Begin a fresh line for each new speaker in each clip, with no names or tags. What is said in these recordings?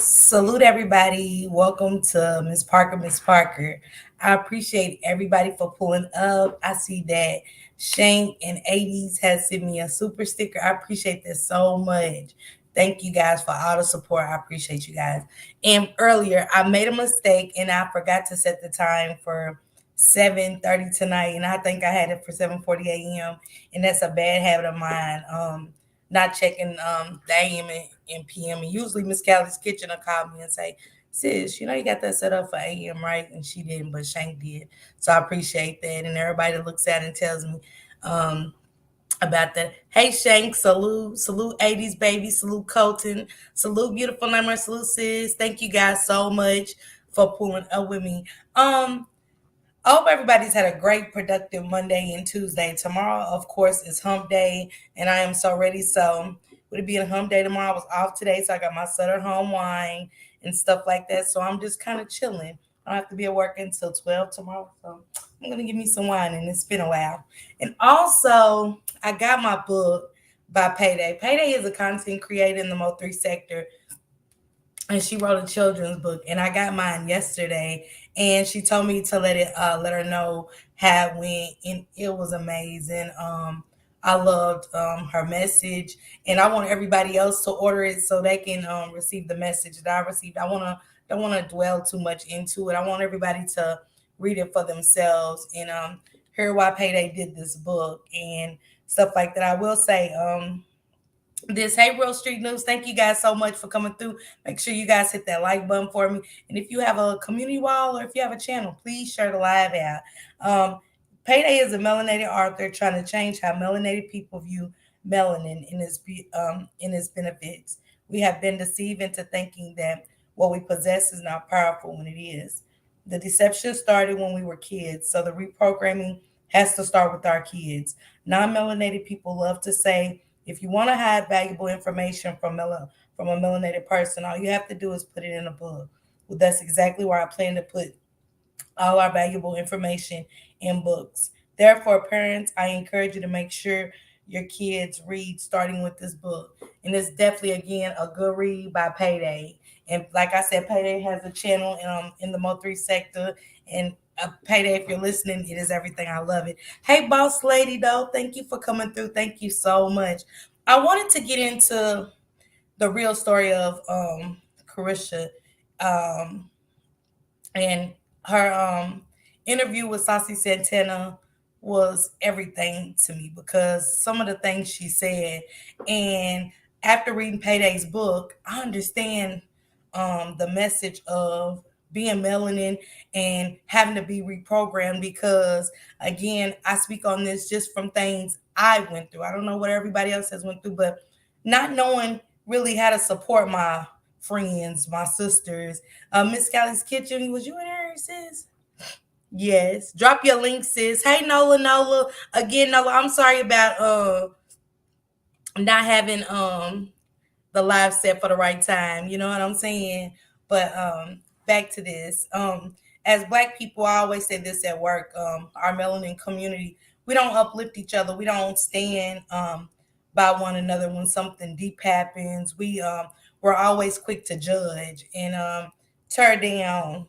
Salute everybody. Welcome to Miss Parker, Miss Parker. I appreciate everybody for pulling up. I see that Shank and 80s has sent me a super sticker. I appreciate this so much. Thank you guys for all the support. I appreciate you guys. And earlier I made a mistake and I forgot to set the time for 7:30 tonight. And I think I had it for 7:40 a.m. And that's a bad habit of mine. Not checking the AM and PM. And usually Miss Callie's Kitchen will call me and say, sis, you got that set up for AM, right? And she didn't, but Shank did. So I appreciate that. And everybody that looks at it and tells me um, about that. Hey Shank, salute 80s baby, salute Colton, salute beautiful number, salute sis. Thank you guys so much for pulling up with me. I hope everybody's had a great, productive Monday and Tuesday. Tomorrow, of course, is hump day, and I am so ready. So, with it being a hump day tomorrow, I was off today, so I got my Sutter home wine and stuff like that. So, I'm just kind of chilling. I don't have to be at work until 12 tomorrow. So, I'm going to give me some wine, and it's been a while. And also, I got my book by PayDay. PayDay is a content creator in the Mo3 sector, and she wrote a children's book, and I got mine yesterday, and she told me to let her know how it went, and it was amazing. I loved her message, and I want everybody else to order it so they can receive the message that I received. I want to don't want to dwell too much into it. I want everybody to read it for themselves and hear why Payday did this book and stuff like that. I will say this Hey Real Street News. Thank you guys so much for coming through. Make sure you guys hit that like button for me. And if you have a community wall or if you have a channel, please share the live out. Um, Payday is a melanated author trying to change how melanated people view melanin in its benefits. We have been deceived into thinking that what we possess is not powerful when it is. The deception started when we were kids, so the reprogramming has to start with our kids. Non-melanated people love to say if you want to hide valuable information from a melanated person, all you have to do is put it in a book. Well, that's exactly where I plan to put all our valuable information in books. Therefore, parents, I encourage you to make sure your kids read starting with this book. And it's definitely, again, a good read by Payday. And like I said, Payday has a channel in the Mo3 sector. And Payday, if you're listening, it is everything. I love it. Hey, boss lady, though, thank you for coming through. Thank you so much. I wanted to get into the real story of Carisha. Um, and her interview with Saucy Santana was everything to me because some of the things she said, and after reading Payday's book, I understand the message of being melanin and having to be reprogrammed because again I speak on this just from things I went through. I don't know what everybody else has went through, but not knowing really how to support my friends, my sisters. Miss Callie's Kitchen, was you in there, sis? Yes. Drop your link, sis. Hey, Nola. Again, Nola, I'm sorry about not having the live set for the right time. You know what I'm saying? But back to this. As black people, I always say this at work, our melanin community, we don't uplift each other. We don't stand by one another when something deep happens. We're always quick to judge and tear down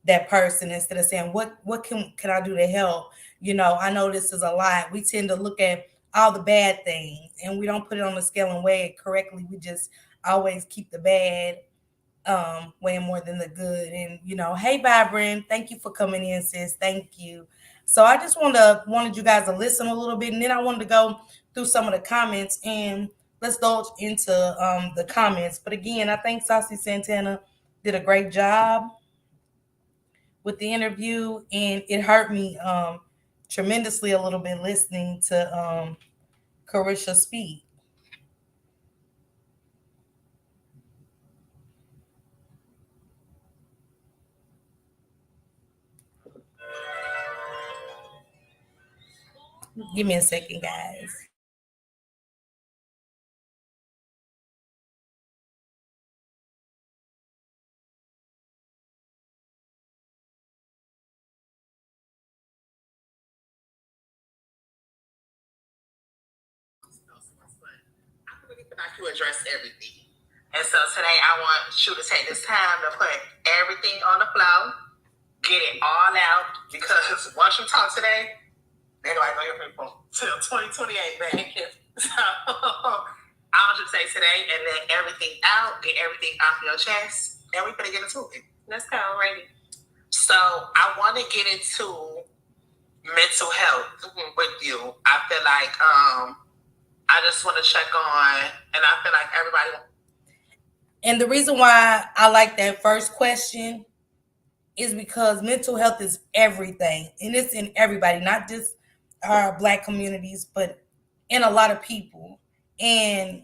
that person instead of saying what can I do to help. I know this is a lot. We tend to look at all the bad things and we don't put it on the scale and weigh it correctly. We just always keep the bad way more than the good. And hey Vibrant, thank you for coming in, sis. Thank you. So I just wanted you guys to listen a little bit, and then I wanted to go through some of the comments and let's go into the comments. But again, I think Saucy Santana did a great job with the interview, and it hurt me tremendously a little bit listening to Carisha speak. Give me a second, guys.
I feel like you address everything. And so today I want you to take this time to put everything on the floor, get it all out, because once you talk today, they don't know your people till 2028, man. So I want you to say today and let everything out, get everything off your chest, and we're gonna get into it. Let's go, ready. So I want to get into mental health with you. I feel like I just want to check on, and I feel like everybody.
And the reason why I like that first question is because mental health is everything, and it's in everybody, not just our Black communities, but in a lot of people. And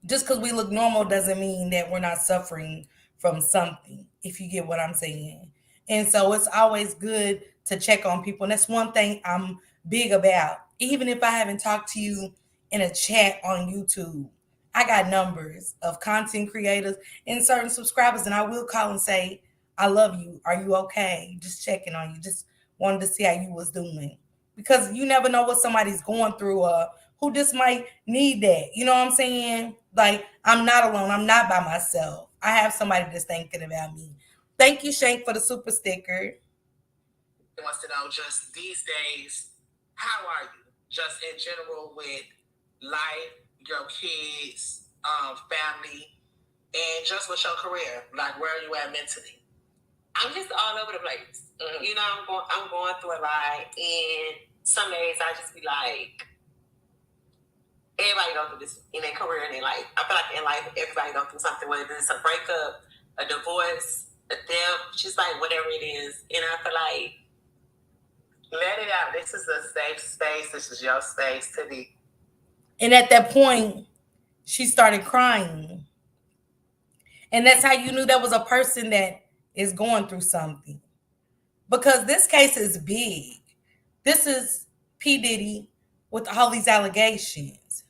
just because we look normal doesn't mean that we're not suffering from something, if you get what I'm saying. And so it's always good to check on people. And that's one thing I'm big about. Even if I haven't talked to you in a chat on YouTube, I got numbers of content creators and certain subscribers, and I will call and say, I love you. Are you okay? Just checking on you. Just wanted to see how you was doing. Because you never know what somebody's going through, who just might need that. You know what I'm saying? Like, I'm not alone. I'm not by myself. I have somebody that's thinking about me. Thank you, Shank, for the super sticker.
Wants to know just these days, how are you? Just in general with life, your kids, family, and just with your career. Like, where are you at mentally? I'm just all over the place. Mm-hmm. You know, I'm going through a lot, and some days I just be like, everybody go through this in their career and their life. I feel like in life, everybody go through something, whether it's a breakup, a divorce, a death, just like whatever it is. And I feel like, let it out. This is a safe space. This is your space to be.
And at that point, she started crying. And that's how you knew that was a person that is going through something. Because this case is big. This is P. Diddy with all these allegations.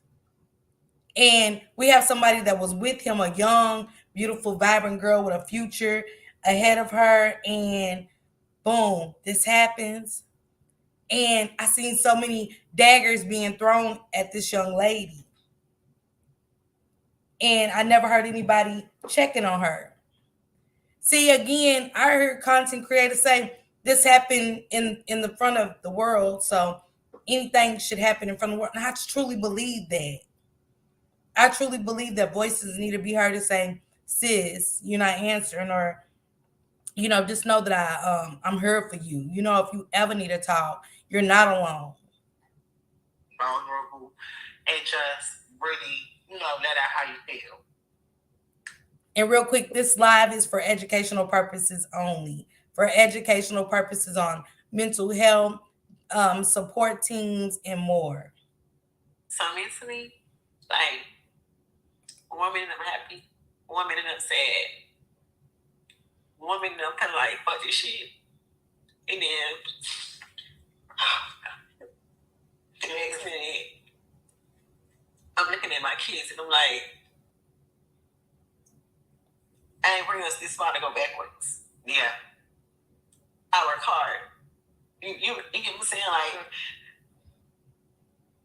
And we have somebody that was with him, a young, beautiful, vibrant girl with a future ahead of her. And boom, this happens. And I seen so many daggers being thrown at this young lady. And I never heard anybody checking on her. See, again, I heard content creators say this happened in the front of the world, so anything should happen in front of the world. And I truly believe that. I truly believe that voices need to be heard to say, sis, you're not answering, or just know that I'm here for you. If you ever need to talk, you're not alone.
Vulnerable, and just really, let out how you feel.
And real quick, this live is for educational purposes only. For educational purposes on mental health, support teams, and more.
So mentally, like, 1 minute I'm happy, 1 minute I'm sad, 1 minute I'm kind of like, fuck this shit. And then the next minute, I'm looking at my kids and I'm like, I ain't bring us this far to go backwards. Yeah. I work hard. You get what I'm saying? Like,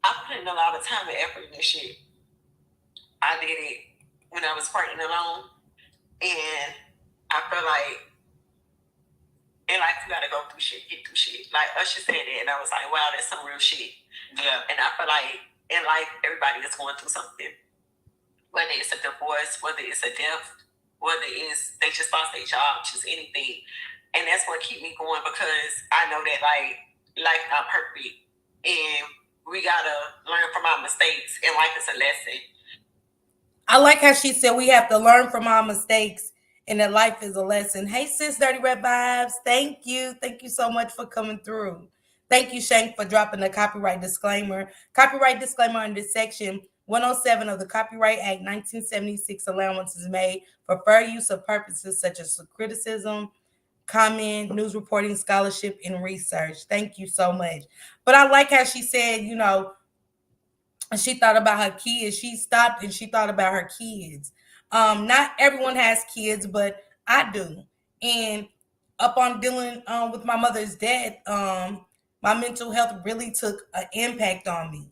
I put in a lot of time and effort in this shit. I did it when I was pregnant alone. And I feel like in life, you gotta go through shit, get through shit. Like Usher said it, and I was like, wow, that's some real shit. Yeah. And I feel like in life, everybody is going through something. Whether it's a divorce, whether it's a death, whether it's they just lost their job, just anything. And that's what keep me going, because I know that like life not perfect, and we gotta learn from our mistakes, and life is a lesson.
I like how she said we have to learn from our mistakes and that life is a lesson. Hey, sis, Dirty Red Vibes. Thank you. Thank you so much for coming through. Thank you, Shank, for dropping the copyright disclaimer. Copyright disclaimer under Section 107 of the Copyright Act 1976. Allowance is made for fair use of purposes such as criticism, comment, news reporting, scholarship, and research. Thank you so much. But I like how she said, she thought about her kids. She stopped and she thought about her kids. Not everyone has kids, but I do. And upon dealing with my mother's death, my mental health really took an impact on me.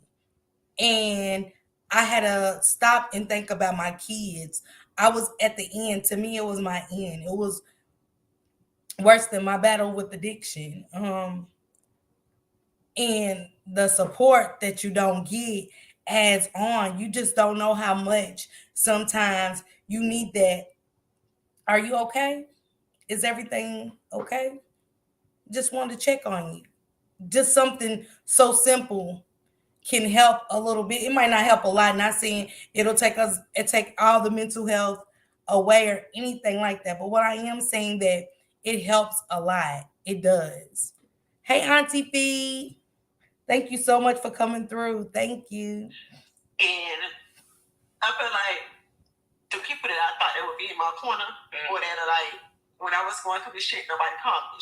And I had to stop and think about my kids. I was at the end. To me, it was my end. It was worse than my battle with addiction. And the support that you don't get adds on. You just don't know how much sometimes you need that. Are you okay? Is everything okay? Just wanted to check on you. Just something so simple can help a little bit. It might not help a lot. Not saying it take all the mental health away or anything like that. But what I am saying that it helps a lot. It does. Hey Auntie Fee. Thank you so much for coming through. Thank you.
And I feel like the people that I thought that would be in my corner, or that are like, when I was going through this shit, nobody called me.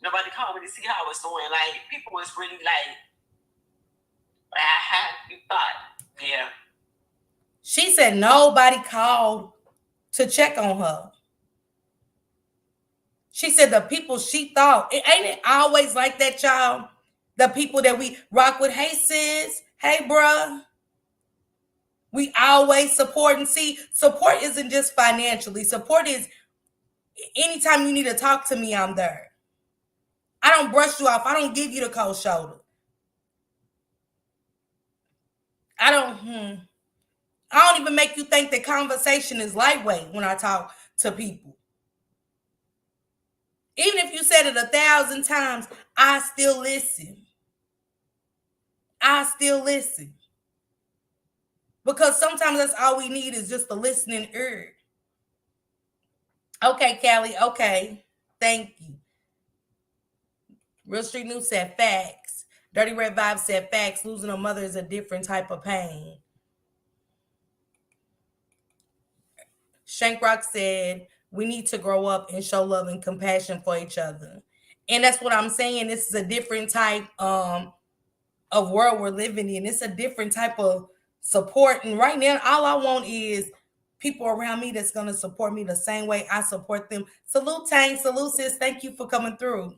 Nobody called me to see how I was doing. Like, people was really like, you thought, yeah.
She said nobody called to check on her. She said the people she thought, ain't it always like that, y'all? The people that we rock with, hey sis, hey bruh. We always support, and see, support isn't just financially. Support is anytime you need to talk to me, I'm there. I don't brush you off. I don't give you the cold shoulder. I don't. I don't even make you think that conversation is lightweight when I talk to people. Even if you said it 1,000 times, I still listen. I still listen. Because sometimes that's all we need is just a listening ear. Okay, Callie. Okay. Thank you. Real Street News said facts. Dirty Red Vibe said facts. Losing a mother is a different type of pain. Shankrock said we need to grow up and show love and compassion for each other. And that's what I'm saying. This is a different type of world we're living in. It's a different type of support. And right now, all I want is people around me that's gonna support me the same way I support them. Salute Tang, salute sis. Thank you for coming through.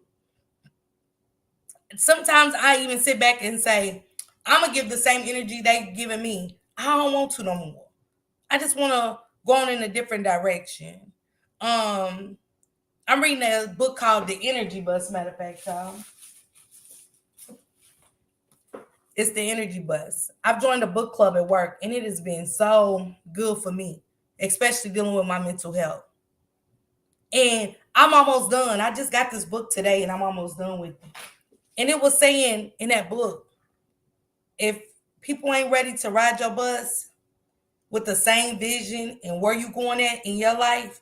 Sometimes I even sit back and say, I'm gonna give the same energy they giving me. I don't want to no more. I just want to go on in a different direction. I'm reading a book called The Energy Bus. Matter of fact, y'all, it's The Energy Bus. I've joined a book club at work, and it has been so good for me, especially dealing with my mental health. And I'm almost done. I just got this book today, and I'm almost done with it. And it was saying in that book, if people ain't ready to ride your bus with the same vision and where you going at in your life,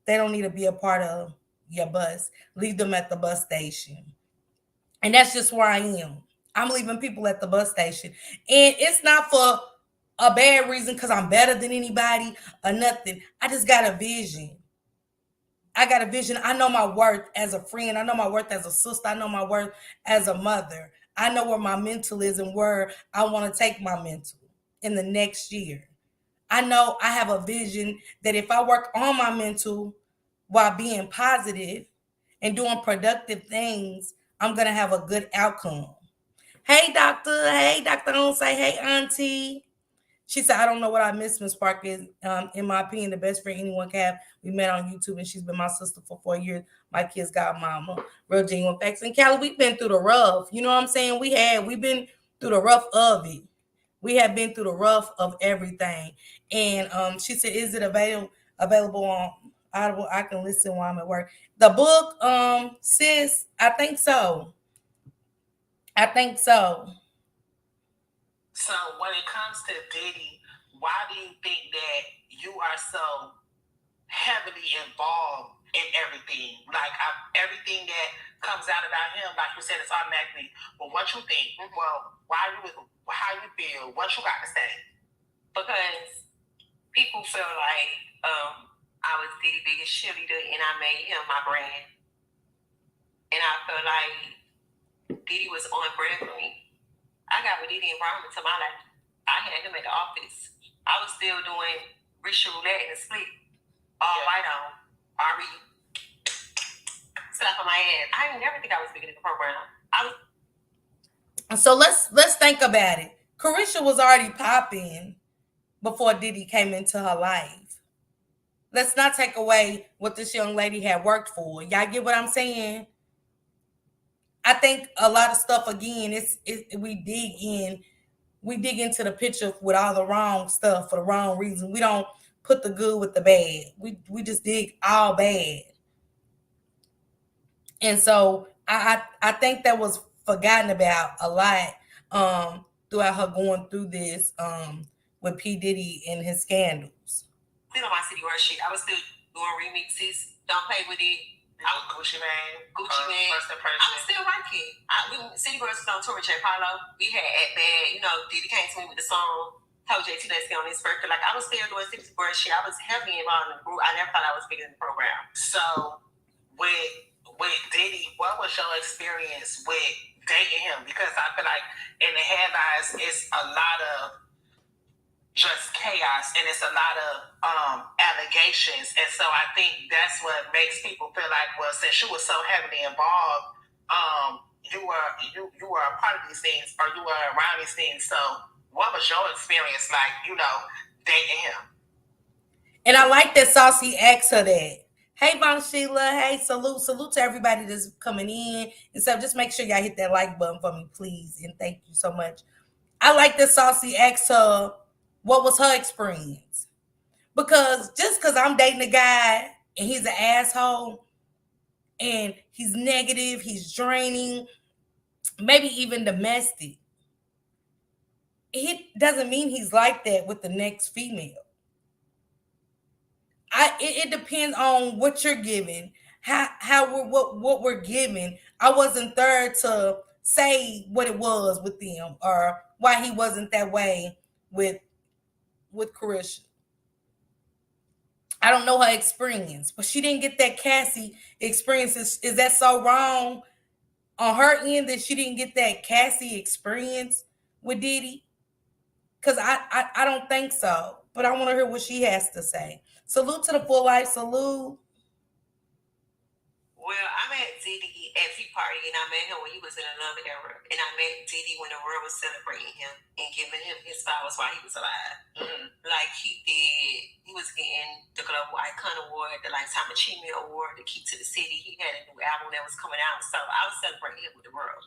they don't need to be a part of your bus. Leave them at the bus station. And that's just where I am. I'm leaving people at the bus station. And it's not for a bad reason because I'm better than anybody or nothing. I just got a vision. I got a vision. I know my worth as a friend. I know my worth as a sister. I know my worth as a mother. I know where my mental is and where I want to take my mental in the next year. I know I have a vision that if I work on my mental while being positive and doing productive things, I'm going to have a good outcome. Hey, doctor. Hey, Dr. On say, hey, auntie. She said, I don't know what I miss, Miss Parker. In my opinion, the best friend anyone can have. We met on YouTube, and she's been my sister for 4 years. My kids got mama. Real genuine facts. And Callie, we've been through the rough. You know what I'm saying? We've been through the rough of it. We have been through the rough of everything. And she said, is it available on Audible? I can listen while I'm at work. The book, sis, I think so. I think so.
So when it comes to Diddy, why do you think that you are so heavily involved in everything? Like everything that comes out about him, like you said, it's automatically. Well, what you think? Well, how you feel? What you got to say? Because people feel like I was Diddy's biggest cheerleader and I made him my brand, and I feel like Diddy was on brand for me. I got with Diddy environment to my life. I had him at the office. I was still doing Richard Roulette and the split. All white on. Ari. Slap on my ass. I didn't never think I was bigger than the program.
So let's think about it. Carisha was already popping before Diddy came into her life. Let's not take away what this young lady had worked for. Y'all get what I'm saying? I think a lot of stuff again, we dig into the picture with all the wrong stuff for the wrong reason. We don't put the good with the bad. We just dig all bad. And so I think that was forgotten about a lot throughout her going through this with P Diddy and his scandals.
Still on my City Girl shit. I was still doing remixes. Don't play with it. I was Gucci Man. Gucci Man. First impression. I was still rocking. City Girls was on tour with J. Paulo. We had At Bad. You know, Diddy came to me with the song. Told JT let's get on this record. Like I was still doing City Girl shit. I was heavily involved in the group. I never thought I was bigger in the program. So with Diddy, what was your experience with dating him? Because I feel like in the headlines, it's a lot of just chaos and it's a lot of allegations, and so I think that's what makes people feel like, well, since you were so heavily involved, you were a part of these things or you were around these things. So what was your experience like, dating him?
And I like that Saucy asked her that. Hey, Von Sheila. Hey, salute to everybody that's coming in. And so just make sure y'all hit that like button for me, please. And thank you so much. I like that Saucy asked her what was her experience. Because just because I'm dating a guy and he's an asshole and he's negative, he's draining, maybe even domestic, it doesn't mean he's like that with the next female. It depends on what you're giving, how we're what we're giving. I wasn't there to say what it was with them or why he wasn't that way with Carisha. I don't know her experience, but she didn't get that Cassie experience. Is that so wrong on her end that she didn't get that Cassie experience with Diddy? Because I don't think so. But I want to hear what she has to say. Salute to the full life. Salute.
Well, I met Diddy at Tea Party, and I met him when he was in another era. And I met Diddy when the world was celebrating him and giving him his flowers while he was alive. Mm-hmm. Like he was getting the Global Icon Award, the Lifetime Achievement Award, the Key to the City. He had a new album that was coming out, so I was celebrating him with the world.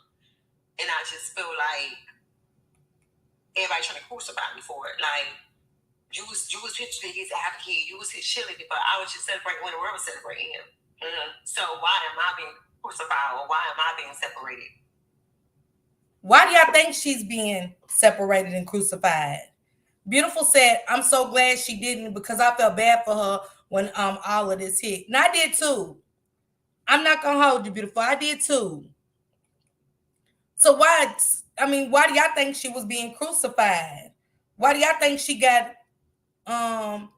And I just feel like everybody trying to crucify me for it. Like you was his biggest advocate, you was his cheerleader, but I was just celebrating when the world was celebrating him. Mm-hmm. So why am I being crucified or why am I being separated?
Why do y'all think she's being separated and crucified? Beautiful said, I'm so glad she didn't because I felt bad for her when all of this hit. And I did too. I'm not gonna hold you, beautiful. I did too. So why do y'all think she was being crucified? Why do y'all think she got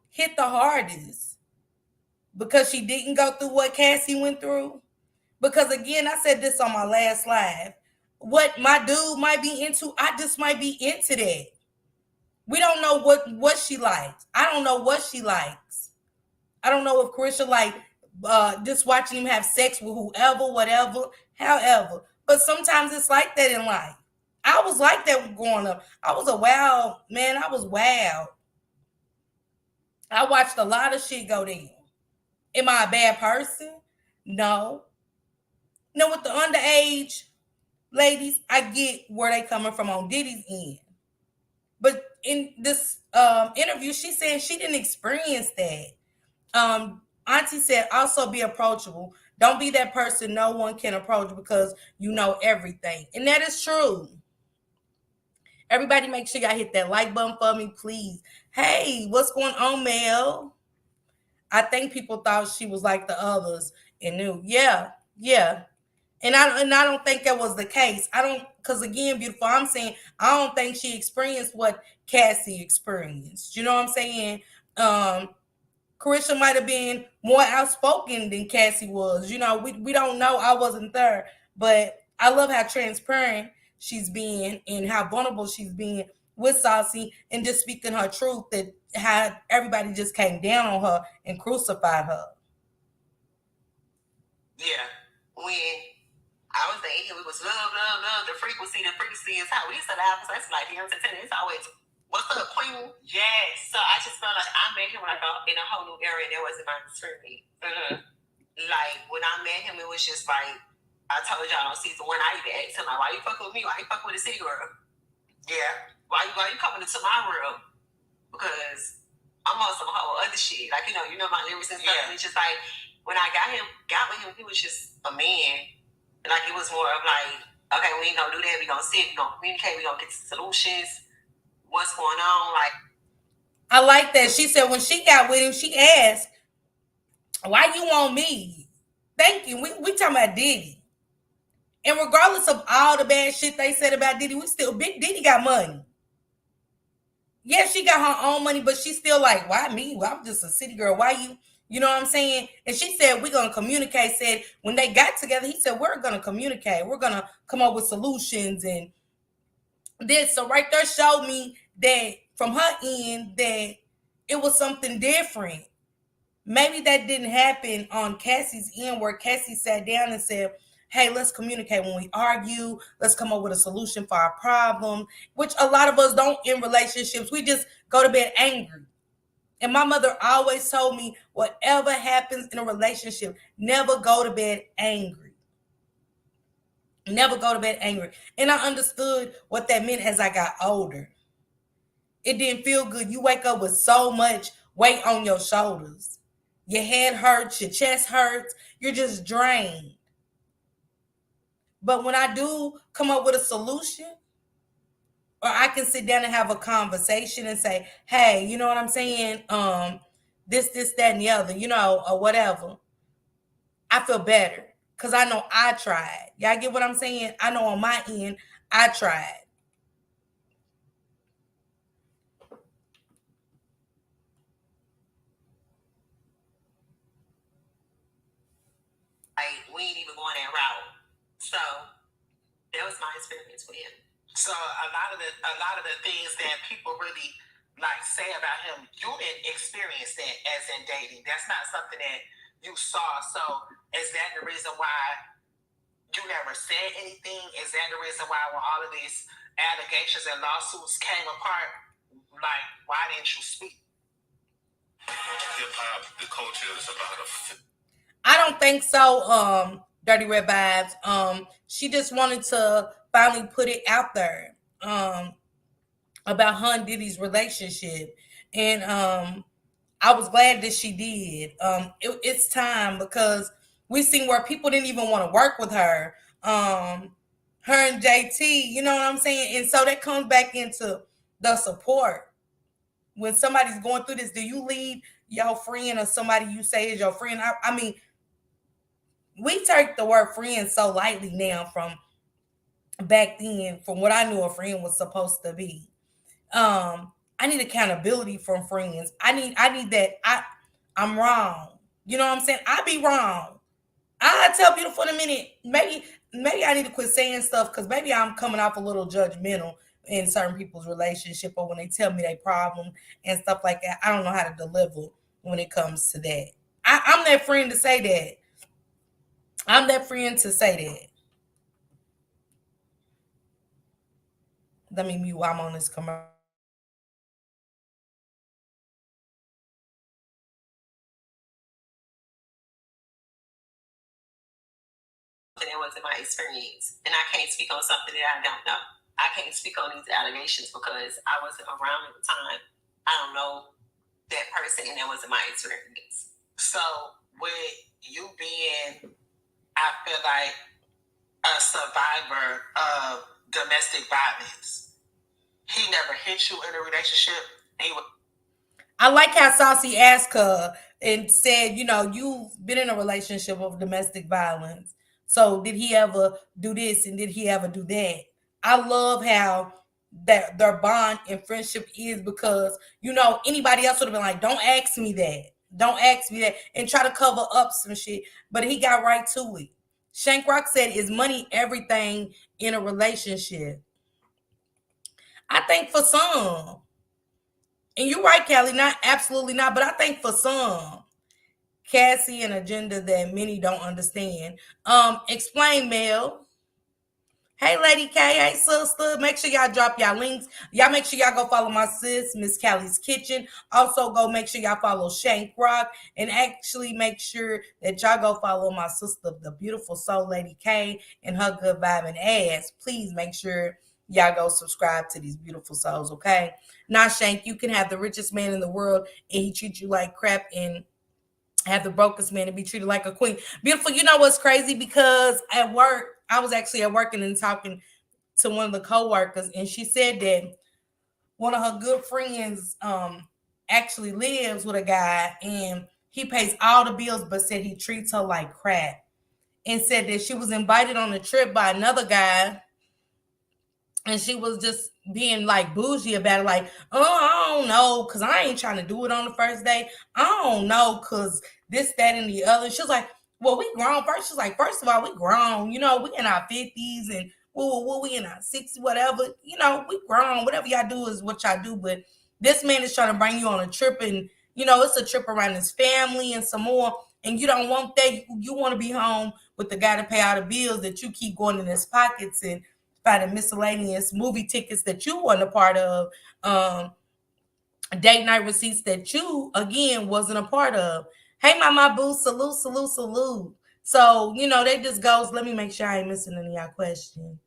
hit the hardest? Because she didn't go through what Cassie went through? Because again, I said this on my last live. What my dude might be into, I just might be into that. We don't know what she likes. I don't know what she likes. I don't know if Carisha like just watching him have sex with whoever, whatever, however. But sometimes it's like that in life. I was like that growing up. I was a wild man. I was wild. I watched a lot of shit go down. Am I a bad person? No. No, with the underage ladies, I get where they coming from on Diddy's end. But in this interview, she said she didn't experience that. Auntie said, also be approachable. Don't be that person no one can approach because you know everything. And that is true. Everybody make sure y'all hit that like button for me, please. Hey, what's going on, Mel? I think people thought she was like the others and knew. Yeah. And I don't think that was the case. I don't, because again, beautiful, I'm saying I don't think she experienced what Cassie experienced. You know what I'm saying? Carisha might have been more outspoken than Cassie was. You know, we don't know. I wasn't there. But I love how transparent she's being and how vulnerable she's being with Saucy and just speaking her truth, that how everybody just came down on her and crucified her.
Yeah. When I was dating him. It was love, love, love. The frequency is how we used to laugh. So it's like, you know what I'm saying? It's always, what's up, queen? Yes. So I just felt like I met him like in a whole new area, and there wasn't my experience. Like when I met him, it was just like I told y'all on season one. I even asked him like, "Why you fucking with me? Why you fucking with the city girl? Yeah. Why you coming into my world? Because I'm on some whole other shit. Like you know my lyrics and stuff. Yeah. And it's just like when I got with him, he was just a man. Like it was more of like, okay, we ain't gonna do that. We gonna sit. We gonna communicate. We gonna get solutions. What's going on? Like
I like that. She said when she got with him, she asked, "Why you want me?" Thank you. We talking about Diddy. And regardless of all the bad shit they said about Diddy, we still Big Diddy got money. Yeah, she got her own money, but she's still like, why me? Well, I'm just a city girl. Why you? You know what I'm saying? And she said, we're going to communicate. Said when they got together, he said, we're going to communicate. We're going to come up with solutions. And this, so right there showed me that from her end, that it was something different. Maybe that didn't happen on Cassie's end, where Cassie sat down and said, hey, let's communicate when we argue. Let's come up with a solution for our problem, which a lot of us don't in relationships. We just go to bed angry. And my mother always told me, whatever happens in a relationship, never go to bed angry. Never go to bed angry. And I understood what that meant as I got older. It didn't feel good. You wake up with so much weight on your shoulders. Your head hurts, your chest hurts, you're just drained. But when I do come up with a solution, or I can sit down and have a conversation and say, hey, you know what I'm saying? This, that, and the other, or whatever. I feel better because I know I tried. Y'all get what I'm saying? I know on my end, I tried. We ain't even going that route. So that was my experience with him. So a lot of the things that people really like say about him, you didn't experience that as in dating. That's not something that you saw. So is that the reason why you never said anything? Is that the reason why when all of these allegations and lawsuits came apart, like why didn't you speak? Hip hop, the culture is about I don't think so. Dirty Red Vibes. She just wanted to finally put it out there. About her and Diddy's relationship, and I was glad that she did. It's time because we seen where people didn't even want to work with her. Her and JT, you know what I'm saying, and so that comes back into the support. When somebody's going through this, do you leave your friend or somebody you say is your friend? I mean, we take the word friend so lightly now from back then, from what I knew a friend was supposed to be. I need accountability from friends. I need that I'm wrong. You know what I'm saying? I be wrong. I tell beautiful in a minute. Maybe I need to quit saying stuff because maybe I'm coming off a little judgmental in certain people's relationship, or when they tell me their problem and stuff like that. I don't know how to deliver when it comes to that. I'm that friend to say that. I'm that friend to say that. Let me mute while I'm on this commercial. That wasn't my experience, and I can't speak on something that I don't know. I can't speak on these allegations because I wasn't around at the time. I don't know that person, and that wasn't my experience. So, with you being, I feel like a survivor of domestic violence, he never hit you in a relationship. I like how Saucy asked her and said, you've been in a relationship of domestic violence. So did he ever do this and did he ever do that? I love how that their bond and friendship is because, anybody else would have been like, don't ask me that. Don't ask me that. And try to cover up some shit. But he got right to it. Shank Rock said, is money everything in a relationship? I think for some. And you're right, Callie, not absolutely not, but I think for some, Cassie, an agenda that many don't understand. Explain, Mel. Hey, Lady K. Hey, sister. Make sure y'all drop y'all links. Y'all make sure y'all go follow my sis, Miss Callie's Kitchen. Also, go make sure y'all follow Shank Rock. And actually make sure that y'all go follow my sister, the beautiful soul Lady K, and her good vibe and ass. Please make sure y'all go subscribe to these beautiful souls, okay? Now, Shank, you can have the richest man in the world and he treat you like crap and have the brokest man and be treated like a queen. Beautiful. You know what's crazy? Because at work, I was actually at work and then talking to one of the coworkers, and she said that one of her good friends actually lives with a guy, and he pays all the bills, but said he treats her like crap, and said that she was invited on a trip by another guy and she was just being like bougie about it, like, oh, I don't know, cause I ain't trying to do it on the first day. I don't know, cause this, that, and the other. She was like, well, we grown. First, she's like, first of all, we grown. You know, we in our 50s and we in our 60s, whatever. You know, we grown. Whatever y'all do is what y'all do. But this man is trying to bring you on a trip, and you know, it's a trip around his family and some more. And you don't want that. You want to be home with the guy to pay all the bills that you keep going in his pockets and finding miscellaneous movie tickets that you weren't a part of, date night receipts that you again wasn't a part of. Hey, mama boo, salute, salute, salute. So you know that just goes. Let me make sure I ain't missing any of y'all questions.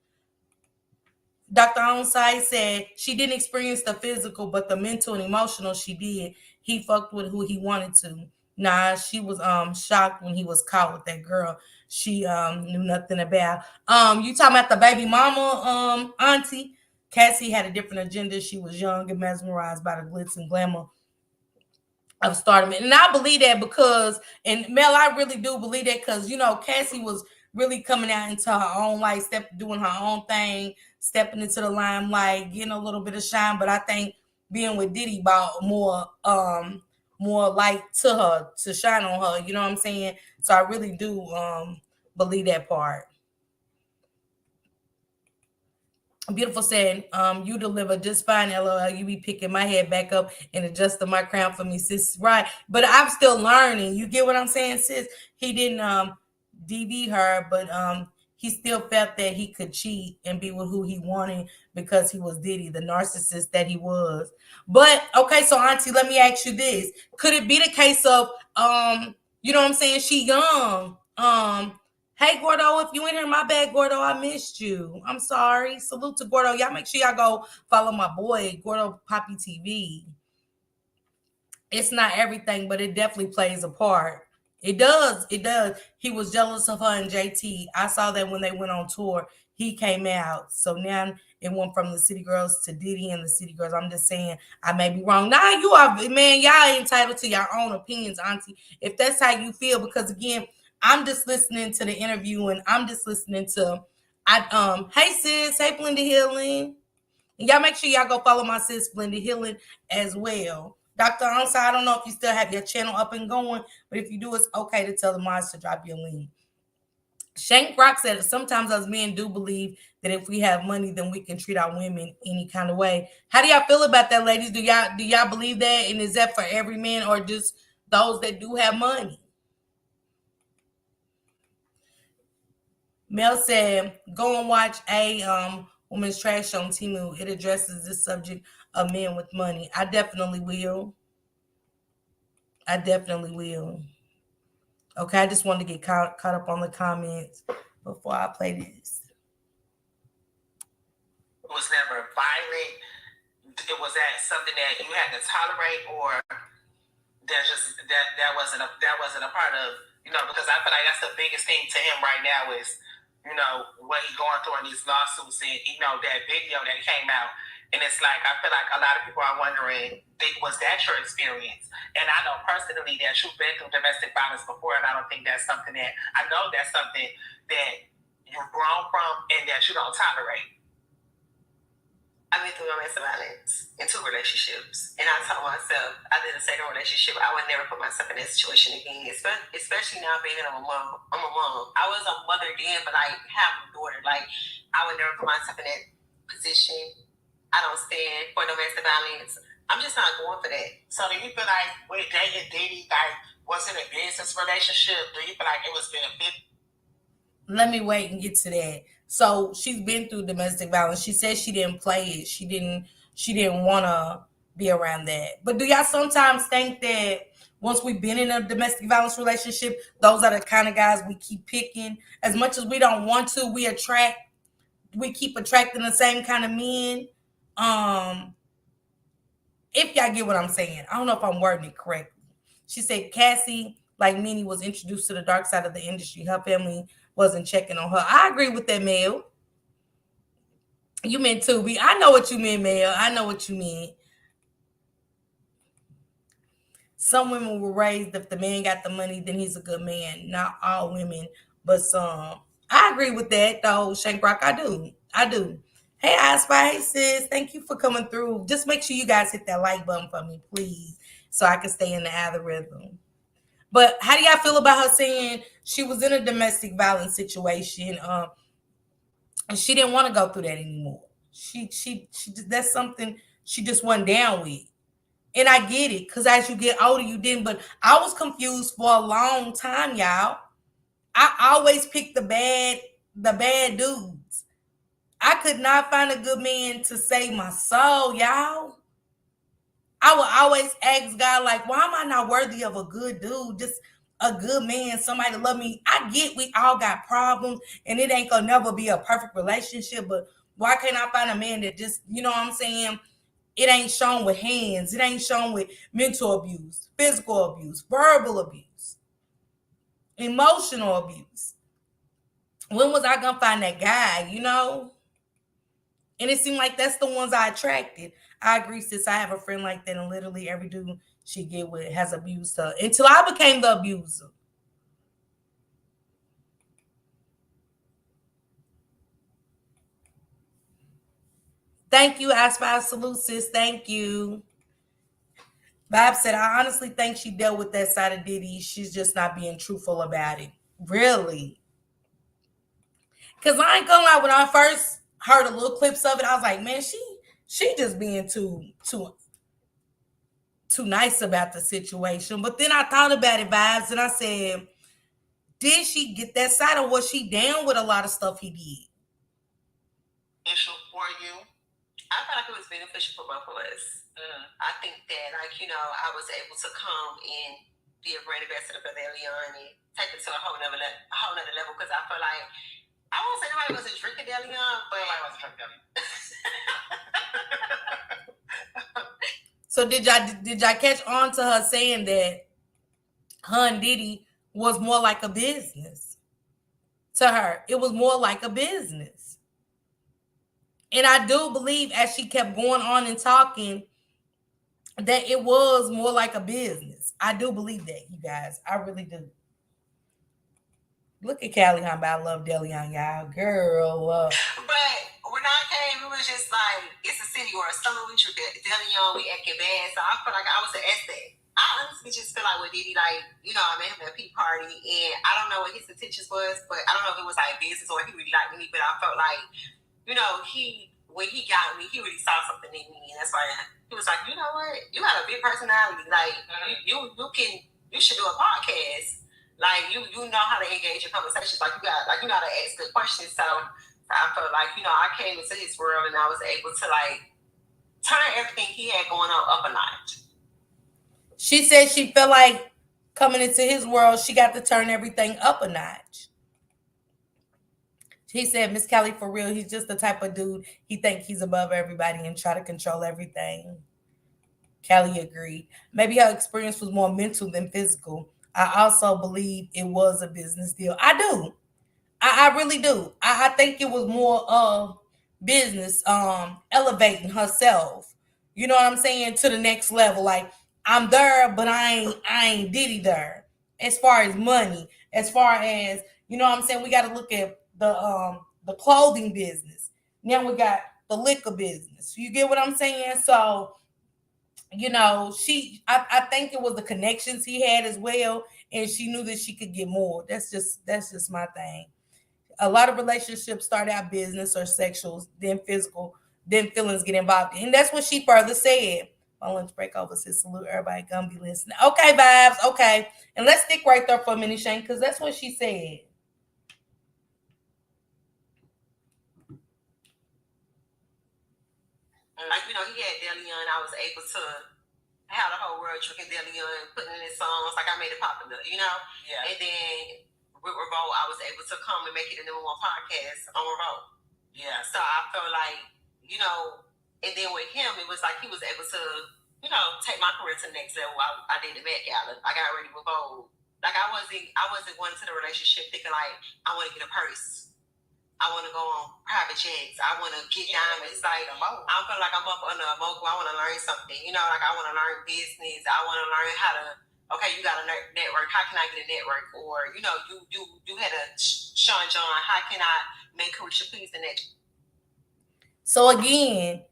Dr. Onside said she didn't experience the physical, but the mental and emotional she did. He fucked with who he wanted to. Nah, she was shocked when he was caught with that girl she knew nothing about. You talking about the baby mama auntie? Cassie had a different agenda. She was young and mesmerized by the glitz and glamour of stardom. And I believe that because, and Mel, I really do believe that because, you know, Cassie was really coming out into her own light, doing her own thing, stepping into the limelight, getting a little bit of shine. But I think being with Diddy brought more light to her, to shine on her. You know what I'm saying? So I really do believe that part. Beautiful said, you deliver just fine, LOL. You be picking my head back up and adjusting my crown for me, sis. Right. But I'm still learning. You get what I'm saying, sis? He didn't DV her, but he still felt that he could cheat and be with who he wanted because he was Diddy, the narcissist that he was. But okay, so Auntie, let me ask you this. Could it be the case of you know what I'm saying? She young. Hey Gordo, if you in here, my bad, Gordo, I missed you. I'm sorry. Salute to Gordo. Y'all make sure y'all go follow my boy, Gordo Poppy TV. It's not everything, but it definitely plays a part. It does. It does. He was jealous of her and JT. I saw that when they went on tour. He came out. So now it went from the City Girls to Diddy and the City Girls. I'm just saying, I may be wrong. Nah, you are, man, y'all entitled to your own opinions, Auntie. If that's how you feel, because again, I'm just listening to the interview and I'm just listening to hey sis, hey Blended Healing. And y'all make sure y'all go follow my sis Blended Healing as well. Dr. Ansa, I don't know if you still have your channel up and going, but if you do, it's okay to tell the mods to drop your link. Shank Rock said sometimes us men do believe that if we have money, then we can treat our women any kind of way. How do y'all feel about that, ladies? Do y'all believe that? And is that for every man or just those that do have money? Mel said, "Go and watch a woman's trash show on Timu. It addresses this subject of men with money. I definitely will. I definitely will. Okay, I just wanted to get caught up on the comments before I play this.
It was never violent. It was that something that you had to tolerate, or that wasn't a part of, because I feel like that's the biggest thing to him right now is, what he's going through in these lawsuits and, that video that came out. And it's like, I feel like a lot of people are wondering, was that your experience? And I know personally that you've been through domestic violence before, and I don't think that's something that you've grown from and that you don't tolerate. I've been through domestic violence in 2 relationships, and I told myself after the second relationship I would never put myself in that situation again. Especially now being a mom. I'm a mom. I was a mother then, but I have a daughter. Like, I would never put myself in that position. I don't stand for domestic violence. I'm just not going for that. So do you feel like with dating Diddy, like, was it a business relationship? Do you feel like it was beneficial?
Let me wait and get to that. So she's been through domestic violence. She said she didn't play it. She didn't wanna be around that. But do y'all sometimes think that once we've been in a domestic violence relationship, those are the kind of guys we keep picking? As much as we don't want to, we keep attracting the same kind of men. Um, if y'all get what I'm saying. I don't know if I'm wording it correctly. She said Cassie, like many, was introduced to the dark side of the industry. Her family wasn't checking on her. I agree with that, Mel. You meant to be. I know what you mean, Mel. I know what you mean. Some women were raised if the man got the money, then he's a good man. Not all women, but some. I agree with that, though, Shank Rock. I do. I do. Hey, I Spy. Hey, sis. Thank you for coming through. Just make sure you guys hit that like button for me, please, so I can stay in the algorithm. But how do y'all feel about her saying she was in a domestic violence situation, and she didn't want to go through that anymore? She that's something she just went down with. And I get it, because as you get older, you didn't. But I was confused for a long time, y'all. I always picked the bad dudes. I could not find a good man to save my soul, y'all. I would always ask God, like, why am I not worthy of a good dude? Just a good man, somebody to love me. I get we all got problems and it ain't gonna never be a perfect relationship, but why can't I find a man that just, you know what I'm saying? It ain't shown with hands, it ain't shown with mental abuse, physical abuse, verbal abuse, emotional abuse. When was I gonna find that guy, you know? And it seemed like that's the ones I attracted. I agree, sis. I have a friend like that, and literally every dude she get with has abused her until I became the abuser. Thank you, Aspire Salute, sis. Thank you. Bob said, I honestly think she dealt with that side of Diddy. She's just not being truthful about it. Really? Because I ain't gonna lie, when I first heard a little clips of it, I was like, man, she just being too nice about the situation. But then I thought about it, Vibes, and I said, did she get that side, or was she down with a lot of stuff he did?
Beneficial for you. I felt like it was beneficial for both of us. I think that, like, I was able to come and be a great ambassador for Deleon and take it to a whole nother level, because I feel like, I won't say nobody wasn't drinking Deleon, but nobody wasn't drinking Deleon.
So did y'all catch on to her saying that her and Diddy was more like a business to her? It was more like a business. And I do believe, as she kept going on and talking, that it was more like a business. I do believe that, you guys. I really do. Look at Callie Humber. I love Deleon, y'all. Girl.
But when I came, it was just like, it's a city or a summer we trip Deleon, we acting bad. So I feel like I was an asset. I honestly just feel like with Diddy, like, I met him at a peak party, and I don't know what his intentions was, but I don't know if it was like business or he really liked me, but I felt like, when he got me, he really saw something in me, and that's why he was like, you know what, you got a big personality, like, you should do a podcast, like, you know how to engage in conversations, like, you know how to ask good questions. So I felt like, I came into his world and I was able to, like, turn everything he had going on up a notch.
She said she felt like coming into his world, she got to turn everything up a notch. He said, Miss Kelly, for real, he's just the type of dude, he think he's above everybody and try to control everything. Kelly agreed. Maybe her experience was more mental than physical. I also believe it was a business deal. I do. I really do. I think it was more of business, elevating herself. You know what I'm saying? To the next level. Like, I'm there, but I ain't Diddy there. As far as money, as far as, you know what I'm saying, we gotta look at the clothing business. Now we got the liquor business. You get what I'm saying? So, I think it was the connections he had as well, and she knew that she could get more. That's just my thing. A lot of relationships start out business or sexual, then physical, then feelings get involved. And that's what she further said. My lunch break over says salute everybody gonna be listening. Okay, Vibes, okay. And let's stick right there for a minute, Shane, because that's what she said.
Like, he had Deleon. I was able to have the whole world drinking Deleon, putting in his songs. Like, I made it popular, Yeah. And then with Revolt, I was able to come and make it a number one podcast on Revolt. Yeah. So I felt like, and then with him, it was like he was able to, take my career to the next level. I did the Met Gala. I got ready with Vogue. Like, I wasn't going into the relationship thinking like I want to get a purse. I want to go on private jets. I want to get diamonds. Like, I feel like I'm up on a mogul. I want to learn something. Like, I want to learn business. I want to learn how to. Okay, you got a network. How can I get a network? Or you had a Sean John. How can I make Carisha please the next?
So again,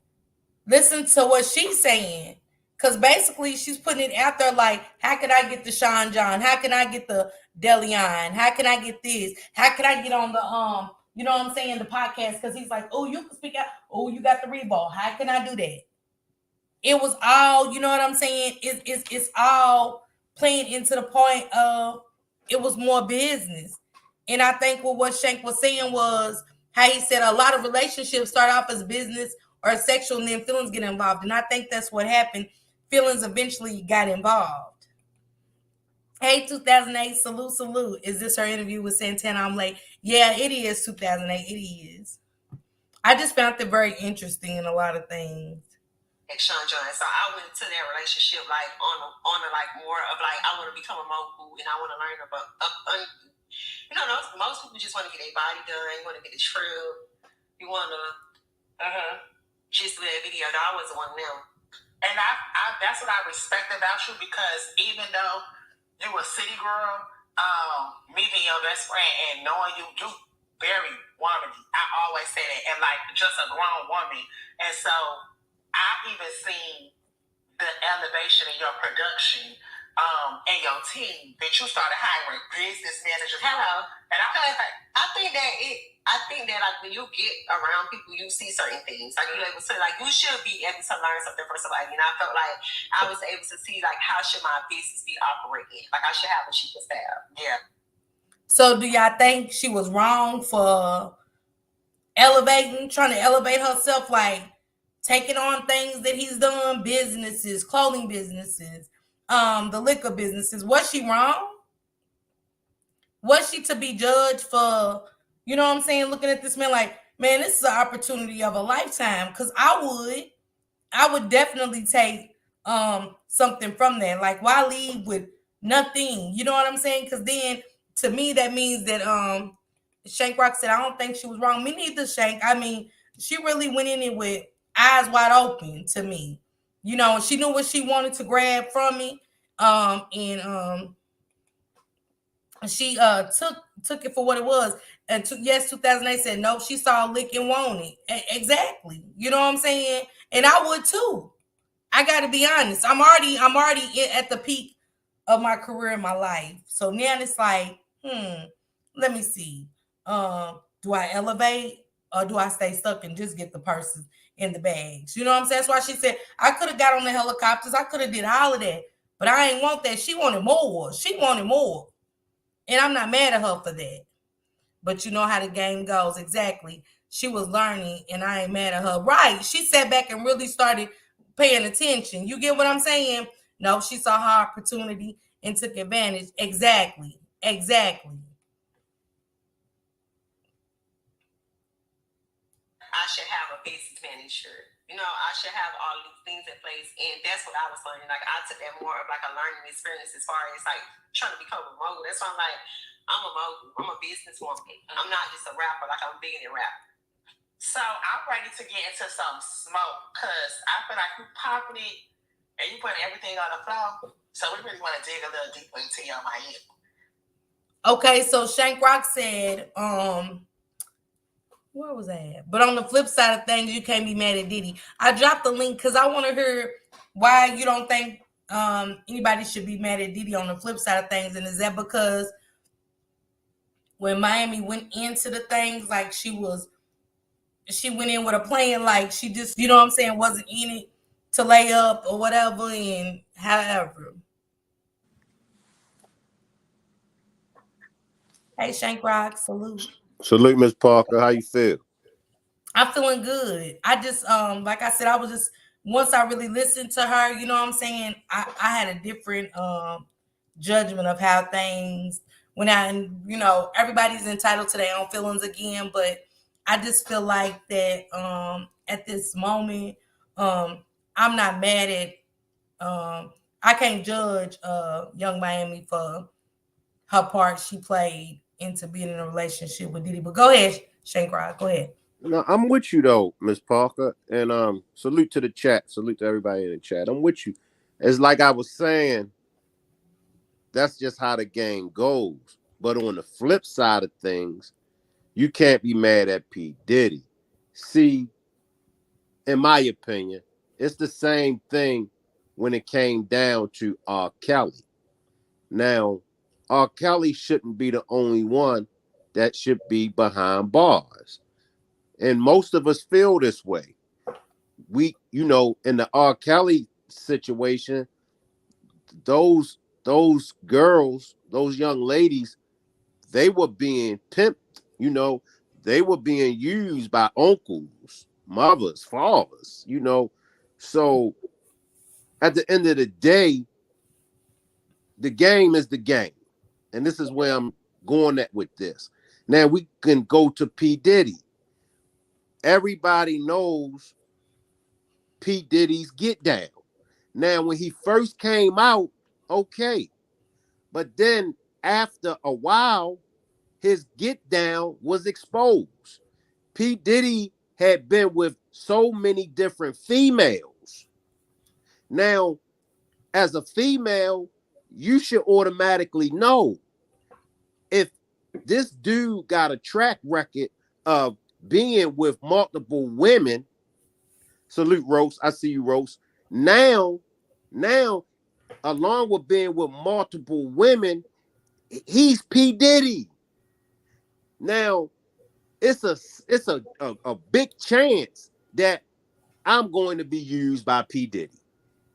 listen to what she's saying. Because basically, she's putting it out there like, how can I get the Sean John? How can I get the Deleon? How can I get this? How can I get on the you know what I'm saying, the podcast? Because he's like, oh, you can speak out. Oh, you got the Reebok. How can I do that? It was all, you know what I'm saying? It's all playing into the point of it was more business. And I think what Shank was saying was how he said a lot of relationships start off as business or sexual and then feelings get involved. And I think that's what happened. Feelings eventually got involved. Hey, 2008, salute. Is this her interview with Santana? I'm like, yeah, it is 2008. It is. I just found it very interesting in a lot of things.
Sean John. So I went to that relationship like on a like more of like I want to become a mogul and I want to learn about most people just want to get their body done, you want to get a trip, you want to just do that video. I wasn't one of them. And I that's what I respect about you because even though you a city girl, meeting your best friend and knowing you very womanly. I always say that, and like just a grown woman. And so I even seen the elevation in your production and your team that you started hiring business managers. Hello. And I think that like when you get around people, you see certain things. Like you're able to like you should be able to learn something from somebody. And I felt like I was able to see like how should my business be operating? Like I should have a chief of staff. Yeah.
So do y'all think she was wrong for trying to elevate herself, like taking on things that he's done, businesses, clothing businesses, the liquor businesses? Was she wrong? Was she to be judged for, you know what I'm saying, looking at this man like, man, this is an opportunity of a lifetime? Because I would definitely take something from that. Like, why leave with nothing? You know what I'm saying? Because then to me that means that Shank Rock said, I don't think she was wrong. Me neither, Shank. I mean, she really went in it with eyes wide open to me. You know, she knew what she wanted to grab from me. And she took it for what it was. And yes, 2008 said no. She saw lick and want it. Exactly. You know what I'm saying? And I would too. I got to be honest. I'm already at the peak of my career in my life. So now it's like, let me see. Do I elevate or do I stay stuck and just get the purses in the bags? You know what I'm saying? That's why she said I could have got on the helicopters. I could have did all of that, but I ain't want that. She wanted more. She wanted more, and I'm not mad at her for that. But you know how the game goes. Exactly. She was learning, and I ain't mad at her. Right. She sat back and really started paying attention. You get what I'm saying? No, she saw her opportunity and took advantage. Exactly. Exactly.
I should have a business manager. I should have all these things in place. And that's what I was learning. Like, I took that more of like a learning experience as far as like trying to become a mogul. That's why I'm like, I'm a mogul. I'm a businesswoman. I'm not just a rapper. Like, I'm a billionaire rapper. So I'm ready to get into some smoke because I feel like you popping it and you putting everything on the floor. So we really want to dig a little deeper into your mind.
Okay, so Shank Rock said, where was that? But on the flip side of things, you can't be mad at Diddy. I dropped the link because I want to hear why you don't think anybody should be mad at Diddy on the flip side of things. And is that because when Miami went into the things, like she went in with a plan, like she just, you know what I'm saying, wasn't in it to lay up or whatever, and however. Hey, Shank Rock, salute.
Salute, Miss Parker. How you feel?
I'm feeling good. I just like I said, I was just once I really listened to her, you know what I'm saying? I had a different judgment of how things went out, and you know, everybody's entitled to their own feelings again, but I just feel like that at this moment, um I'm not mad at I can't judge Young Miami for her part she played into being in a relationship with Diddy. But go ahead, Shankar, go ahead.
No, I'm with you though, Miss Parker, and salute to the chat, salute to everybody in the chat. I'm with you. It's like I was saying, that's just how the game goes. But on the flip side of things, you can't be mad at P. Diddy. See, in my opinion, it's the same thing when it came down to R. Kelly. Now, R. Kelly shouldn't be the only one that should be behind bars. And most of us feel this way. In the R. Kelly situation, those girls, those young ladies, they were being pimped, they were being used by uncles, mothers, fathers. So at the end of the day, the game is the game. And this is where I'm going at with this. Now we can go to P. Diddy. Everybody knows P. Diddy's Get Down. Now, when he first came out, okay. But then after a while, his Get Down was exposed. P. Diddy had been with so many different females. Now, as a female, you should automatically know if this dude got a track record of being with multiple women. Salute, Rose. I see you, Rose. Now, along with being with multiple women, he's P. Diddy. Now, it's a big chance that I'm going to be used by P. Diddy.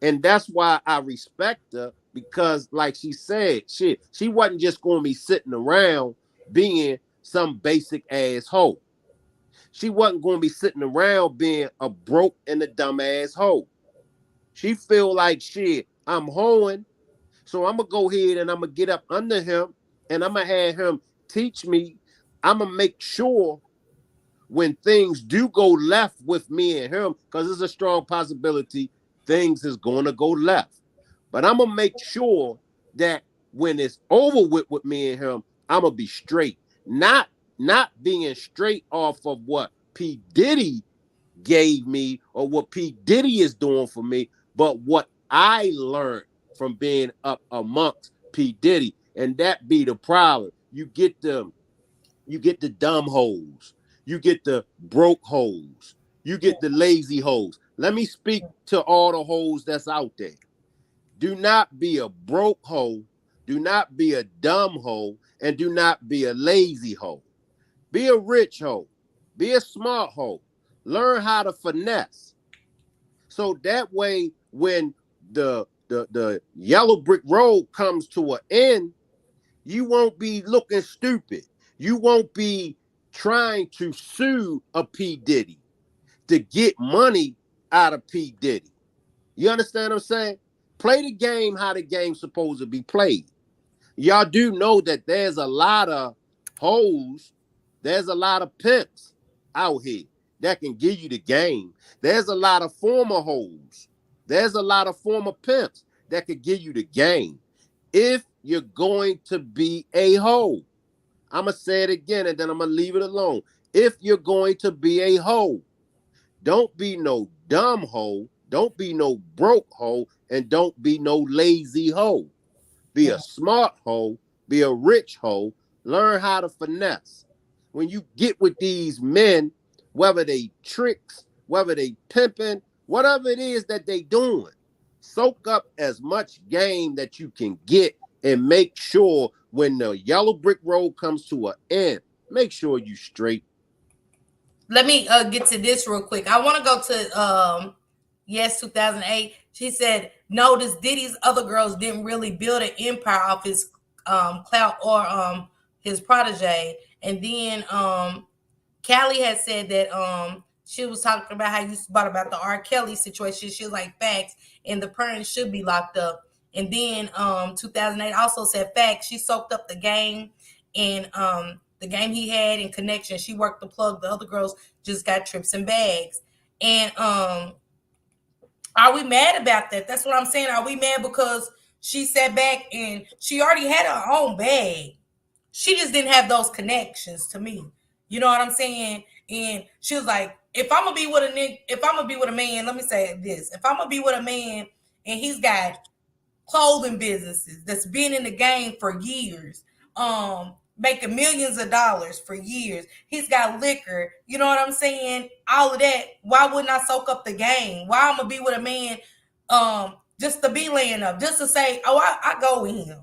And that's why I respect her, because like she said, she wasn't just going to be sitting around being some basic asshole. She wasn't going to be sitting around being a broke and a dumb asshole. She feel like shit, I'm hoeing, so I'm gonna go ahead and I'm gonna get up under him and I'm gonna have him teach me. I'm gonna make sure when things do go left with me and him, because there's a strong possibility things is gonna go left. But I'm gonna make sure that when it's over with me and him, I'm gonna be straight. Not being straight off of what P. Diddy gave me or what P. Diddy is doing for me, but what I learned from being up amongst P. Diddy. And that be the problem. You get the dumb hoes. You get the broke hoes. You get the lazy hoes. Let me speak to all the hoes that's out there. Do not be a broke hoe. Do not be a dumb hoe. And do not be a lazy hoe. Be a rich hoe. Be a smart hoe. Learn how to finesse. So that way, when the yellow brick road comes to an end, you won't be looking stupid. You won't be trying to sue a P. Diddy to get money out of P. Diddy. You understand what I'm saying? Play the game how the game's supposed to be played. Y'all do know that there's a lot of hoes, there's a lot of pimps out here that can give you the game. There's a lot of former hoes. There's a lot of former pimps that could give you the game. If you're going to be a hoe, I'm going to say it again and then I'm going to leave it alone. If you're going to be a hoe, don't be no dumb hoe, don't be no broke hoe, and don't be no lazy hoe. Be a smart hoe, be a rich hoe, learn how to finesse. When you get with these men, whether they tricks, whether they pimping, whatever it is that they doing, soak up as much game that you can get and make sure when the yellow brick road comes to an end, make sure you straight.
Let me get to this real quick. I want to go to yes 2008. She said, "Notice Diddy's other girls didn't really build an empire off his clout or his protege." And then Callie had said that She was talking about how you bought about the R. Kelly situation. She was like, facts, and the parents should be locked up. And then 2008 also said facts. She soaked up the game and the game he had in connection. She worked the plug. The other girls just got trips and bags. And are we mad about that? That's what I'm saying. Are we mad because she sat back and she already had her own bag? She just didn't have those connections to me. You know what I'm saying? And she was like, if I'm gonna be with a nigga, if I'm gonna be with a man, let me say this: if I'm gonna be with a man and he's got clothing businesses that's been in the game for years, making millions of dollars for years. He's got liquor, you know what I'm saying? All of that. Why wouldn't I soak up the game? Why I'm gonna be with a man just to be laying up, just to say, oh, I go with him.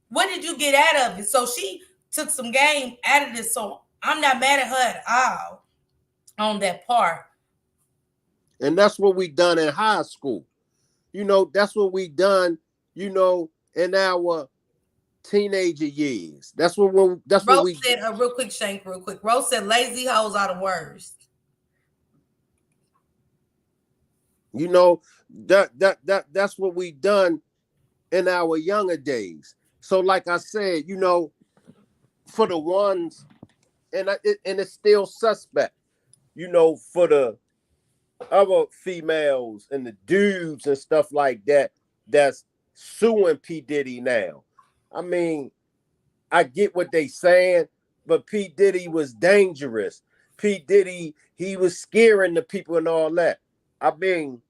What did you get out of it? So she took some game out of this. So I'm not mad at her at all on that part.
And that's what we done in high school. That's what we done, in our teenager years. That's what
Rose
we
said, real quick, Shank, real quick. Rose said, lazy hoes are the worst.
that's what we done in our younger days. So like I said, for the ones, and it's still suspect, for the other females and the dudes and stuff like that that's suing P. Diddy now. I mean, I get what they saying, but P. Diddy was dangerous. P. Diddy, he was scaring the people and all that. I mean,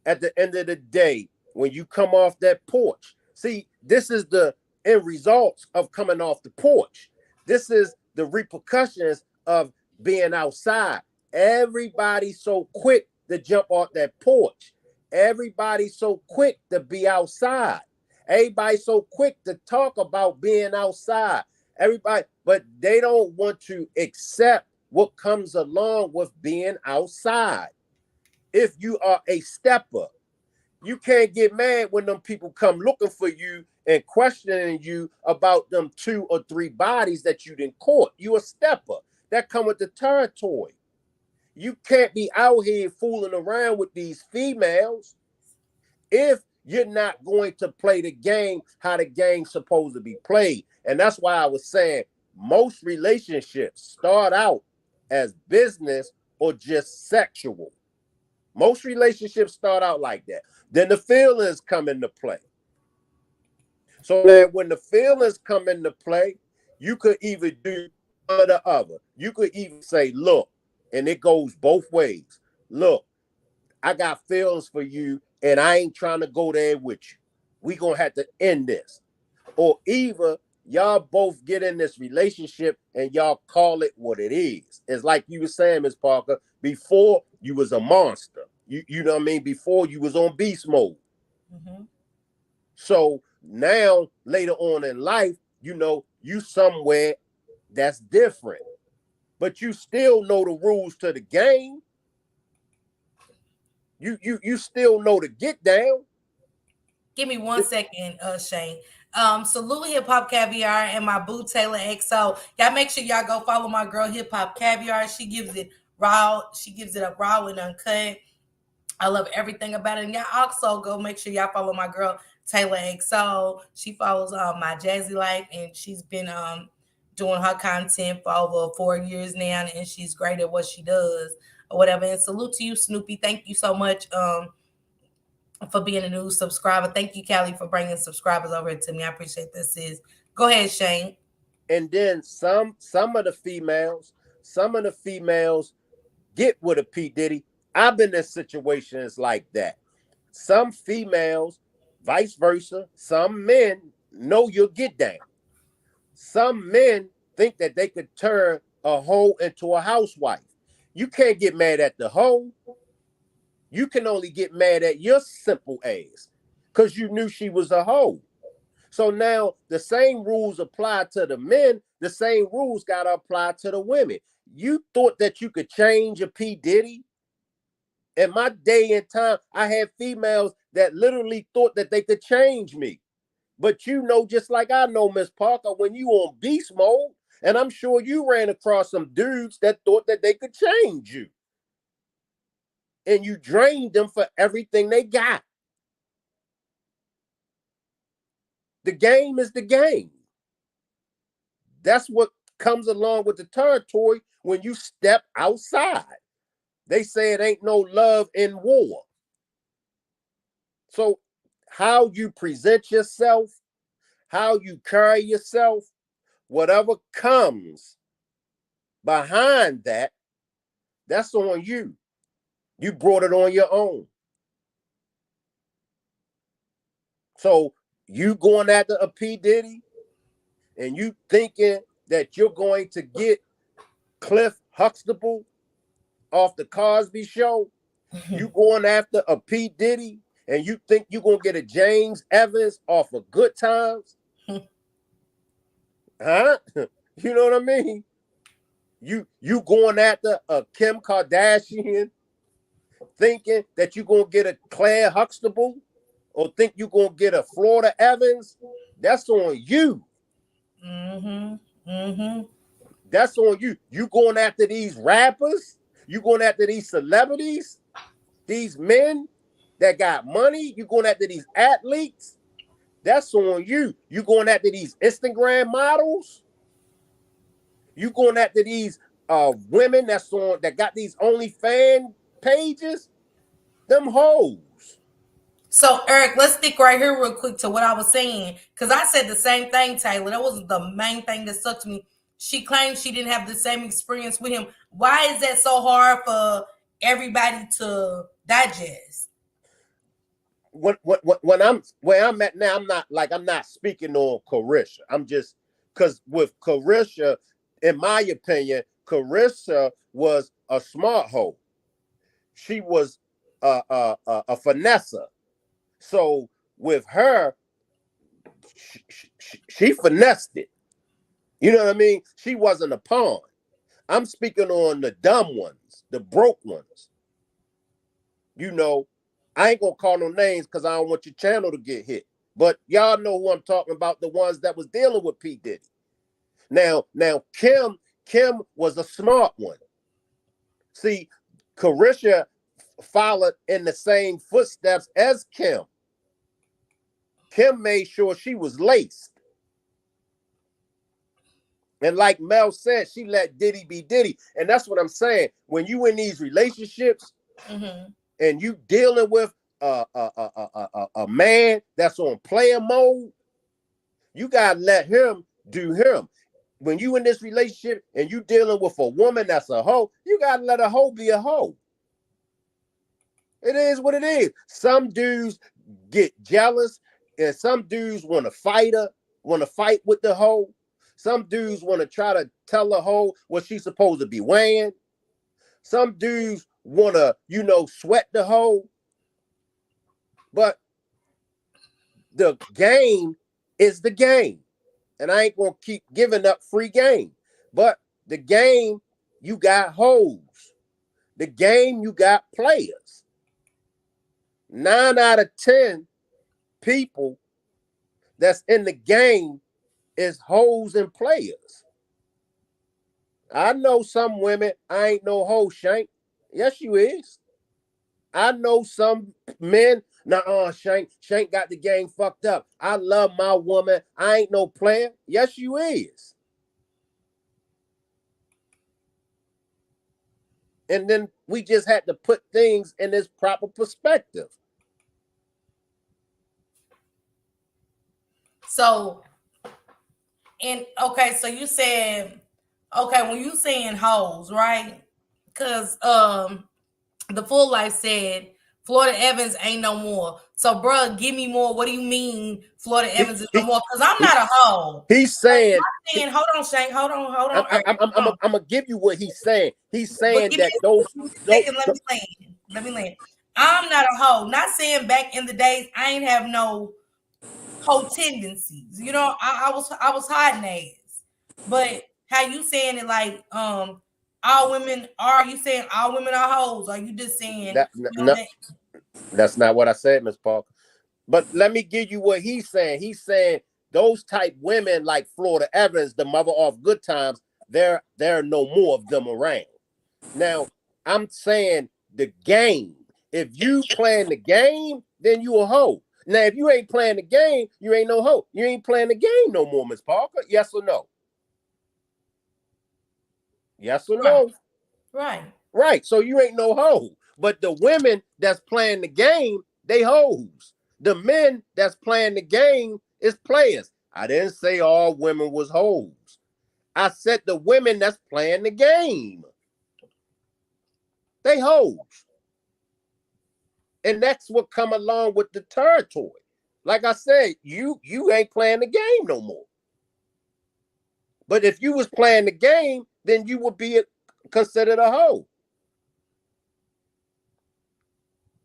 at the end of the day, when you come off that porch, see, this is the end results of coming off the porch. This is the repercussions of being outside. Everybody so quick to jump off that porch. Everybody so quick to be outside. Everybody so quick to talk about being outside. Everybody, but they don't want to accept what comes along with being outside. If you are a stepper, you can't get mad when them people come looking for you and questioning you about them 2 or 3 bodies that you didn't caught. You a stepper. That come with the territory. You can't be out here fooling around with these females if you're not going to play the game how the game's supposed to be played. And that's why I was saying most relationships start out as business or just sexual. Most relationships start out like that. Then the feelings come into play. So that when the feelings come into play, you could either do one or the other. You could even say, look, and it goes both ways. Look, I got feelings for you, and I ain't trying to go there with you. We gonna have to end this. Or either y'all both get in this relationship and y'all call it what it is. It's like you were saying, Ms. Parker, before you was a monster. You know what I mean? Before you was on beast mode.
Mm-hmm.
So now, later on in life, you somewhere that's different. But you still know the rules to the game. You still know to get down.
Give me 1 second, Shane. Salute Hip Hop Caviar and my boo Taylor XO. Y'all make sure y'all go follow my girl Hip Hop Caviar. She gives it raw. She gives it up raw and uncut. I love everything about it. And y'all also go make sure y'all follow my girl Taylor XO. She follows my Jazzy Life, and she's been doing her content for over 4 years now, and she's great at what she does or whatever. And salute to you, Snoopy. Thank you so much for being a new subscriber. Thank you, Callie, for bringing subscribers over to me. I appreciate this. Go ahead, Shane.
And then some of the females get with a P. Diddy. I've been in situations like that. Some females, vice versa, some men know you'll get down. Some men think that they could turn a hoe into a housewife. You can't get mad at the hoe. You can only get mad at your simple ass because you knew she was a hoe. So now the same rules apply to the men, the same rules got to apply to the women. You thought that you could change a P. Diddy? In my day and time, I had females that literally thought that they could change me. But just like I know, Miss Parker, when you on beast mode, and I'm sure you ran across some dudes that thought that they could change you. and you drained them for everything they got. The game is the game. That's what comes along with the territory when you step outside. They say it ain't no love in war. So how you present yourself, how you carry yourself, whatever comes behind that, that's on you. You brought it on your own. So you going after a P. Diddy and you thinking that you're going to get Cliff Huxtable off the Cosby Show, you going after a P. Diddy and you think you're going to get a James Evans off of Good Times? Huh? You know what I mean? You going after a Kim Kardashian thinking that you're going to get a Claire Huxtable or think you're going to get a Florida Evans? That's on you. That's on you. You going after these rappers? You going after these celebrities? These men that got money? You going after these athletes? That's on you. You going after these Instagram models? You going after these women that got these OnlyFans pages? Them hoes.
So, Eric, let's stick right here real quick to what I was saying. Because I said the same thing, Taylor. That was the main thing that stuck to me. She claims she didn't have the same experience with him. Why is that so hard for everybody to digest?
When I'm where I'm at now, I'm not speaking on Carisha. I'm just because with Carisha, in my opinion, Carisha was a smart hoe. She was a finesser. So with her, she finessed it. You know what I mean? She wasn't a pawn. I'm speaking on the dumb ones, the broke ones. You know, I ain't gonna call no names because I don't want your channel to get hit. But y'all know who I'm talking about, the ones that was dealing with P. Diddy. Now, Kim was a smart one. See, Carisha followed in the same footsteps as Kim. Kim made sure she was laced. And like Mel said, she let Diddy be Diddy. And that's what I'm saying. When you in these relationships and you dealing with a man that's on player mode, you got to let him do him. When you in this relationship and you dealing with a woman that's a hoe, you got to let a hoe be a hoe. It is what it is. Some dudes get jealous and some dudes want to fight with the hoe. Some dudes want to try to tell the hoe what she's supposed to be wearing. Some dudes want to, sweat the hoe. But the game is the game. And I ain't going to keep giving up free game. But the game, you got hoes. The game, you got players. 9 out of 10 people that's in the game is hoes and players. I know some women, I ain't no hoe, Shank. Yes, you is. I know some men, Shank got the game fucked up. I love my woman. I ain't no player. Yes, you is. And then we just had to put things in this proper perspective.
So, so you said, when you saying hoes, right? Because the Full Life said Florida Evans ain't no more. So, bruh, give me more. What do you mean Florida Evans is no more? Because I'm not a hoe.
He's saying,
hold on, Shank. Hold on.
I'm gonna give you what he's saying. He's saying that those.
Let me land. I'm not a hoe. Not saying back in the days I ain't have no hoe tendencies. I was hiding ass. But how you saying it like all women are you saying all women are hoes? Or are you just saying
that's not what I said, Miss Parker. But let me give you what he's saying. He's saying those type women like Florida Evans, the mother of Good Times, there are no more of them around. Now, I'm saying the game If you playing the game, then you a hoe. Now, if you ain't playing the game, you ain't no hoe. You ain't playing the game no more, Miss Parker. Yes or no? Yes or
Right.
no?
Right.
Right. So you ain't no hoe. But the women that's playing the game, they hoes. The men that's playing the game is players. I didn't say all women was hoes. I said the women that's playing the game, they hoes. And that's what come along with the territory. Like I said, you ain't playing the game no more. But if you was playing the game, then you would be considered a hoe.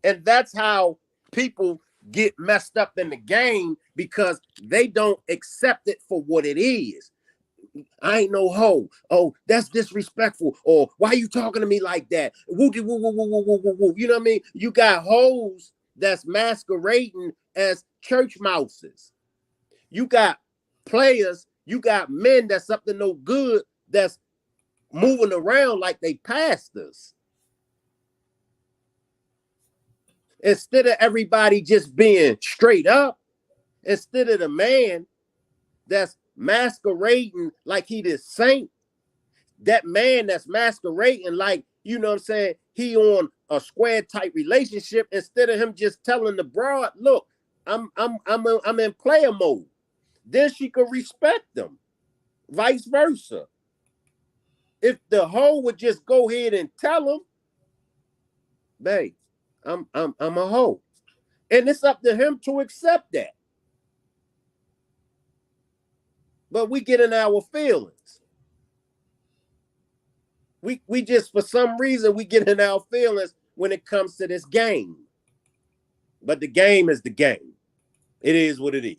And that's how people get messed up in the game because they don't accept it for what it is. I ain't no hoe. Oh, that's disrespectful. Or why you talking to me like that? Woo, woo, woo, woo, woo, woo, woo, woo. You know what I mean? You got hoes that's masquerading as church mouses. You got players. You got men that's up to no good that's moving around like they pastors. Instead of everybody just being straight up, instead of the man that's masquerading like he the saint, that man that's masquerading like, you know what I'm saying, he on a square type relationship, instead of him just telling the broad, look, I'm in player mode. Then she could respect them. Vice versa. If the hoe would just go ahead and tell him, babe, I'm a hoe. And it's up to him to accept that. But we get in our feelings. We just, for some reason, we get in our feelings when it comes to this game. But the game is the game. It is what it is.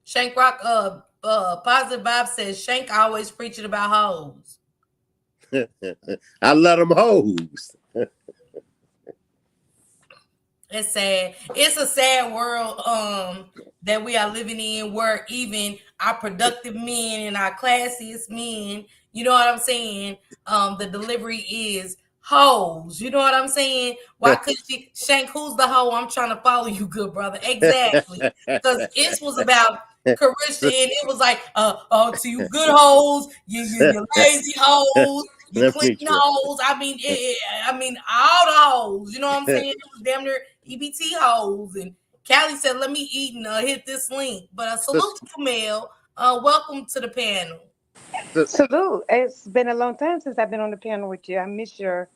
Shank Rock, Positive Vibe says Shank always preaching about hoes.
I love them hoes.
It's sad. It's a sad world that we are living in, where even our productive men and our classiest men, you know what I'm saying? The delivery is hoes. You know what I'm saying? Why could she Shank, who's the hoe? I'm trying to follow you, good brother. Exactly. Because it was about Carisha, and it was like, to you good hoes, you lazy hoes, you
Let
clean
me try.
hoes. I mean, all the hoes. You know what I'm saying? It was damn near EBT hoes. And Callie said, "Let me eat and hit this link." But salute to Camille. Welcome to the panel.
Salute. It's been a long time since I've been on the panel with you. I miss your,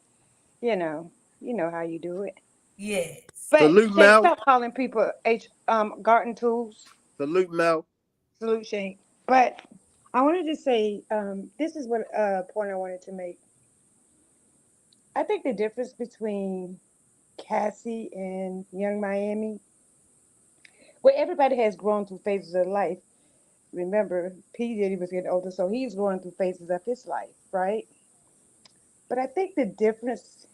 you know how you do it.
Yes.
But
Salute
Shank,
Mel.
stop calling people garden tools.
Salute Mel.
Salute, Shank. But I wanted to say, this is what point I wanted to make. I think the difference between Cassie and Young Miami, well, everybody has grown through phases of life. Remember, P Diddy was getting older, so he's going through phases of his life, right? But I think the difference,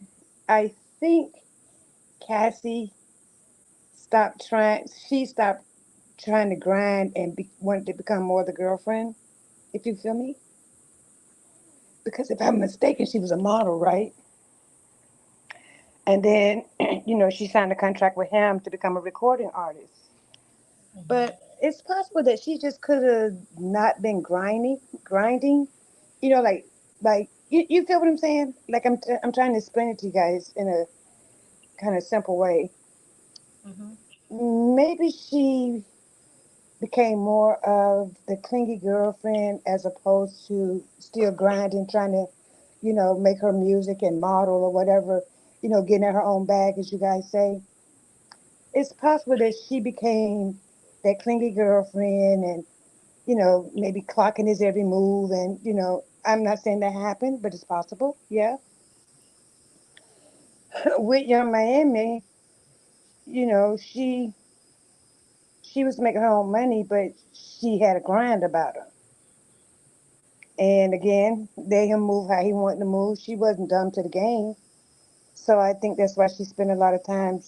I think Cassie she stopped trying to grind and wanted to become more the girlfriend, if you feel me. Because if I'm mistaken, she was a model, right? And then, she signed a contract with him to become a recording artist. But it's possible that she just could have not been grinding, you feel what I'm saying? Like I'm trying to explain it to you guys in a kind of simple way.
Mm-hmm.
Maybe she became more of the clingy girlfriend as opposed to still grinding, trying to, make her music and model or whatever, getting in her own bag, as you guys say. It's possible that she became that clingy girlfriend and, maybe clocking his every move. And, I'm not saying that happened, but it's possible. Yeah. With Young Miami, she was making her own money, but she had a grind about her. And again, let him move how he wanted to move. She wasn't dumb to the game. So I think that's why she spent a lot of time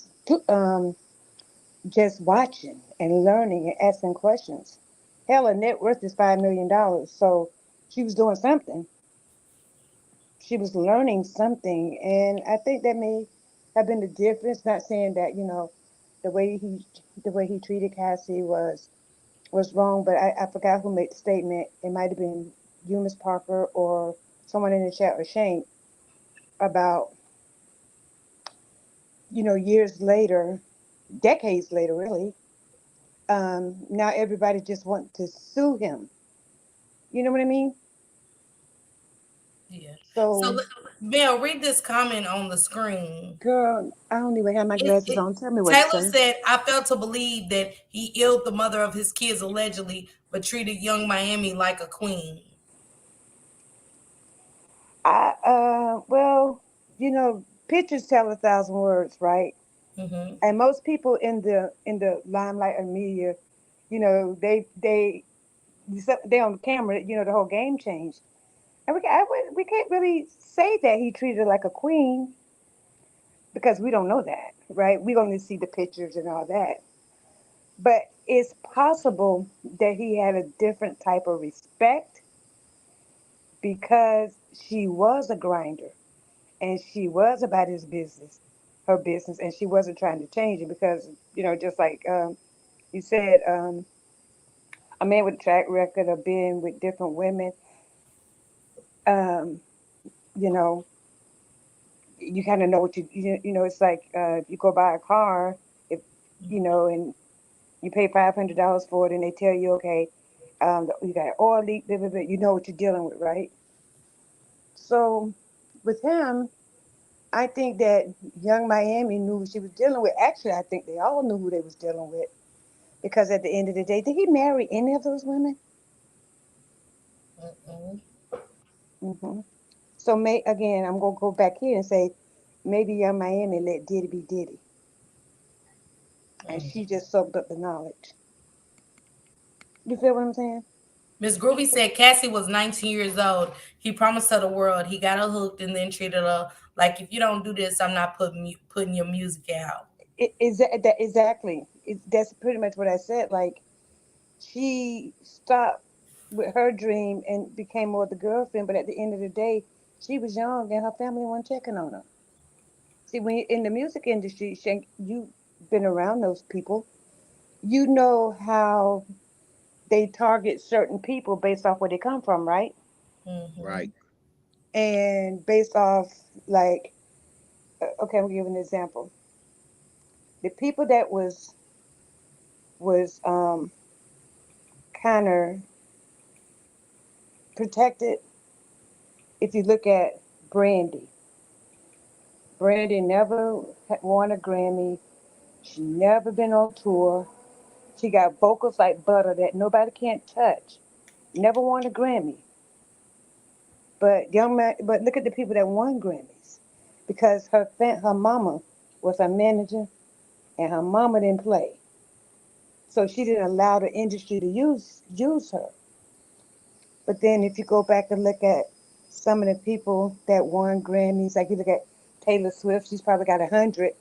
just watching and learning and asking questions. Hell, her net worth is $5 million. So she was doing something. She was learning something. And I think that may have been the difference. Not saying that the way he the way he treated Cassie was wrong, but I forgot who made the statement. It might have been you, Miss Parker, or someone in the chat, or Shane, about years later, decades later, really. Now everybody just wants to sue him. You know what I mean?
Yeah. So,
So,
Mel, read this comment on the screen.
girl, I don't even have my
It,
glasses
it,
on. Tell me what it
Taylor
says.
said, I failed to believe that he illed the mother of his kids allegedly, but treated young Miami like a queen.
Well, pictures tell 1,000 words, right?
Hmm.
And most people in the limelight of media, they on camera. The whole game changed, and we can't really say that he treated her like a queen because we don't know that, right? We only see the pictures and all that. But it's possible that he had a different type of respect because she was a grinder and she was about her business, and she wasn't trying to change it because, just like you said, a man with a track record of being with different women, um, you know, you kind of know what it's like if you go buy a car, if, and you pay $500 for it and they tell you, okay, you got an oil leak, blah, blah, blah, you know what you're dealing with, right? So with him, I think that young Miami knew what she was dealing with. Actually, I think they all knew who they was dealing with because at the end of the day, did he marry any of those women?
Mm-mm.
Hmm. So again, I'm gonna go back here and say maybe young Miami let Diddy be Diddy, and she just soaked up the knowledge. You feel what I'm saying?
Miss Groovy said Cassie was 19 years old. He promised her the world. He got her hooked and then treated her like, if you don't do this, I'm not putting your music out.
That exactly? That's pretty much what I said. Like she stopped with her dream and became more the girlfriend, but at the end of the day, she was young and her family wasn't checking on her. See, when you're in the music industry, Shank, you've been around those people. You know how they target certain people based off where they come from, right?
Hmm.
Right.
And based off, like, okay, I'm gonna give an example. The people that was kind of protected. If you look at Brandy, Brandy never won a Grammy. She never been on tour. She got vocals like butter that nobody can't touch. Never won a Grammy. But look at the people that won Grammys, because her mama was her manager, and her mama didn't play, so she didn't allow the industry to use her. But then if you go back and look at some of the people that won Grammys, like you look at Taylor Swift, she's probably got 100.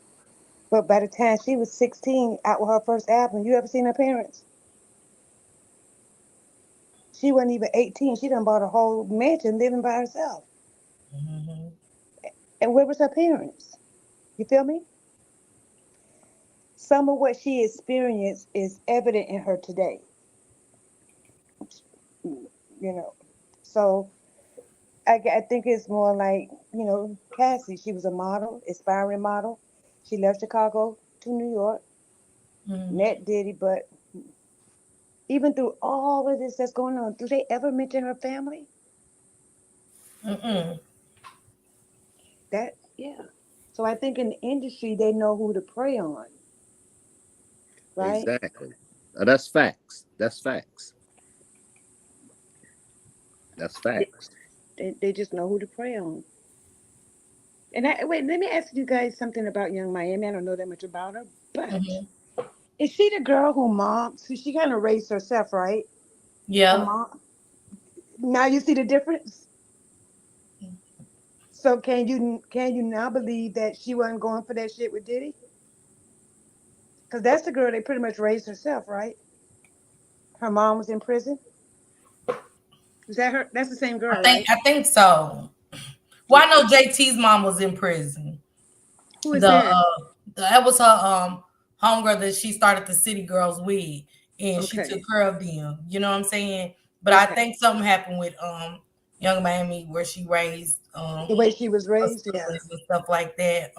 But by the time she was 16, out with her first album, you ever seen her parents? She wasn't even 18. She done bought a whole mansion living by herself.
Hmm.
And where was her parents? You feel me? Some of what she experienced is evident in her today. You know, so I think it's more like Cassie. She was a model, aspiring model. She left Chicago to New York, met Diddy, but even through all of this that's going on, do they ever mention her family?
Mm-mm.
Yeah. So I think in the industry they know who to prey on, right?
Exactly. That's facts. That's facts. That's
They,
facts.
they just know who to prey on. And wait, let me ask you guys something about Young Miami. I don't know that much about her, but
Hmm.
is she the girl who mom? So she kind of raised herself, right? Her
Yeah.
mom. Now you see the difference. So can you now believe that she wasn't going for that shit with Diddy? Because that's the girl they pretty much raised herself, right? Her mom was in prison. Is that her? That's the same girl, right?
I think so. Well, I know JT's mom was in prison.
Who is
The
that?
that was her homegirl that she started the City Girls with, and she took
Okay.
care of them. You know what I'm saying? But I
Okay.
think something happened with Young Miami where she raised
The way she was
her
raised, yeah.
siblings and stuff like that.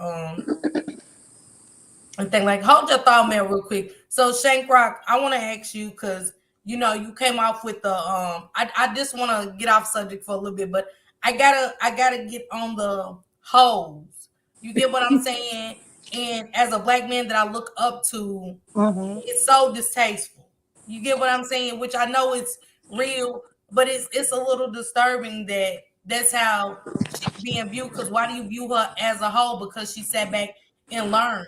And thing like hold your thought man real quick. So Shank Rock, I want to ask you because you came off with the I just want to get off subject for a little bit, but I gotta get on the hoes. You get what I'm saying? And as a black man that I look up to,
Mm-hmm.
it's so distasteful. You get what I'm saying? Which I know it's real, but it's a little disturbing that that's how she's being viewed. Because why do you view her as a whole? Because she sat back and learned.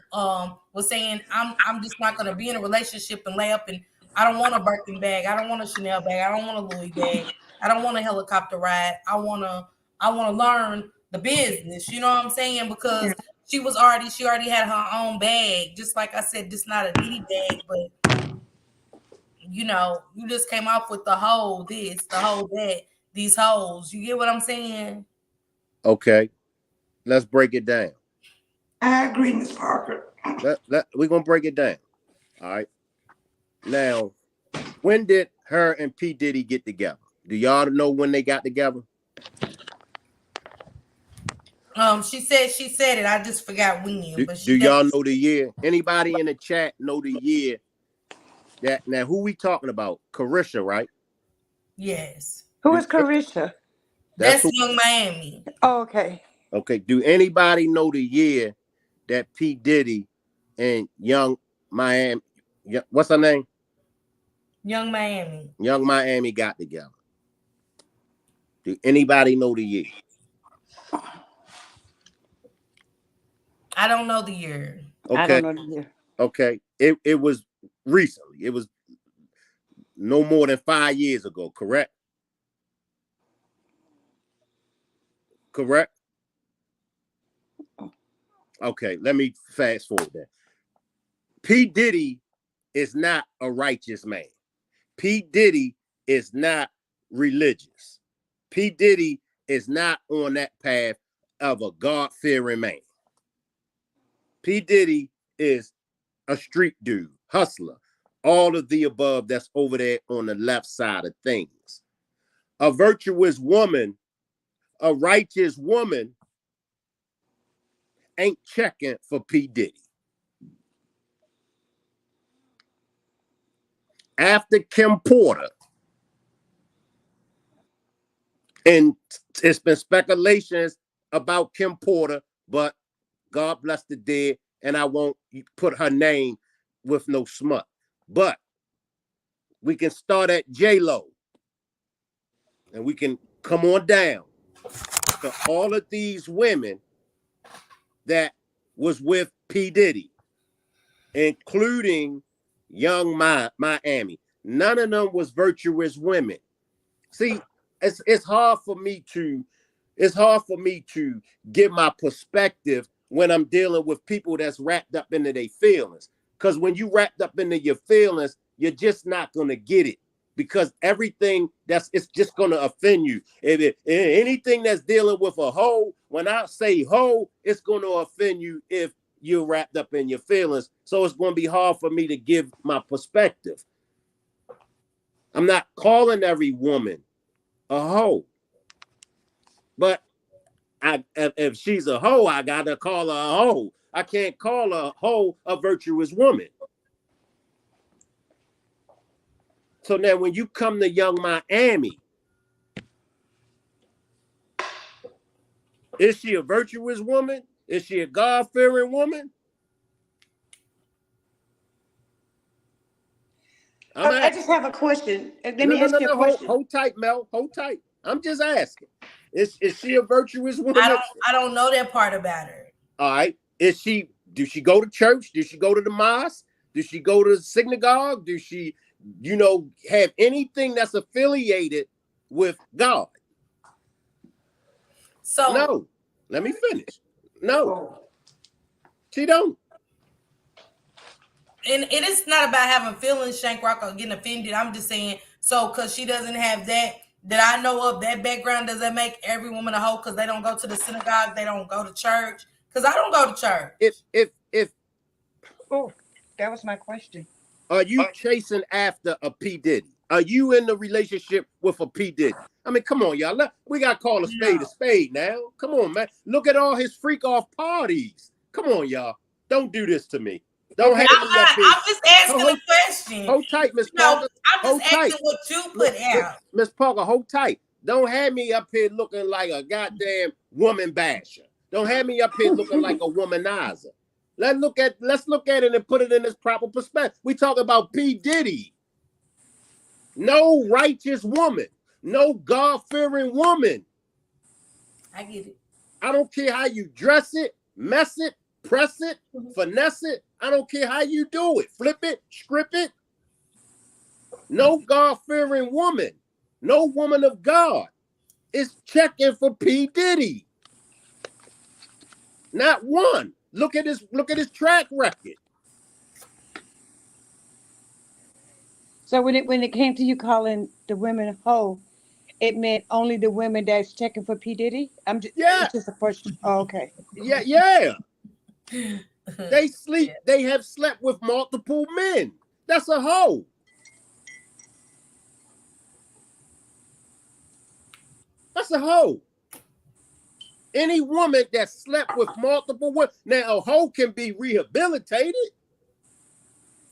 Was saying I'm just not gonna be in a relationship and lay up and I don't want a Birkin bag. I don't want a Chanel bag. I don't want a Louis bag. I don't want a helicopter ride. I wanna learn the business. You know what I'm saying?
Yeah.
Because she already had her own bag. Just like I said, this not a Diddy bag, but you just came off with the whole this, the whole that, these hoes. You get what I'm saying?
Okay, let's break it down.
I agree, Miss Parker.
We're gonna break it down. All right. Now, when did her and P. Diddy get together? Do y'all know when they got together?
She said it. I just forgot when, but
Do
she
y'all
definitely
know the year? Anybody in the chat know the year that now who we talking about? Carisha, right?
yes.
Who
Do
is Carisha?
that's
That's
who
Young Miami.
Oh, okay.
okay. Do anybody know the year that P. Diddy and Young Miami what's her name?
Young Miami.
Young Miami got together. Do anybody know the year?
I don't know the year.
I
Okay,
don't know the year.
okay. It was recently. It was no more than 5 years ago, correct? Correct? Okay, let me fast forward that. P. Diddy is not a righteous man. P. Diddy is not religious. P. Diddy is not on that path of a God-fearing man. P. Diddy is a street dude, hustler, all of the above that's over there on the left side of things. A virtuous woman, a righteous woman ain't checking for P. Diddy. After Kim Porter, and it's been speculations about Kim Porter, but God bless the dead, and I won't put her name with no smut. But we can start at J Lo, and we can come on down to all of these women that was with P Diddy, including Young Miami. None of them was virtuous women. See, it's hard for me to give my perspective when I'm dealing with people that's wrapped up into their feelings. Because when you wrapped up into your feelings, you're just not gonna get it. Because everything it's just gonna offend you. Anything that's dealing with a hoe, when I say hoe, it's gonna offend you if you're wrapped up in your feelings. So it's gonna be hard for me to give my perspective. I'm not calling every woman a hoe. But if she's a hoe, I gotta call her a hoe. I can't call a hoe a virtuous woman. So now when you come to Young Miami, is she a virtuous woman? Is she a God-fearing woman? I'm
I
asking.
just have a question. Let
No,
me
no,
ask
no,
you a
no.
question.
Hold tight, Mel. Hold tight. I'm just asking. Is she a virtuous
I
woman?
don't I don't know that part about her.
All right. Do she go to church? Does she go to the mosque? Does she go to the synagogue? Does she, have anything that's affiliated with God?
So
No. Let me finish. No,
Oh.
she don't.
and it is not about having feelings, Shank Rock, or getting offended. I'm just saying, so because she doesn't have that I know of, that background, does that make every woman a hoe? Because they don't go to the synagogue, they don't go to church, Because I don't go to church.
If
Oh, that was my question.
are you chasing after a P. Diddy? Are you in the relationship with a P. Diddy? I mean, come on, y'all. We got to call a spade now. Come on, man. Look at all his freak off parties. Come on, y'all. Don't do this to me. Don't have me up here.
I'm just asking a question.
Hold tight, Miss Parker.
I'm just asking what you put out.
Miss Parker, hold tight. Don't have me up here looking like a goddamn woman basher. Don't have me up here looking like a womanizer. Let's look at it and put it in its proper perspective. We talk about P. Diddy. No righteous woman. No God-fearing woman.
I get it.
I don't care how you dress it, mess it, press it, finesse it. I don't care how you do it. Flip it, script it. No God-fearing woman. No woman of God is checking for P. Diddy. Not one. Look at his track record.
So when it came to you calling the women hoe, it meant only the women that's checking for P. Diddy? It's just a question. Oh, okay.
Yeah. They sleep. Yeah. They have slept with multiple men. That's a hoe. That's a hoe. Any woman that slept with multiple women. Now, a hoe can be rehabilitated.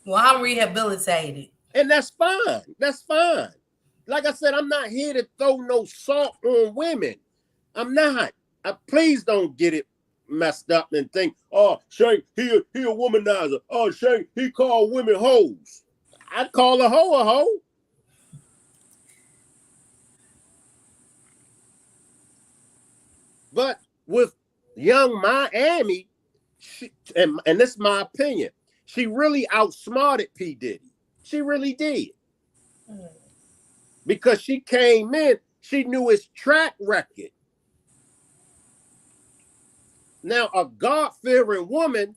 Well, I'm rehabilitated.
And that's fine. That's fine. Like I said, I'm not here to throw no salt on women. I'm not. Please don't get it messed up and think, oh, Shank, he a womanizer. Oh, Shank, he called women hoes. I'd call a hoe a hoe. But with Young Miami, and this is my opinion, she really outsmarted P. Diddy. She really did. Because she came in, she knew his track record. Now, a God-fearing woman,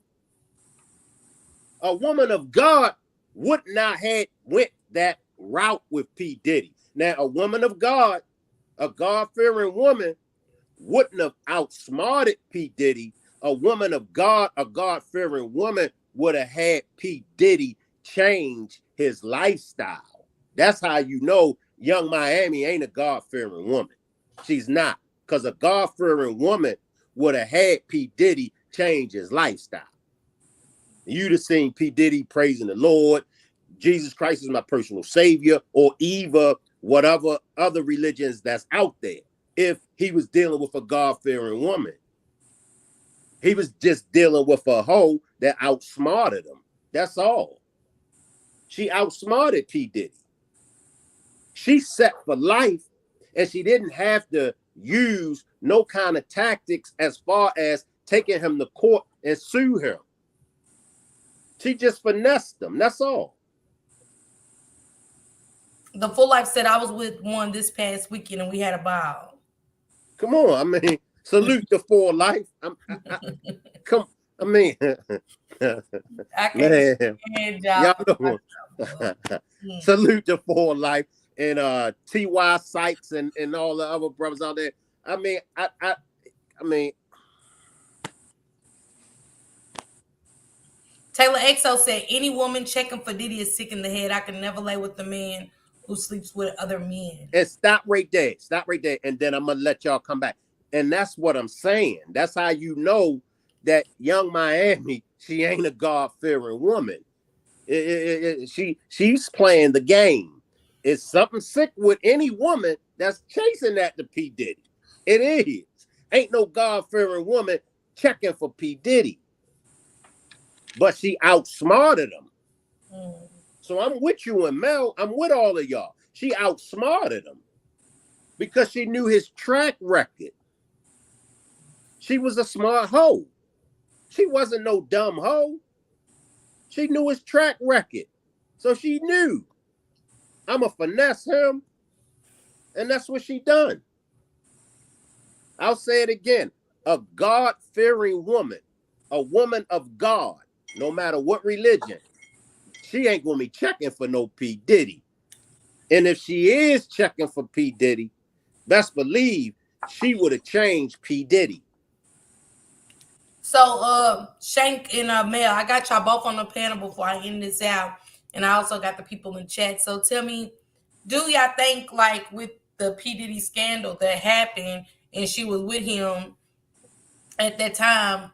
a woman of God, would not have went that route with P. Diddy. Now, a woman of God, a God-fearing woman, wouldn't have outsmarted P. Diddy. A woman of God, a God-fearing woman, would have had P. Diddy change his lifestyle. That's how you know Young Miami ain't a God-fearing woman. She's not. Because a God-fearing woman would have had P. Diddy change his lifestyle. You'd have seen P. Diddy praising the Lord, Jesus Christ is my personal savior, or either whatever other religions that's out there. If he was dealing with a God-fearing woman, he was just dealing with a hoe that outsmarted him. That's all. She outsmarted P. Diddy. She set for life, and she didn't have to use no kind of tactics as far as taking him to court and sue him. She just finessed him. That's all.
The Full Life said I was with one this past weekend and we had a ball.
Come on, I mean, salute the Full Life. Salute the Full Life and T.Y. Sykes and all the other brothers out there. I mean,
Taylor Exo said, any woman checking for Diddy is sick in the head. I can never lay with the man who sleeps with other men.
And stop right there. Stop right there. And then I'm going to let y'all come back. And that's what I'm saying. That's how you know that Young Miami, she ain't a God-fearing woman. She's playing the game. It's something sick with any woman that's chasing after P. Diddy. It is. Ain't no God-fearing woman checking for P. Diddy. But she outsmarted him. So I'm with you and Mel. I'm with all of y'all. She outsmarted him because she knew his track record. She was a smart hoe. She wasn't no dumb hoe. She knew his track record. So she knew, I'm going to finesse him. And that's what she done. I'll say it again. A God-fearing woman, a woman of God, no matter what religion, she ain't going to be checking for no P. Diddy. And if she is checking for P. Diddy, best believe she would have changed P. Diddy.
So, Shank and Mel, I got y'all both on the panel before I end this out, and I also got the people in chat. So, tell me, do y'all think like with the P Diddy scandal that happened, and she was with him at that time,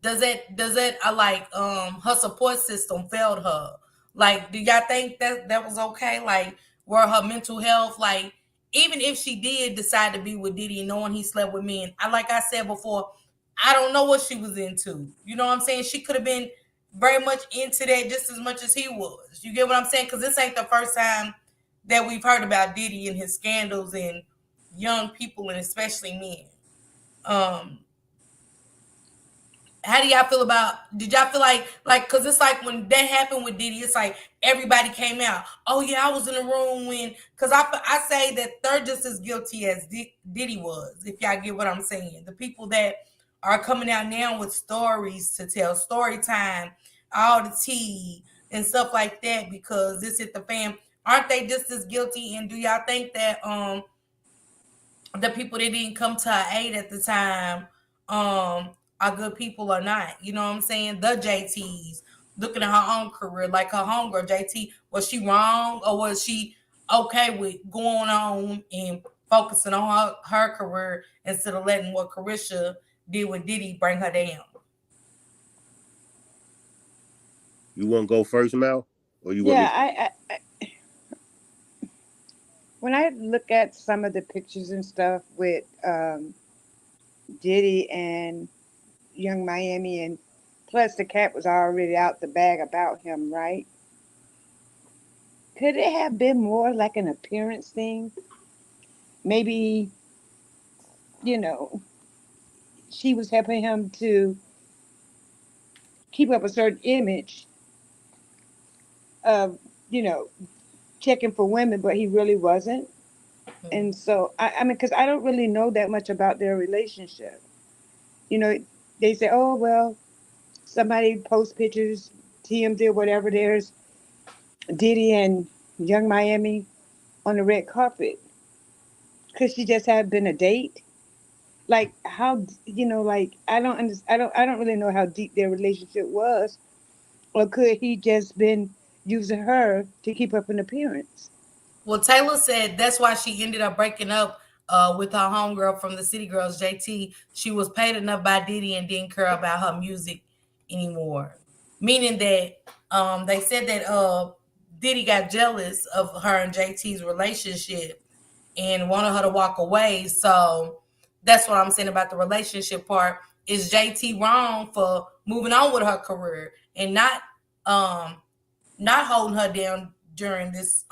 does that like her support system failed her? Like, do y'all think that that was okay? Like, were her mental health like, even if she did decide to be with Diddy, knowing he slept with men, I like I said before, I don't know what she was into. You know what I'm saying? She could have been very much into that just as much as he was. You get what I'm saying? Because this ain't the first time that we've heard about Diddy and his scandals and young people and especially men. Um, how do y'all feel about? Did y'all feel like because it's like when that happened with Diddy, it's like everybody came out. Oh yeah, I was in the room when because I say that they're just as guilty as Diddy was. If y'all get what I'm saying, the people that are coming out now with stories to tell, story time, all the tea and stuff like that because this hit the fan. Aren't they just as guilty? And do y'all think that the people that didn't come to her aid at the time are good people or not? You know what I'm saying? The JTs looking at her own career, like her homegirl JT, was she wrong or was she okay with going on and focusing on her career instead of letting what Carisha did with Diddy bring her down?
You want to go first, Mal, or you want me
Yeah,
to?
when I look at some of the pictures and stuff with Diddy and Young Miami, and plus the cat was already out the bag about him, right? Could it have been more like an appearance thing? Maybe, you know, she was helping him to keep up a certain image of, you know, checking for women, but he really wasn't. And so, I mean, because I don't really know that much about their relationship. You know, they say, oh, well, somebody posts pictures, TMZ or whatever, there's Diddy and Young Miami on the red carpet. Could she just have been a date? Like how like I don't really know how deep their relationship was, or could he just been using her to keep up an appearance?
Well, Taylor said that's why she ended up breaking up with her homegirl from the City Girls, JT. She was paid enough by Diddy and didn't care about her music anymore. Meaning that they said that Diddy got jealous of her and JT's relationship and wanted her to walk away. So that's what I'm saying about the relationship part. Is JT wrong for moving on with her career and um not holding her down during this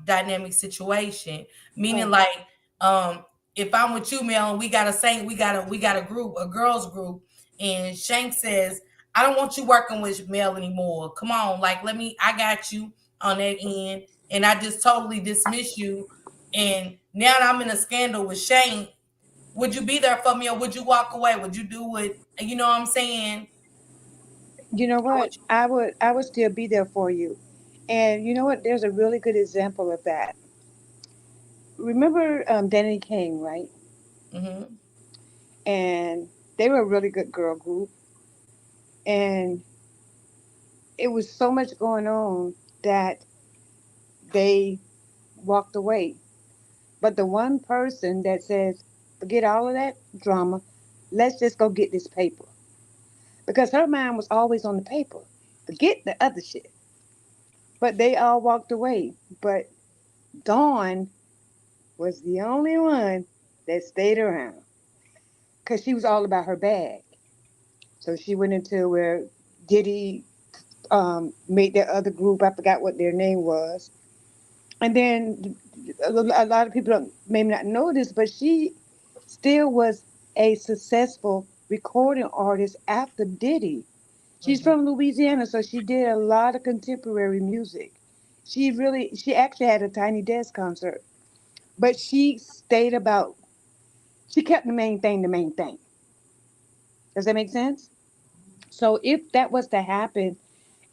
dynamic situation? Meaning
Oh,
like, um, if I'm with you, Mel, and we got a saint, we got a group, a girls group, and Shank says, I don't want you working with Mel anymore. Come on, like I got you on that end, and I just totally dismiss you. And now that I'm in a scandal with Shank, would you be there for me or would you walk away? Would you do it? You know what I'm saying?
you know
Or
what? I would still be there for you. And you know what? There's a really good example of that. Remember Danny King, right?
mm-hmm.
And they were a really good girl group, and it was so much going on that they walked away. But the one person that says, forget all of that drama, let's just go get this paper. Because her mind was always on the paper. Forget the other shit. But they all walked away. But Dawn was the only one that stayed around because she was all about her bag. So she went into where Diddy made that other group. I forgot what their name was. And then a lot of people don't, maybe not know this, but she still was a successful recording artist after Diddy. She's
Mm-hmm.
from Louisiana, so she did a lot of contemporary music. She actually had a Tiny Desk concert, but she kept the main thing the main thing. Does that make sense? So if that was to happen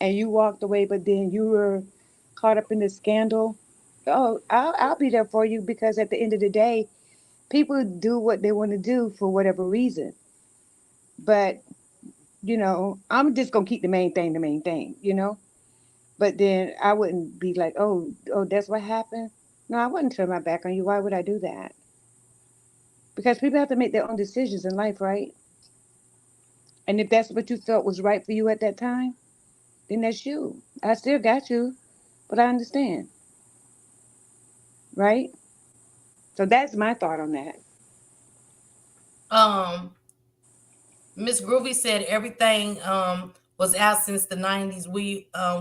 and you walked away, but then you were caught up in the scandal, oh, I'll be there for you because at the end of the day, People do what they want to do for whatever reason. But, I'm just going to keep the main thing, But then I wouldn't be like, oh, that's what happened. No, I wouldn't turn my back on you. Why would I do that? Because people have to make their own decisions in life, right? And if that's what you felt was right for you at that time, then that's you. I still got you, but I understand, right? So that's my thought on that.
Um, Miss Groovy said everything was out since the 90s.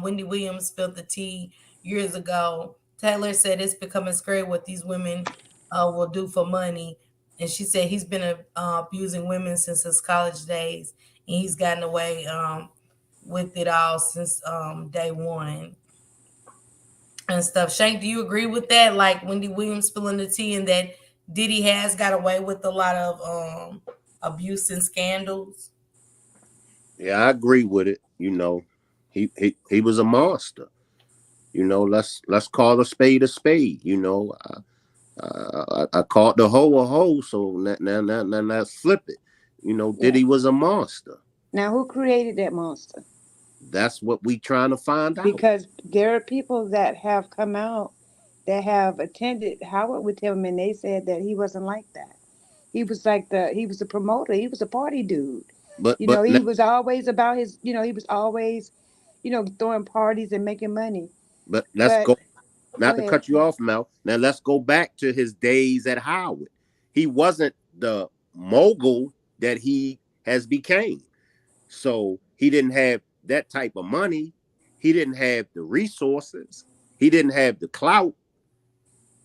Wendy Williams spilled the tea years ago. Taylor said it's becoming scary what these women will do for money. And she said he's been abusing women since his college days, and he's gotten away with it all since day one and stuff. Shank, do you agree with that? Like Wendy Williams spilling the tea, and that Diddy has got away with a lot of abuse and scandals?
Yeah, I agree with it. He was a monster. Let's call a spade a spade. I called the hoe a hoe, so now let's flip it.
Yeah.
Diddy was a monster.
Now, who created that monster?
That's what we trying to find out.
Because there are people that have come out that have attended Howard with him, and they said that he wasn't like that. He was a promoter. He was a party dude.
But but
He was always about his. He was always, throwing parties and making money.
but let's
But
go.
go
Not to
ahead.
cut you off, Mel. Now let's go back to his days at Howard. He wasn't the mogul that he has became. So he didn't have that type of money. He didn't have the resources. He didn't have the clout.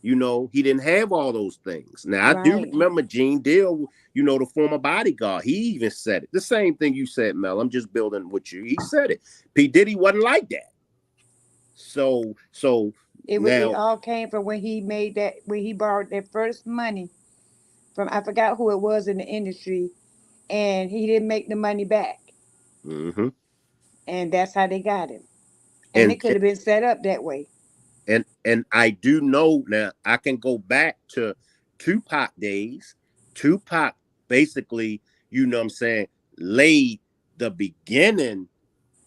He didn't have all those things. Now I do
Right.
remember Gene Deal, the former bodyguard. He even said it. The same thing you said, Mel. I'm just building with you. He said it. P. Diddy wasn't like that. So
It
now,
all came from when he borrowed that first money from, I forgot who it was in the industry, and he didn't make the money back,
mhm.
and that's how they got him. And it
and
could have been set up that way.
and I do know now. I can go back to Tupac days. Tupac basically, what I'm saying, laid the beginning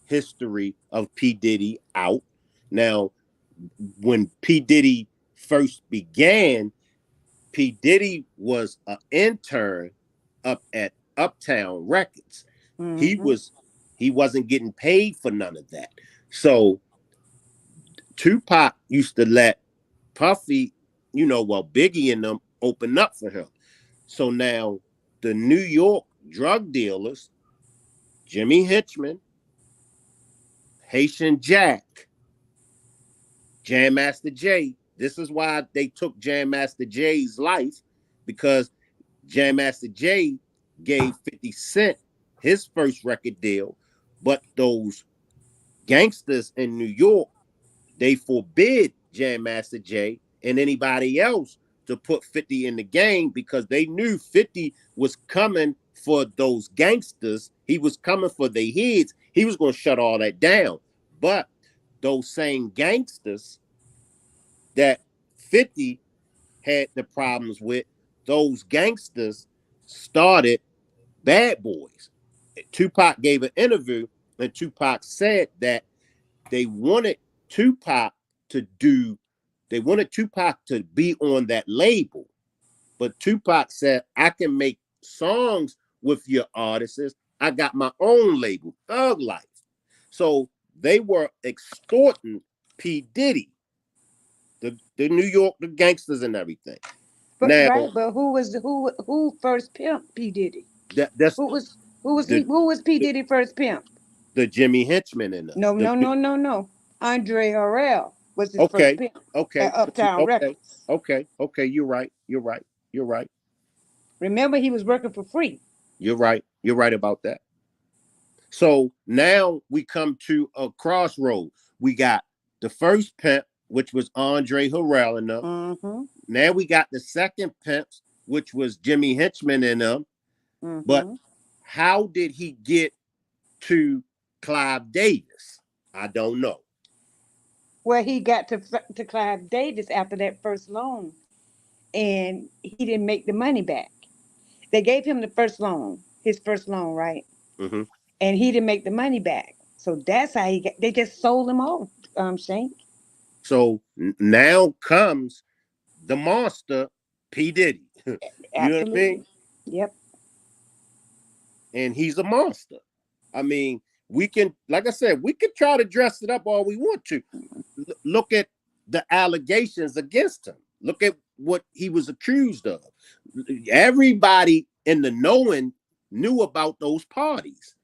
history of P Diddy out. Now, when P Diddy first began, P Diddy was an intern up at Uptown Records. He
Hmm.
was he wasn't getting paid for none of that. So Tupac used to let Puffy, Biggie and them open up for him. So now the New York drug dealers, Jimmy Hitchman, Haitian Jack, Jam Master Jay. This is why they took Jam Master Jay's life, because Jam Master Jay gave 50 Cent his first record deal, but those gangsters in New York, they forbid Jam Master Jay and anybody else to put 50 in the game, because they knew 50 was coming for those gangsters. He was coming for their heads. He was going to shut all that down. But those same gangsters that 50 had the problems with, those gangsters started Bad Boys. Tupac gave an interview, and Tupac said that they wanted Tupac to do, they wanted Tupac to be on that label. But Tupac said, I can make songs with your artists. I got my own label, Thug Life. So they were extorting P. Diddy, the New York, the gangsters and everything.
But
Now,
right, but who first pimp P Diddy?
that's the,
Who was P
the
Diddy first pimp?
the Jimmy Henchman in them.
No, no, no, no, no. Andre Harrell was his first
Okay,
pimp
okay,
at Uptown
okay,
Records.
okay. You're right. You're right. You're right.
Remember, he was working for free.
You're right. You're right about that. So now we come to a crossroad. We got the first pimp, which was Andre Harrell and them.
Mm-hmm.
Now we got the second pimps, which was Jimmy Henchman and them. But
Mm-hmm.
how did he get to Clive Davis? I don't know.
Where he got to Clive Davis after that first loan. and he didn't make the money back. They gave him the first loan, his first loan, right?
Hmm.
And he didn't make the money back. So that's how he got. They just sold him off, Shank.
So now comes the monster, P. Diddy. You know what I mean?
Absolutely. Yep.
And he's a monster. I mean, we can, like I said, we can try to dress it up all we want to. Look at the allegations against him. Look at what he was accused of. Everybody in the knowing knew about those parties.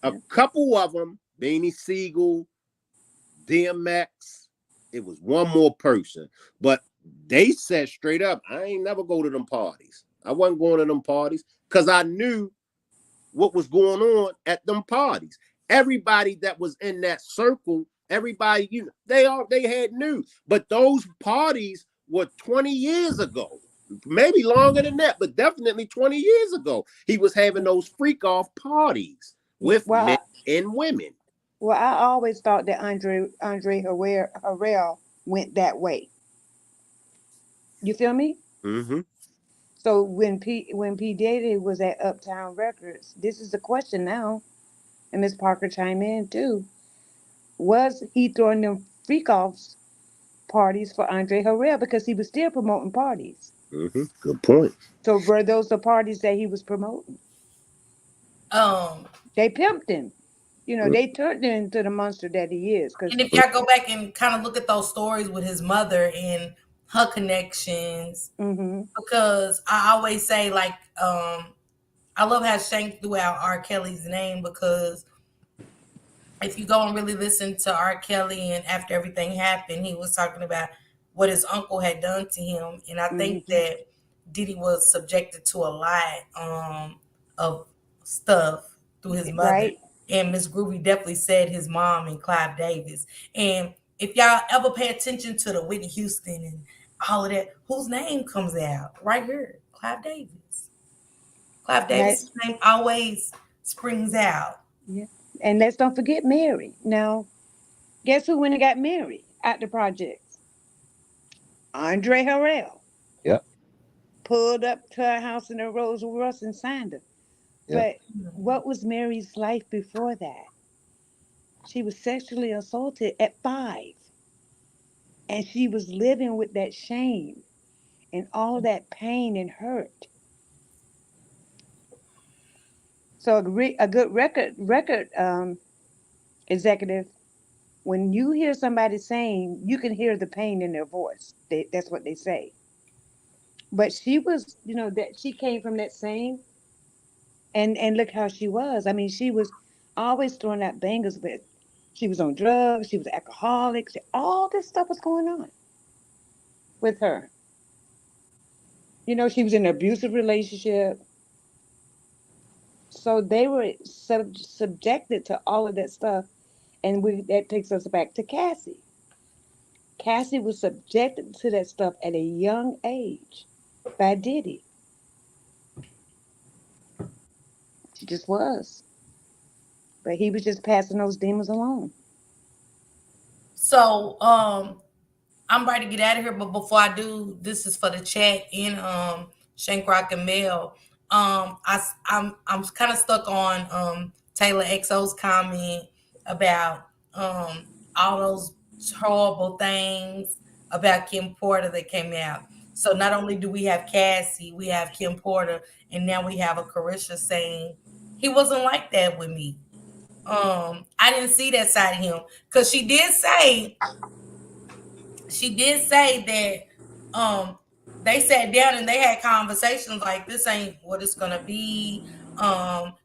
A
Yep.
couple of them, Beanie Siegel, DMX, it was one more person. But they said straight up, I ain't never go to them parties. I wasn't going to them parties because I knew what was going on at them parties. Everybody that was in that circle, everybody, they had news. But those parties were 20 years ago. Maybe longer than that, but definitely 20 years ago. He was having those freak off parties
Yeah.
with men and women.
I always thought that Andre Harrell went that way. You feel me?
Mm-hmm.
So when P Diddy was at Uptown Records, this is the question now, and Miss Parker chime in too. Was he throwing them freak offs parties for Andre Harrell because he was still promoting parties?
Mm-hmm. Good point.
So were those the parties that he was promoting?
Um,
They pimped him. You know,
Mm-hmm.
they turned him into the monster that he is. Cause
and if y'all go back and kind of look at those stories with his mother and her connections,
mm-hmm,
because I always say like, I love how Shank threw out R. Kelly's name because if you go and really listen to R. Kelly and after everything happened, he was talking about what his uncle had done to him, and I think
mm-hmm,
that Diddy was subjected to a lot of stuff through his mother,
right?
and Miss Groovy definitely said his mom and Clive Davis. And if y'all ever pay attention to the Whitney Houston and all of that, whose name comes out right here? Clive Davis. Clive
That,
Davis' name always springs out.
yeah. And let's don't forget Mary. Now, guess who went and got married at the projects? Andre Harrell
Yep.
pulled up to her house in a Rolls Royce and signed her.
Yep.
But what was Mary's life before that? She was sexually assaulted at 5, and she was living with that shame and all that pain and hurt. So a good record executive, when you hear somebody saying, you can hear the pain in their voice. That's what they say. But she was, that she came from that same, and look how she was. I mean, she was always throwing out bangers, but she was on drugs. She was an alcoholic. All this stuff was going on with her. She was in an abusive relationship. So they were subjected to all of that stuff. And that takes us back to Cassie. Cassie was subjected to that stuff at a young age by Diddy. She just was. But he was just passing those demons along.
So, I'm ready to get out of here, but before I do, this is for the chat in Shank Rock and Mel. I'm kind of stuck on Taylor XO's comment about all those horrible things about Kim Porter that came out. So not only do we have Cassie, we have Kim Porter, and now we have a Carisha saying he wasn't like that with me. I didn't see that side of him because she did say that they sat down and they had conversations like this ain't what it's gonna be.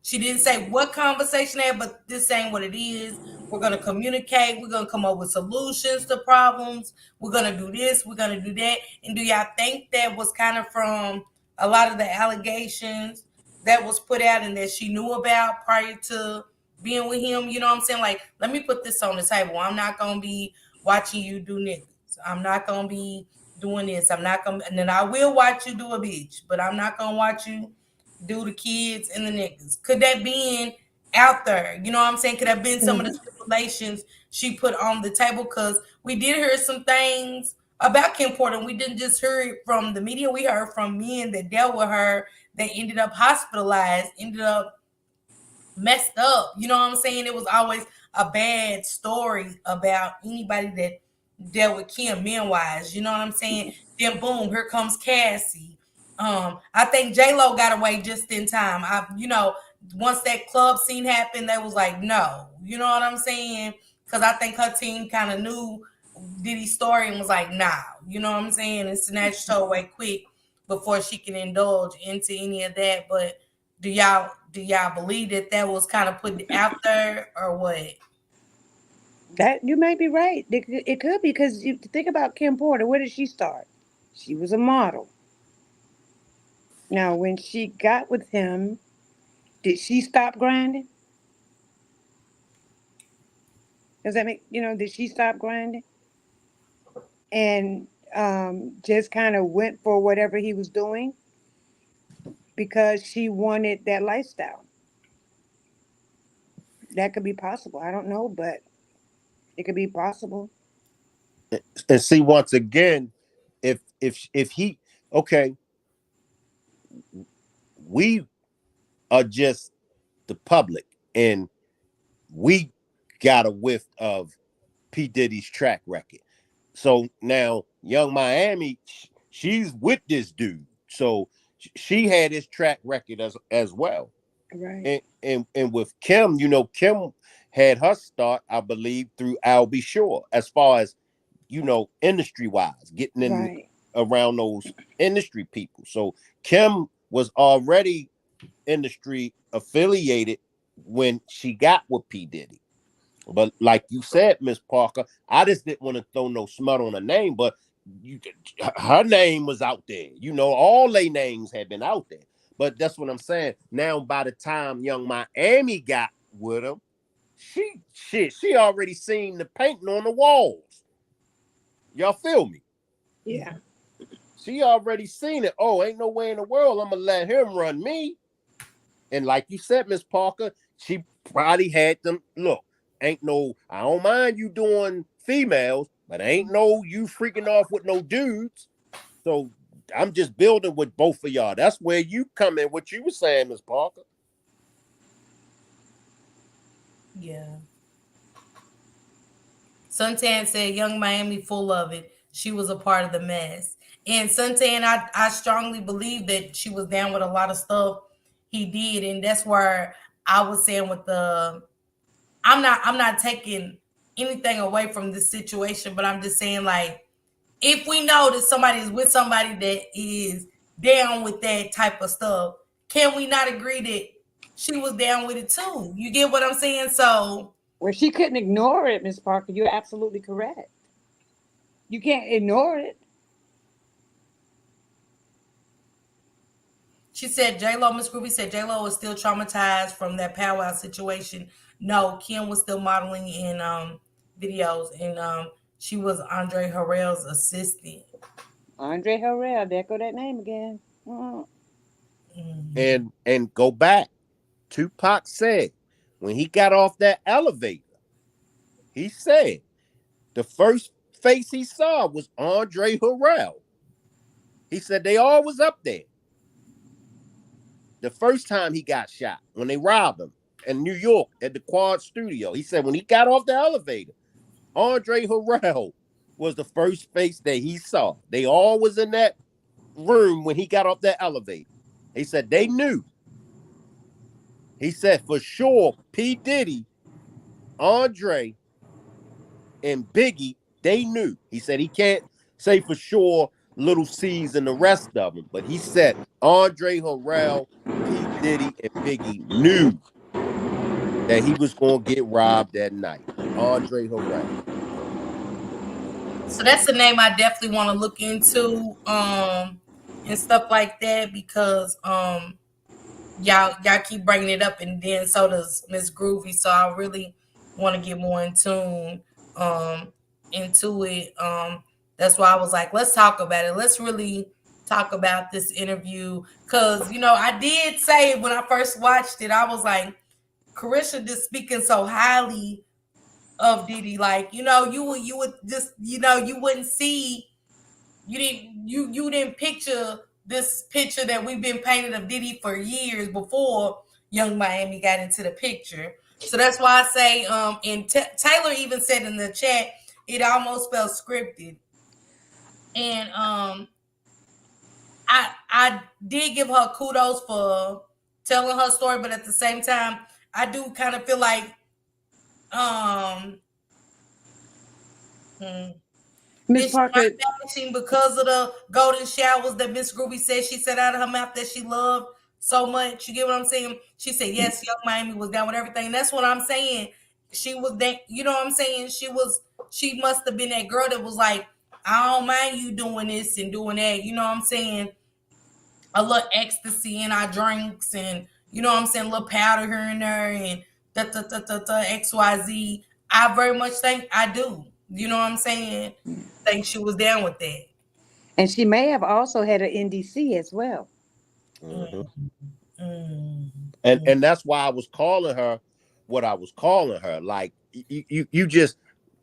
She didn't say what conversation they had, but this ain't what it is. We're gonna communicate, we're gonna come up with solutions to problems, we're gonna do this, we're gonna do that. And do y'all think that was kind of from a lot of the allegations that was put out and that she knew about prior to being with him? You know what I'm saying? Like, let me put this on the table. I'm not gonna be watching you do niggas. I'm not gonna be doing this. I'm not gonna, and then I will watch you do a bitch, but I'm not gonna watch you do the kids and the niggas. Could that been out there? You know what I'm saying? Could that been some of the
Mm-hmm.
stipulations she put on the table? Because we did hear some things about Kim Porter. We didn't just hear it from the media. We heard from men that dealt with her. They ended up hospitalized, ended up messed up. You know what I'm saying? It was always a bad story about anybody that dealt with Kim men wise. You know what I'm saying? Then boom, here comes Cassie. I think J Lo got away just in time. Once that club scene happened, they was like, no. You know what I'm saying? Because I think her team kind of knew Diddy's story and was like, nah. You know what I'm saying? And snatched her away quick before she can indulge into any of that. But do y'all believe that that was kind of put out there or what?
That you may be right. It could be because you think about Kim Porter. Where did she start? She was a model. Now, when she got with him, did she stop grinding? Does that make Did she stop grinding and just kind of went for whatever he was doing because she wanted that lifestyle? That could be possible. I don't know, but it could be possible.
And see, once again, if he, okay, we are just the public, and we got a whiff of P Diddy's track record. So now, Young Miami, she's with this dude, so she had his track record as well.
Right.
And with Kim, Kim had her start, I believe, through Al B. Shore, as far as industry wise, getting in
Right.
around those industry people. So Kim was already industry affiliated when she got with P Diddy. But like you said, Miss Parker, I just didn't want to throw no smut on her name, but you, her name was out there. All their names had been out there. But that's what I'm saying. Now, by the time Young Miami got with him, she already seen the painting on the walls. Y'all feel me?
Yeah.
She already seen it. Oh, ain't no way in the world I'm gonna let him run me. And like you said, Miss Parker, she probably had them look. Ain't no, I don't mind you doing females, but ain't no you freaking off with no dudes. So I'm just building with both of y'all. That's where you come in. What you were saying, Miss Parker.
Yeah. Suntan said Young Miami full of it. She was a part of the mess. And Suntan, I strongly believe that she was down with a lot of stuff he did. And that's where I was saying with I'm not taking anything away from this situation, but I'm just saying like if we know that somebody is with somebody that is down with that type of stuff, can we not agree that she was down with it too? You get what I'm saying? So
Well, she couldn't ignore it, Miss Parker. You're absolutely correct. You can't ignore it.
she said J Lo, Miss Groovy said J Lo was still traumatized from that powwow situation. No, Kim was still modeling in videos, and she was Andre Harrell's assistant.
Andre Harrell, there go that name again.
Mm-hmm.
And go back. Tupac said when he got off that elevator, he said the first face he saw was Andre Harrell. He said they all was up there. The first time he got shot, when they robbed him in New York at the Quad Studio, he said when he got off the elevator, Andre Harrell was the first face that he saw. They all was in that room when he got off that elevator. He said they knew. He said for sure P. Diddy, Andre, and Biggie, they knew. He said he can't say for sure Little C's and the rest of them, but he said Andre Harrell, P. Diddy, and Biggie knew that he was going to get robbed that night. Andre Harrell.
So that's a name I definitely want to look into, and stuff like that because y'all keep bringing it up, and then so does Miss Groovy. So I really want to get more in tune into it. That's why I was like, let's talk about it. Let's really talk about this interview because I did say when I first watched it, I was like, Carisha just speaking so highly of Diddy, like you would just you wouldn't see you didn't picture this picture that we've been painted of Diddy for years before Young Miami got into the picture. So that's why I say, and Taylor even said in the chat, it almost felt scripted. And I did give her kudos for telling her story, but at the same time, I do kind of feel like um hmm,
Miss
is she not
Parker,
vanishing because of the golden showers that Miss Groovy said she said out of her mouth that she loved so much? You get what I'm saying? She said, yes, Young Miami was down with everything. That's what I'm saying. She was that, you know what I'm saying? She must have been that girl that was like, I don't mind you doing this and doing that. You know what I'm saying? A little ecstasy in our drinks and, you know what I'm saying, a little powder here and there and XYZ. I very much think I do. You know what I'm saying? Think she was down with that.
and she may have also had an NDC as well.
Mm-hmm.
Mm, mm,
And that's why I was calling her what I was calling her. Like you just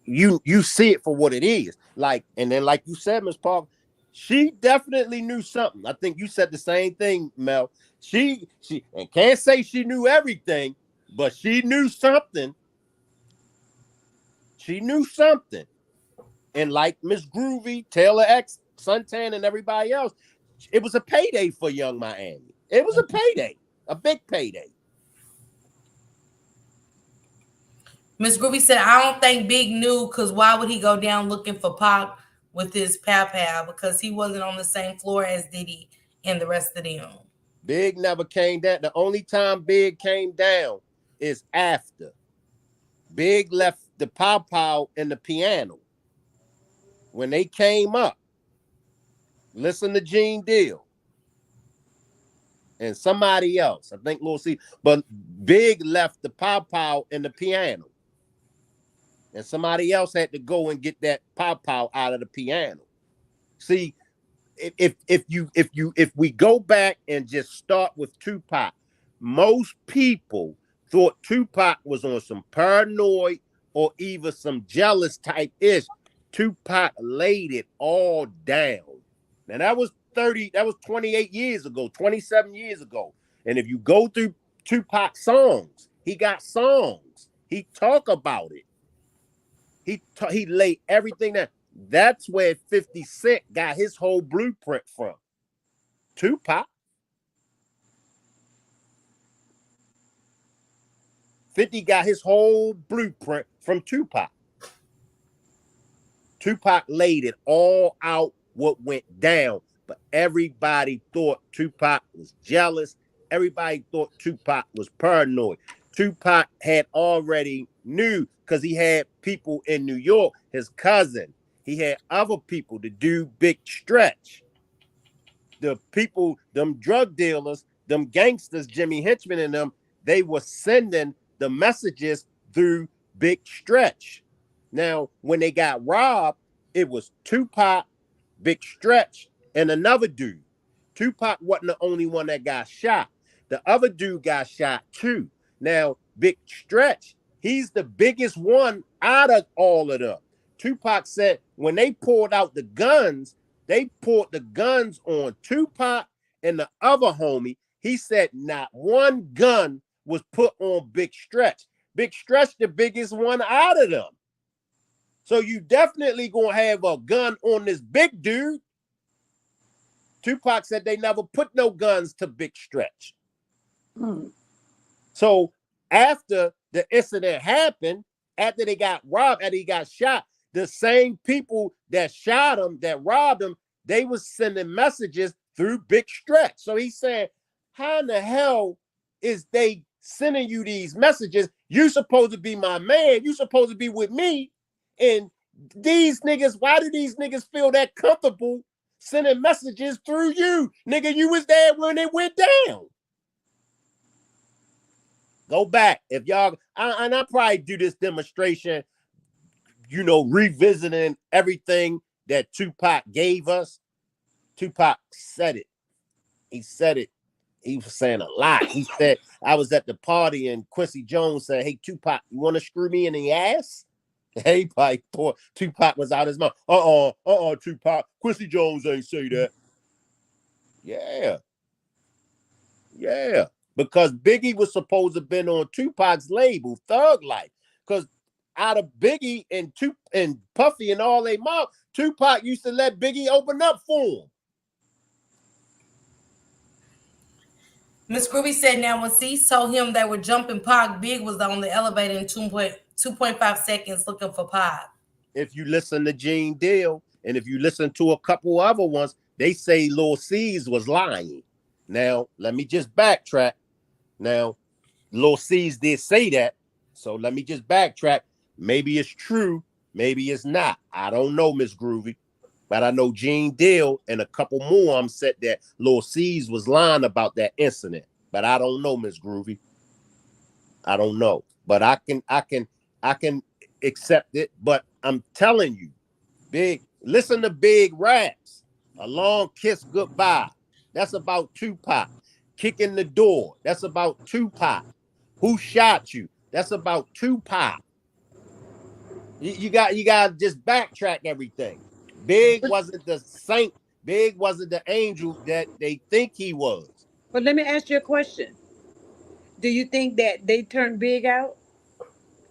you see it for what it is. Like, and then like you said, Miss Parker, she definitely knew something. I think you said the same thing, Mel. She and can't say she knew everything, but she knew something. She knew something. And like Miss Groovy, Taylor X, Suntan, and everybody else, it was a payday for Young Miami. It was a payday, a big payday.
Miss Groovy said, I don't think Big knew because why would he go down looking for Pac with his pow pow? Because he wasn't on the same floor as Diddy and the rest of them.
Big never came down. The only time Big came down is after Big left the pow pow and the piano. When they came up, listen to Gene Deal and somebody else. I think Lil C. But Big left the pow pow and the piano. And somebody else had to go and get that pow pow out of the piano. See, if we go back and just start with Tupac, most people thought Tupac was on some paranoid or even some jealous type ish. Tupac laid it all down. Now that was 28 years ago, 27 years ago. And if you go through Tupac songs, he got songs. He talk about it. He laid everything down. That's where 50 Cent got his whole blueprint from. Tupac. 50 got his whole blueprint from Tupac. Tupac laid it all out what went down, but everybody thought Tupac was jealous. Everybody thought Tupac was paranoid. Tupac had already knew because he had people in New York, his cousin. He had other people to do Big Stretch. The people, them drug dealers, them gangsters, Jimmy Henchman and them, they were sending the messages through Big Stretch. Now, when they got robbed, it was Tupac, Big Stretch, and another dude. Tupac wasn't the only one that got shot. The other dude got shot too. Now, Big Stretch, he's the biggest one out of all of them. Tupac said when they pulled out the guns, they pulled the guns on Tupac and the other homie. He said not one gun was put on Big Stretch. Big Stretch, the biggest one out of them. So you definitely gonna have a gun on this big dude. Tupac said they never put no guns to Big Stretch. So after the incident happened, after they got robbed, after he got shot, the same people that shot him, that robbed him, they was sending messages through Big Stretch. So he said, how in the hell is they sending you these messages? You supposed to be my man. You supposed to be with me. And these niggas, why do these niggas feel that comfortable sending messages through you? Nigga, you was there when it went down. Go back. If y'all, and I probably do this demonstration, you know, revisiting everything that Tupac gave us. Tupac said it. He said it. He was saying a lot. He said, I was at the party and Quincy Jones said, hey, Tupac, you want to screw me in the ass? Everybody thought Tupac was out his mouth. Tupac. Quincy Jones ain't say that. Yeah, yeah. Because Biggie was supposed to have been on Tupac's label, Thug Life. Because out of Biggie and Puffy and all they mouth, Tupac used to let Biggie open up for him.
Miss Groovy said now when C told him they were jumping Pac, Big was on the elevator in 2.5 seconds looking for Pac.
If you listen to Gene Deal, and if you listen to a couple other ones, they say Lil C's was lying. Now, let me just backtrack. Now, Lil C's did say that, so let me just backtrack. Maybe it's true, maybe it's not. I don't know, Miss Groovy. But I know Gene Deal and a couple more said that Lil C's was lying about that incident. But I don't know, Miss Groovy. I don't know. But I can accept it. But I'm telling you, Big, listen to Big Raps. A Long Kiss Goodbye. That's about Tupac. Kicking the Door. That's about Tupac. Who Shot You? That's about Tupac. You got to just backtrack everything. Big wasn't the saint. Big wasn't the angel that they think he was.
But let me ask you a question. Do you think that they turned Big out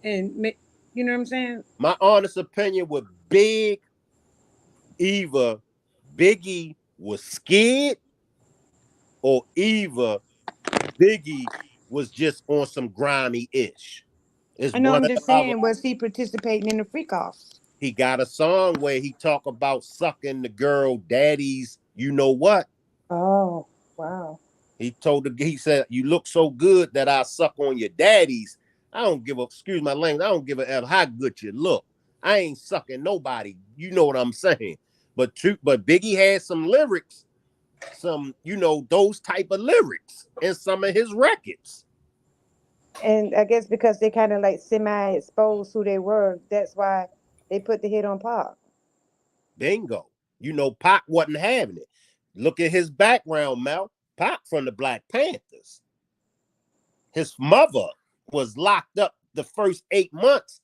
and you know what I'm saying?
My honest opinion with Big, either Biggie was scared or either Biggie was just on some grimy ish. It's
I know.
one
I'm
or the
just
other.
saying, was he participating in the freak offs?
He got a song where he talk about sucking the girl daddy's, you know what?
Oh, wow.
He said, you look so good that I suck on your daddies. I don't give a, excuse my language, I don't give a F how good you look. I ain't sucking nobody. You know what I'm saying? But Biggie had some lyrics, some, those type of lyrics in some of his records.
And I guess because they kind of like semi-exposed who they were, that's why they put the hit on Pac.
Bingo. Pac wasn't having it. Look at his background, Mel. Pac from the Black Panthers. His mother was locked up the first 8 months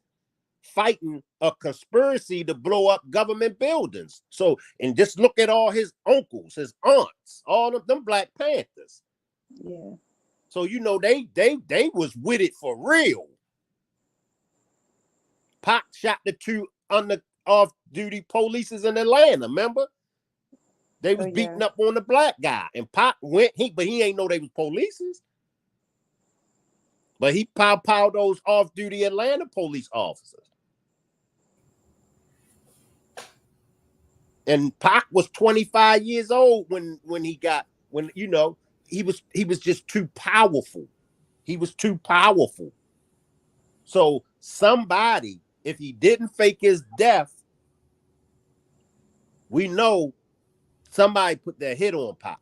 fighting a conspiracy to blow up government buildings. So, and just look at all his uncles, his aunts, all of them Black Panthers.
Yeah.
So they was with it for real. Pac shot the two off-duty polices in Atlanta. Remember, they was beating up on the black guy, and Pac went. But he ain't know they was polices. But he pow those off-duty Atlanta police officers. And Pac was 25 years old when he was just too powerful. He was too powerful. So somebody, if he didn't fake his death, we know somebody put their hit on Pac.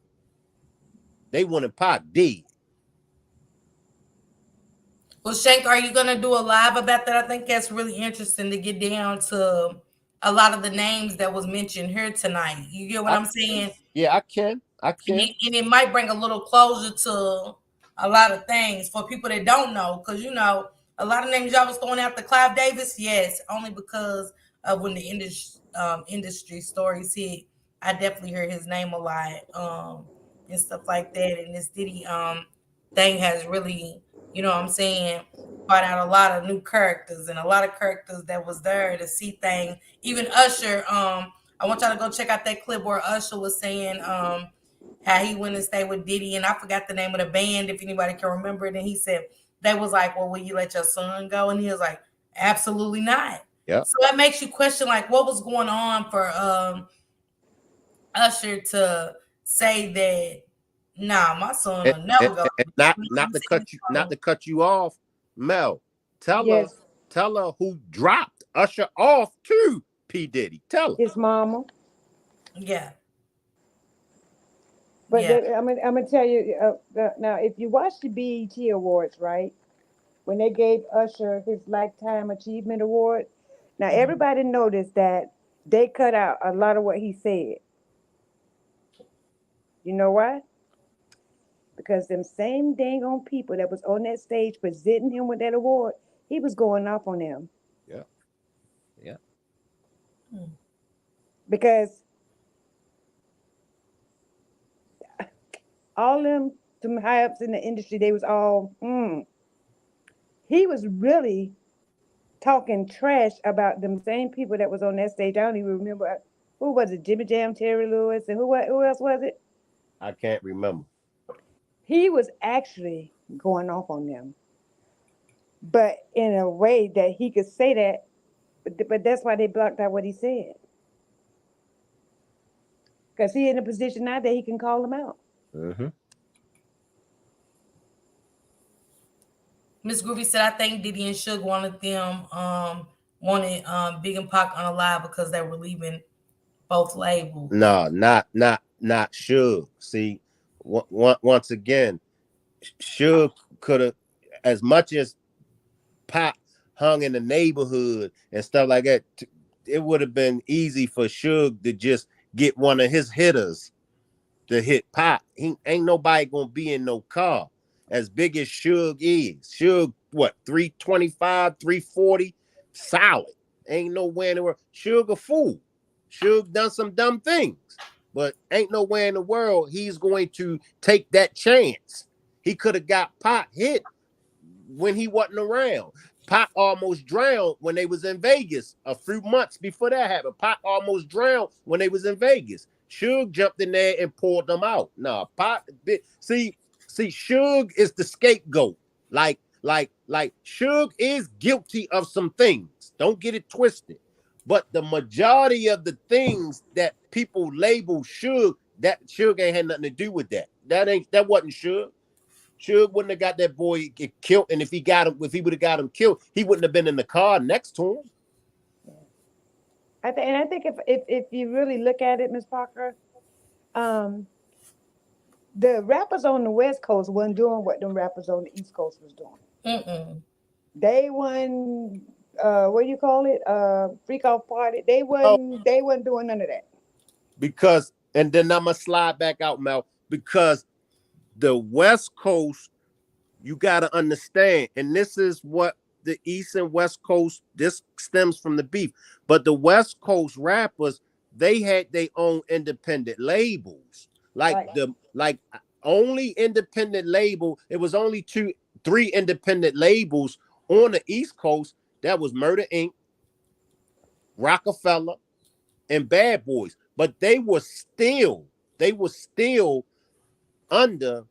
They wanted Pac dead.
Well, Shank, are you gonna do a live about that? I think that's really interesting to get down to a lot of the names that was mentioned here tonight. You get what I'm saying?
Yeah, I can.
And it might bring a little closure to a lot of things for people that don't know, because a lot of names y'all was throwing out the Clive Davis, yes, only because of when the industry stories hit. I definitely heard his name a lot, and stuff like that. And this Diddy thing has really, what I'm saying, brought out a lot of new characters and a lot of characters that was there to see things. Even Usher, I want y'all to go check out that clip where Usher was saying how he went and stayed with Diddy, and I forgot the name of the band, if anybody can remember it. And he said, they was like, well, will you let your son go? And he was like, absolutely not.
Yeah.
So that makes you question, like, what was going on for Usher to say that, nah, my son will never go.
And not to cut you off, Mel. Tell her who dropped Usher off to P. Diddy. Tell her.
His mama.
Yeah.
But
Yeah.
I'm gonna tell you now. If you watch the BET Awards, right, when they gave Usher his Lifetime Achievement Award, now everybody noticed that they cut out a lot of what he said. You know why? Because them same dang on people that was on that stage presenting him with that award, he was going off on them.
Yeah.
because all them high ups in the industry, they was all. He was really talking trash about them same people that was on that stage. I don't even remember who was it. Jimmy Jam, Terry Lewis, and who else was it?
I can't remember.
He was actually going off on them, but in a way that he could say that. But that's why they blocked out what he said, because he in a position now that he can call them out.
Mm-hmm.
Miss Groovy said, I think Diddy and Suge wanted Big and Pac unalive because they were leaving both labels.
No, not Suge. See, once again, Suge could have, as much as Pop hung in the neighborhood and stuff like that. It would have been easy for Suge to just get one of his hitters to hit Pop. He ain't nobody gonna be in no car. As big as Suge is, Suge what 325, 340, solid. Ain't nowhere in the world. Suge a fool. Suge done some dumb things, but ain't nowhere in the world he's going to take that chance. He could have got Pop hit when he wasn't around. Pac almost drowned when they was in Vegas a few months before that happened. Pac almost drowned when they was in Vegas. Suge jumped in there and pulled them out. Nah, Pac, see, Suge is the scapegoat. Like Suge is guilty of some things. Don't get it twisted. But the majority of the things that people label Suge, that Suge ain't had nothing to do with that. That wasn't Suge. Suge wouldn't have got that boy get killed, and if he would have got him killed, he wouldn't have been in the car next to him.
I think if you really look at it, Miss Parker, um, the rappers on the West Coast wasn't doing what them rappers on the East Coast was doing.
Mm-mm.
They won what do you call it? Freak off party.
Oh,
They wasn't doing none of that.
because, and then I'm gonna slide back out, Mel, because the West Coast, you gotta understand, and this is what the East and West Coast, this stems from the beef. But the West Coast rappers, they had their own independent labels. Like
Right.
only independent label, it was only three independent labels on the East Coast. That was Murder Inc., Rockefeller, and Bad Boys. But they were still under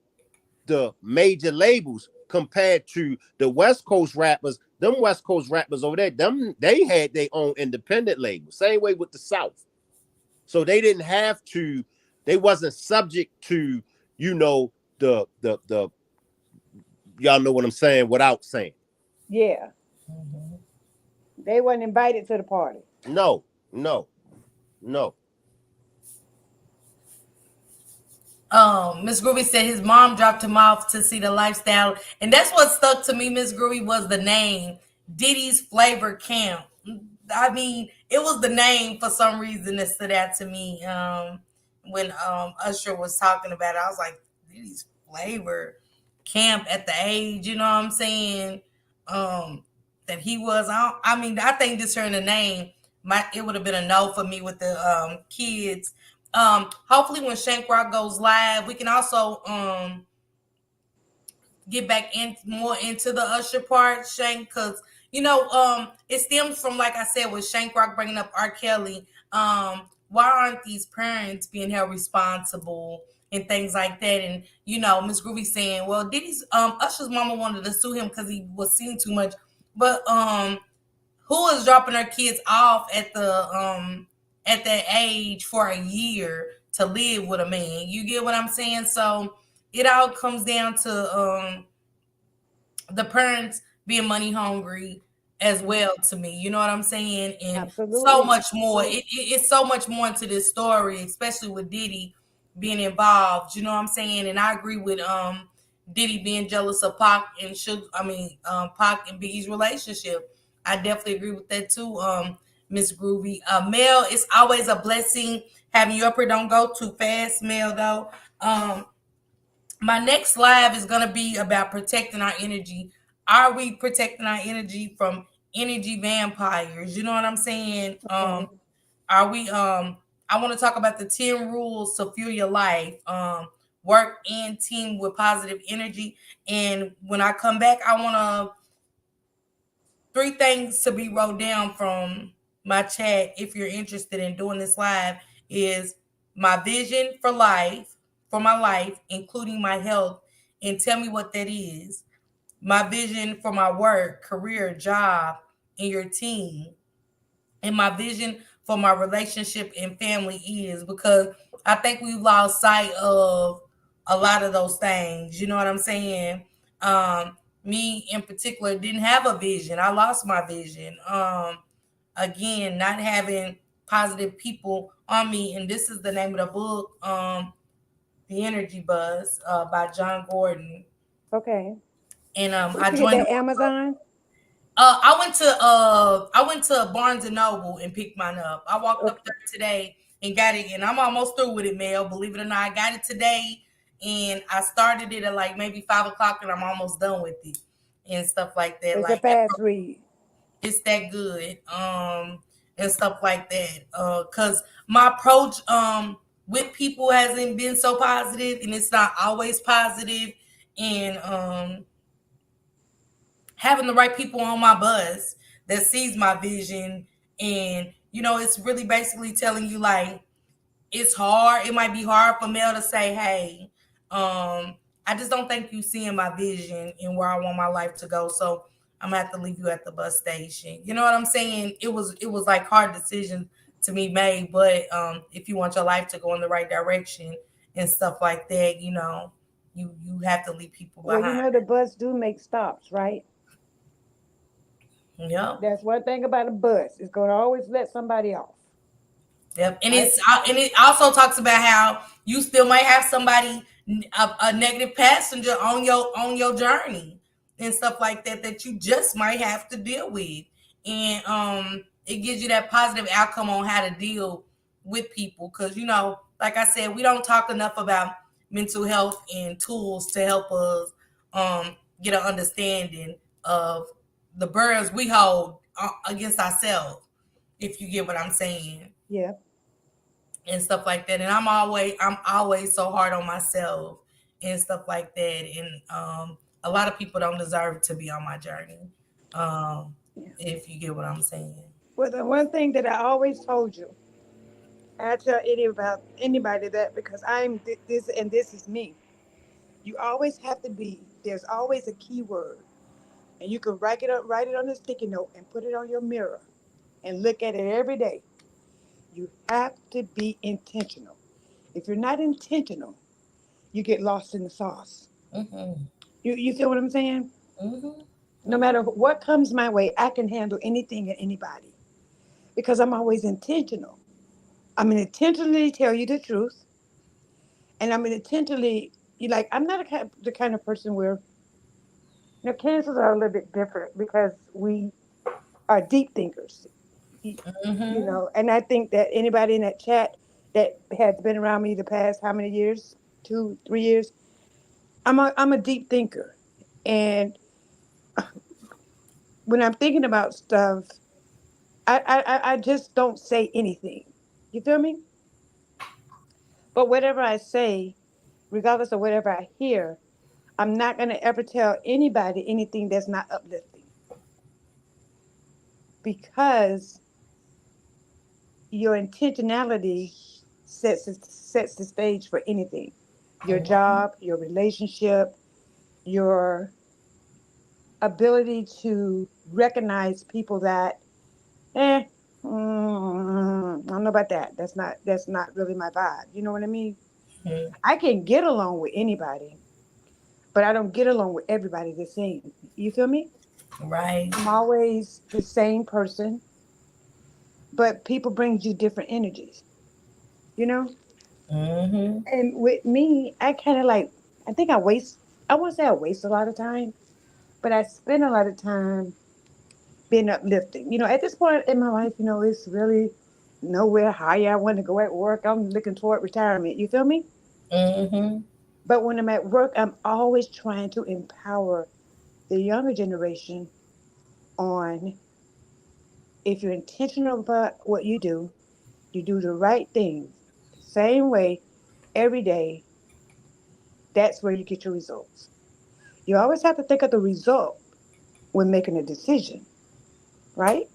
the major labels compared to the West Coast rappers. Them West Coast rappers over there, they had their own independent label. Same way with the South. So they didn't have to, they wasn't subject to, the y'all know what I'm saying without saying.
Yeah.
Mm-hmm.
They wasn't invited to the party.
No, no, no.
Miss Groovy said his mom dropped him off to see the lifestyle, and that's what stuck to me. Miss Groovy was the name Diddy's Flavor Camp. I mean, it was the name for some reason that stood out to me. When Usher was talking about it, I was like, Diddy's Flavor Camp at the age, you know what I'm saying? That he was. I mean, I think just hearing the name, it would have been a no for me with the kids. Hopefully when Shank Rock goes live, we can also get back in more into the Usher part, Shank, because it stems from, like I said, with Shank Rock bringing up R. Kelly. Why aren't these parents being held responsible and things like that? And Miss Groovy saying, well, Diddy's Usher's mama wanted to sue him because he was seeing too much, but who is dropping their kids off at that age for a year to live with a man? You get what I'm saying? So it all comes down to the parents being money hungry as well to me. You know what I'm saying? And so
Absolutely.
much more. It's so much more into this story, especially with Diddy being involved. You know what I'm saying? And I agree with Diddy being jealous of Pac and Pac and Biggie's relationship. I definitely agree with that too, Miss Groovy. Mel, it's always a blessing having you up here. Don't go too fast, Mel, though. My next live is going to be about protecting our energy. Are we protecting our energy from energy vampires? You know what I'm saying?
Okay.
Are we I want to talk about the 10 rules to fuel your life. Work and team with positive energy. And when I come back, I want to three things to be wrote down from my chat if you're interested in doing this live is my vision for life, for my life, including my health, and tell me what that is. My vision for my work, career, job, and your team, and my vision for my relationship and family is, because I think we've lost sight of a lot of those things. You know what I'm saying? Me in particular didn't have a vision. I lost my vision. Again, not having positive people on me, and this is the name of the book, The Energy Buzz, by John Gordon.
Okay.
And
Where'd
I
you get
joined the
that? Amazon?
I went to Barnes and Noble and picked mine up. I walked up
Okay.
there today and got it, and I'm almost through with it, Mel. Believe it or not, I got it today, and I started it at like maybe 5 o'clock, and I'm almost done with it and stuff like that.
It's a
Like
fast read.
it's that good, and stuff like that. Cause my approach with people hasn't been so positive, and it's not always positive, and having the right people on my bus that sees my vision, and it's really basically telling you like it's hard. It might be hard for Mel to say, hey, I just don't think you seeing my vision and where I want my life to go, so I'm gonna have to leave you at the bus station. You know what I'm saying? It was like hard decisions to be made, but if you want your life to go in the right direction and stuff like that, you have to leave people
Well, you
behind.
know the bus do make stops, right?
Yep.
That's one thing about a bus. It's going to always let somebody off,
Yep, and
right?
it also talks about how you still might have somebody, a negative passenger on your journey and stuff like that that you just might have to deal with, and it gives you that positive outcome on how to deal with people, because like I said, we don't talk enough about mental health and tools to help us get an understanding of the burdens we hold against ourselves, if you get what I'm saying,
Yeah.
and stuff like that. And I'm always so hard on myself and stuff like that. And a lot of people don't deserve to be on my journey. Um,
Yeah.
if you get what I'm saying.
Well, the one thing that I always told you, and I tell anybody that because this and this is me. You always have to be. There's always a key word, and you can write it on a sticky note, and put it on your mirror, and look at it every day. You have to be intentional. If you're not intentional, you get lost in the sauce.
Mm-hmm.
You feel what I'm saying?
Mm-hmm.
No matter what comes my way, I can handle anything and anybody because I'm always intentional. I'm going to intentionally tell you the truth, and I'm going to intentionally, you like, I'm not the kind of person where, cancers are a little bit different because we are deep thinkers, you,
Mm-hmm.
and I think that anybody in that chat that has been around me the past how many years, 2, 3 years, I'm a deep thinker, and when I'm thinking about stuff, I just don't say anything. You feel me? But whatever I say, regardless of whatever I hear, I'm not going to ever tell anybody anything that's not uplifting because your intentionality sets the stage for anything. Your job, your relationship, your ability to recognize people that, eh, I don't know about that. That's not really my vibe. You know what I mean?
Mm-hmm.
I can get along with anybody, but I don't get along with everybody the same. You feel me?
Right.
I'm always the same person, but people bring you different energies, you know?
Mm-hmm.
And with me, I kind of like, I think I waste, I won't say I waste a lot of time, but I spend a lot of time being uplifting. At this point in my life, it's really nowhere higher I want to go at work. I'm looking toward retirement. You feel me?
Mm-hmm.
But when I'm at work, I'm always trying to empower the younger generation on if you're intentional about what you do, you do the right thing, same way, every day, that's where you get your results. You always have to think of the result when making a decision, right?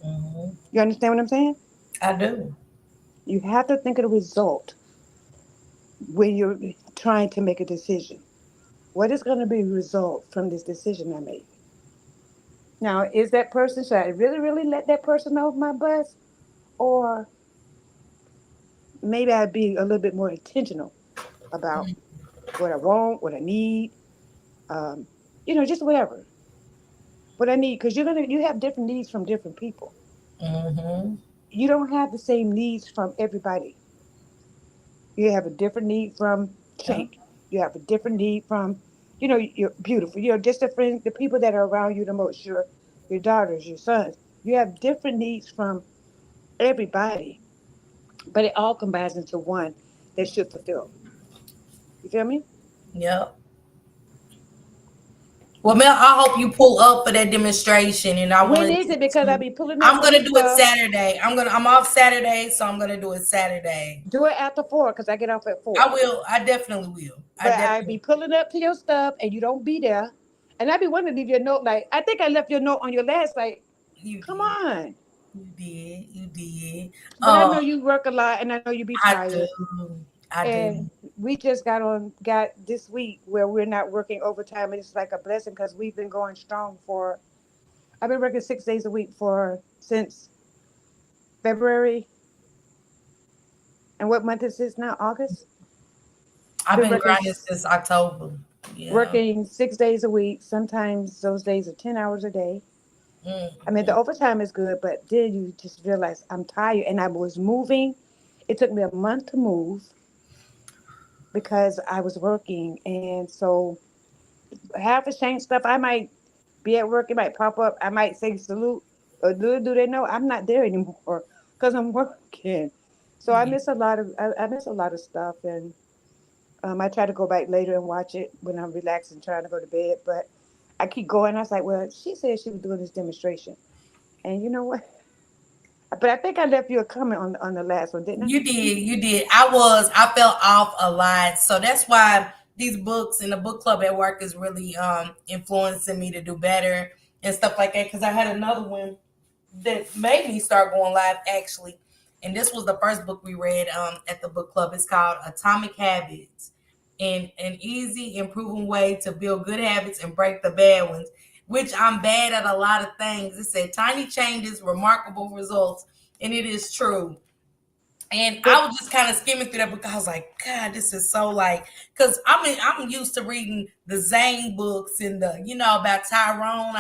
Mm-hmm.
You understand what I'm saying?
I do.
You have to think of the result when you're trying to make a decision. What is going to be the result from this decision I make? Now, is that person, should I really, really let that person off my bus? Or maybe I'd be a little bit more intentional about what I want, what I need, um, just whatever. What I need, because you have different needs from different people.
Mm-hmm.
You don't have the same needs from everybody. You have a different need from
Yeah.
Shank. You have a different need from, you're beautiful. Just the people that are around you the most, your daughters, your sons. You have different needs from everybody, but it all combines into one that should fulfill. You feel me?
Yep. Well, Mel, I hope you pull up for that demonstration, and I
When
wanted
is it? Because I
to.
be pulling up
I'm
for
gonna
this
do it
stuff.
Saturday. I'm off Saturday, so I'm gonna do it Saturday.
Do it after 4 because I get off at
I
4.
will. I definitely will. I
But I
definitely
be pulling up to your stuff and you don't be there. And I be wanting to leave your note. Like, I think I left your note on your last, like,
you
come
did.
on.
You did. You did.
But I know you work a lot and I know you be
I do.
tired.
I do.
And we just got this week where we're not working overtime. And it's like a blessing because we've been going strong I've been working 6 days a week since February. And what month is this now? August?
I've
Been
been
working
grinding since October. Yeah.
working 6 days a week. Sometimes those days are 10 hours a day. I mean, the
Mm-hmm.
overtime is good, but then you just realize I'm tired and I was moving. It took me a month to move because I was working. And so half the same stuff, I might be at work, it might pop up. I might say salute, or do they know I'm not there anymore because I'm working. So I
Yeah.
miss a lot of I miss a lot of stuff, and I try to go back later and watch it when I'm relaxing, trying to go to bed. But I keep going. I was like, well, she said she was doing this demonstration, and you know what? But I think I left you a comment on the last one, didn't I?
You did, you did. I fell off a lot. So that's why these books and the book club at work is really influencing me to do better and stuff like that. Because I had another one that made me start going live actually. And this was the first book we read at the book club. It's called Atomic Habits, and an easy and proven way to build good habits and break the bad ones, which I'm bad at a lot of things. It said tiny changes, remarkable results. And it is true. And
But
I was just kind of skimming through that book. I was like, God, this is so like, because I'm used to reading the Zane books and the, about Tyrone.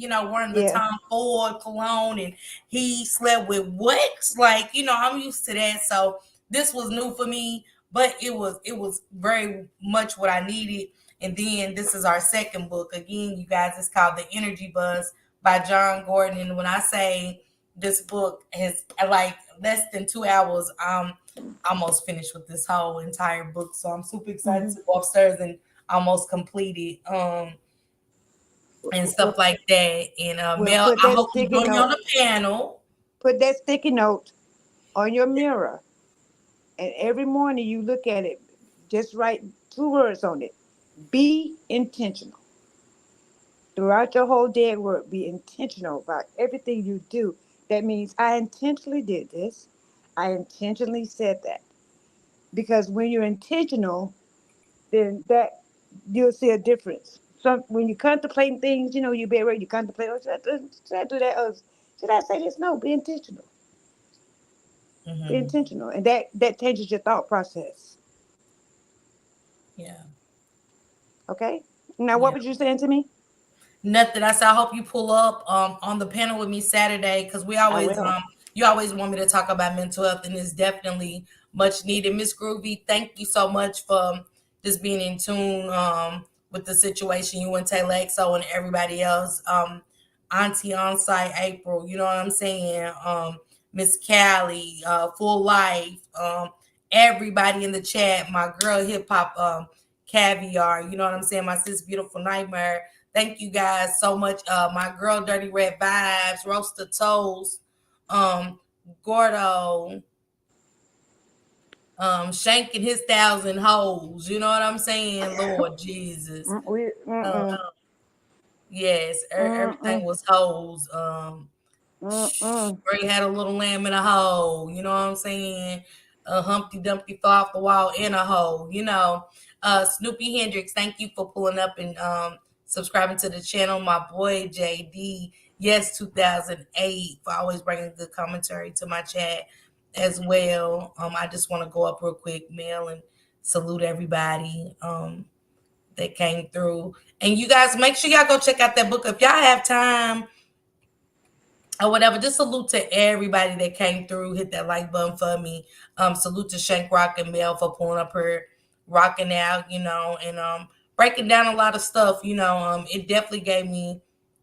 Wearing the
yeah,
Tom Ford cologne and he slept with what? Like, I'm used to that. So this was new for me, but it was very much what I needed. And then this is our second book. Again, you guys, it's called The Energy Buzz by John Gordon. And when I say this book has like less than 2 hours, I'm almost finished with this whole entire book. So I'm super excited
hmm
to go upstairs and almost complete it. And stuff
well,
like that. And
well,
Mel,
put
I
that
hope you
sticky
join me on
note,
the panel.
put that sticky note on your mirror, and every morning you look at it. Just write 2 words on it. Be intentional. Throughout your whole day at work, be intentional about everything you do. That means I intentionally did this. I intentionally said that. Because when you're intentional, then that you'll see a difference. So when you're contemplating things, you be ready, you contemplate, oh, should I do that? Or should I say this? No, be intentional. Be
Hmm.
intentional. And that changes your thought process.
Yeah.
Okay? Now, what
Yeah.
was you saying to me?
Nothing. I said I hope you pull up on the panel with me Saturday because we
I
always
will.
you always want me to talk about mental health and it's definitely much needed. Miss Groovy, thank you so much for just being in tune with the situation. You and Taylor XO and everybody else. Auntie on site April, you know what I'm saying? Miss Callie, Full Life, everybody in the chat, my girl hip hop caviar, you know what I'm saying? My sis beautiful nightmare. Thank you guys so much. My girl, Dirty Red Vibes, Roaster Toast, um, Gordo, Shank and his 1,000 hoes. You know what I'm saying? Lord Jesus.
We
Um,
mm-mm,
yes, everything
mm-mm,
was hoes.
mm-mm.
Bray had a little lamb in a hole. You know what I'm saying? A Humpty Dumpty fell off the wall in a hole. Snoopy Hendrix, thank you for pulling up and subscribing to the channel. My boy JD, yes, 2008 for always bringing good commentary to my chat as well. I just want to go up real quick, Mel, and salute everybody that came through. And you guys, make sure y'all go check out that book if y'all have time or whatever. Just salute to everybody that came through. Hit that like button for me. Salute to Shank Rock and Mel for pulling up her rocking out, and breaking down a lot of stuff. It definitely gave me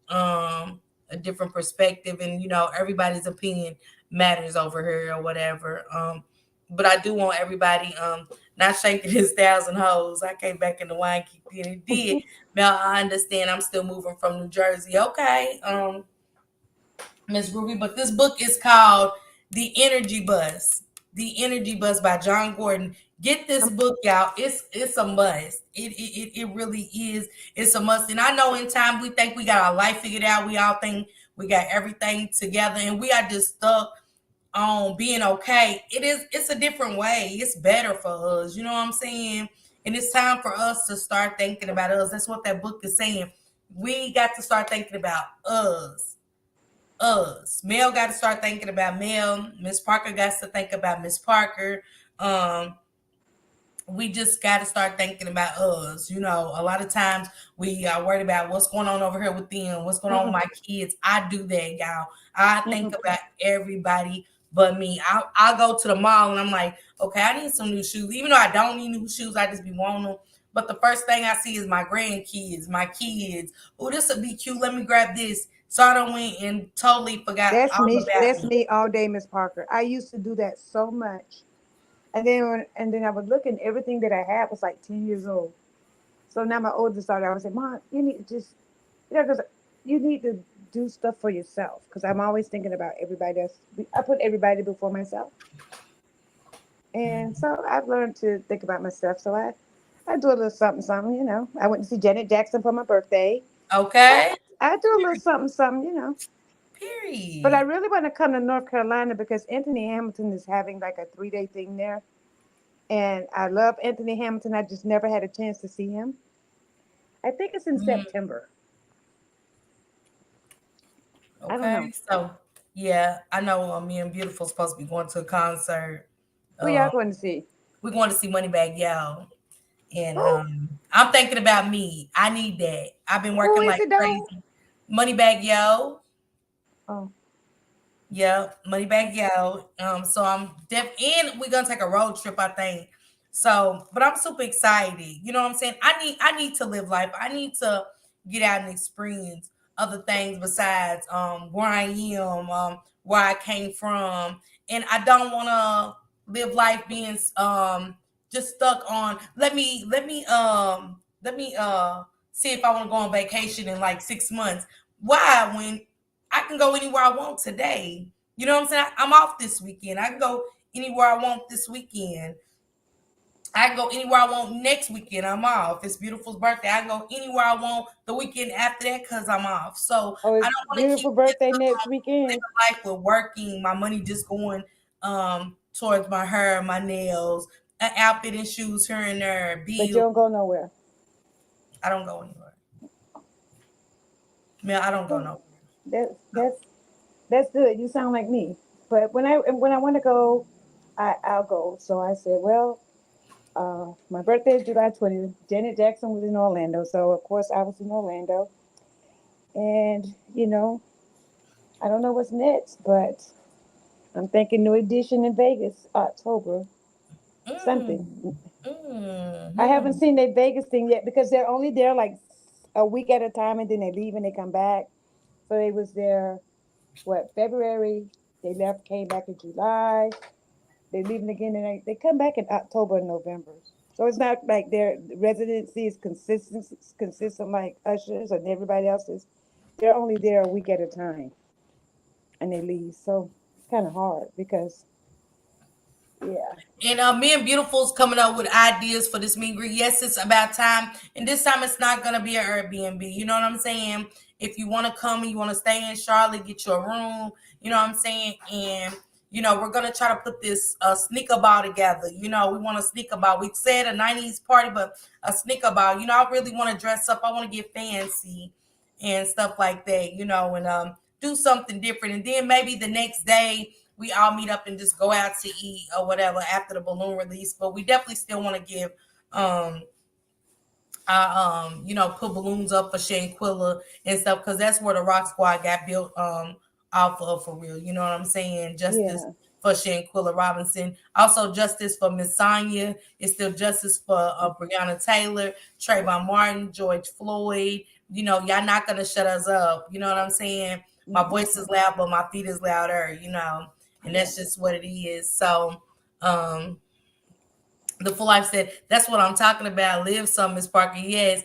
a different perspective, and everybody's opinion matters over here or whatever. But I do want everybody not shaking his 1,000 hoes. I came back in the wine kicked in. It did. Mel, I understand. I'm still moving from New Jersey. Okay. Miss Ruby, but this book is called The Energy Bus. The Energy Bus by John Gordon. Get this book out. It's a must. It really is. It's a must. And I know in time we think we got our life figured out. We all think we got everything together and we are just stuck on being okay. It's a different way. It's better for us. You know what I'm saying? And it's time for us to start thinking about us. That's what that book is saying. We got to start thinking about us. Mel got to start thinking about Mel. Miss Parker got to think about Miss Parker. Um, we just got to start thinking about us. A lot of times we are worried about what's going on over here with them, what's going on with
Mm-mm,
my kids. I do that, y'all. I think
mm-mm.
about everybody but me. I'll go to the mall and I'm like, okay, I need some new shoes. Even though I don't need new shoes, I just be wanting them. But the first thing I see is my grandkids, my kids. Oh, this would be cute. Let me grab this. So I don't went and totally forgot
That's
all
me.
about
That's
me.
me all day, Miss Parker. I used to do that so much, and then I would look and everything that I had was like 10 years old. So now my oldest daughter, I would say, Mom, you need to just, because you need to do stuff for yourself. Because I'm always thinking about everybody else. I put everybody before myself. And so I've learned to think about myself. So I do a little something, something. I went to see Janet Jackson for my birthday. I,
Okay.
I do a little something, something. But I
Period.
really want to come to North Carolina because Anthony Hamilton is having like a 3-day thing there. And I love Anthony Hamilton. I just never had a chance to see him. I think it's in
Mhm.
September. I don't know.
Okay. So yeah, I know me and Beautiful supposed to be going to a concert.
Who y'all
Um,
going to see?
we're going to see Moneybag Yo. And
Who?
I'm thinking about me. I need that. I've been
Who
working
is
like
it though?
crazy. Moneybag Yo.
Oh,
Yeah, money back out. So I'm and we're gonna take a road trip, I think. So, but I'm super excited. You know what I'm saying? I need to live life. I need to get out and experience other things besides where I am, where I came from. And I don't wanna live life being just stuck on let me see if I want to go on vacation in like 6 months. Why when I can go anywhere I want today. You know what I'm saying? I'm off this weekend. I can go anywhere I want this weekend. I can go anywhere I want next weekend. I'm off. It's Beautiful's birthday. I can go anywhere I want the weekend after that because I'm off. So
oh,
I
it's
don't want to keep
beautiful
getting
birthday
stuck
next
on
weekend.
living life with working, my money just going towards my hair, my nails, an outfit and shoes here and there,
But you
bills.
don't go nowhere.
I don't go anywhere. Man, I don't go
Oh,
nowhere.
That's that's that's good. You sound like me. But when I want to go, I'll go. So I said, well, my birthday is July 20th. Janet Jackson was in Orlando, so of course I was in Orlando. And I don't know what's next, but I'm thinking New Edition in Vegas, October
Mm,
something. I haven't
mm,
seen their Vegas thing yet because they're only there like a week at a time, and then they leave and they come back. So they was there, what, February? They left, came back in July. They leaving again, and they come back in October and November. So it's not like their residency is consistent like Usher's and everybody else's. They're only there a week at a time, and they leave. So it's kind of hard because Yeah.
And me and Beautiful's coming up with ideas for this meet and greet. Yes, it's about time. And this time it's not gonna be an Airbnb. You know what I'm saying? If you want to come and you want to stay in Charlotte, get your room. You know what I'm saying? And we're gonna try to put this sneaker ball together. We want a sneaker ball. We said a '90s party, but a sneaker ball. I really want to dress up. I want to get fancy and stuff like that. And do something different. And then maybe the next day we all meet up and just go out to eat or whatever after the balloon release. But we definitely still want to give um put balloons up for Shanquilla and stuff because that's where the Rock Squad got built off of for real. You know what I'm saying? Justice
Yeah.
for Shanquilla Robinson. Also justice for Miss Sonia. It's still justice for Breonna Taylor, Trayvon Martin, George Floyd. Y'all not gonna shut us up. You know what I'm saying? My
Hmm.
voice is loud, but my feet is louder, and
Yeah.
that's just what it is. So um the full life said that's what I'm talking about. Live some, Miss Parker. Yes.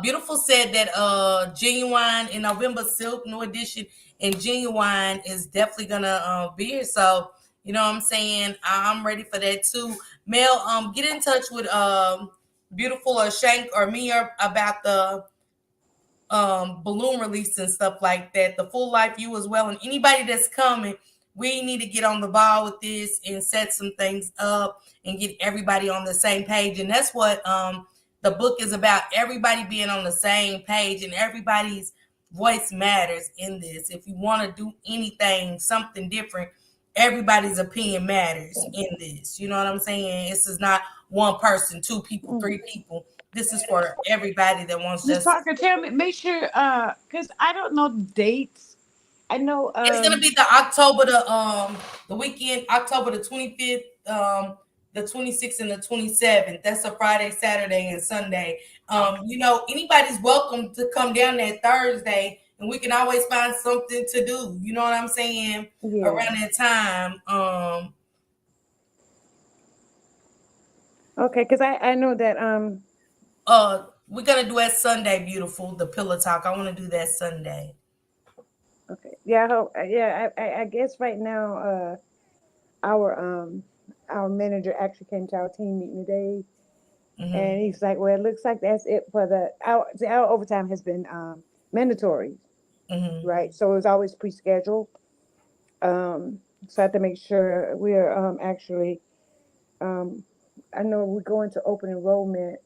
Beautiful said that Genuine in November, Silk New Edition and Genuine is definitely gonna be here. So you know what I'm saying? I'm ready for that too. Mel, get in touch with Beautiful or Shank or me about the balloon release and stuff like that. The full life you as well, and anybody that's coming, we need to get on the ball with this and set some things up and get everybody on the same page. And that's what the book is about, everybody being on the same page and everybody's voice matters in this. If you want to do anything, something different, everybody's opinion matters in this. You know what I'm saying? This is not one person, two people,
Hmm.
three people. This is for everybody that wants
Miss
justice.
Parker, tell me, make sure, cause I don't know the dates. I know,
It's gonna be the weekend, October the 25th, the 26th and the 27th. That's a Friday, Saturday, and Sunday.
okay.
Anybody's welcome to come down that Thursday, and we can always find something to do. You know what I'm saying?
Yeah.
Around that time.
Okay, because I know that
We're gonna do that Sunday, beautiful. The pillow talk. I want to do that Sunday.
okay, yeah, I hope, yeah, I guess right now our our manager actually came to our team meeting today,
Hmm.
and he's like, well, it looks like that's it for our overtime has been mandatory,
Hmm.
right? So it was always pre-scheduled. So I have to make sure we're actually um I know we go into open enrollment,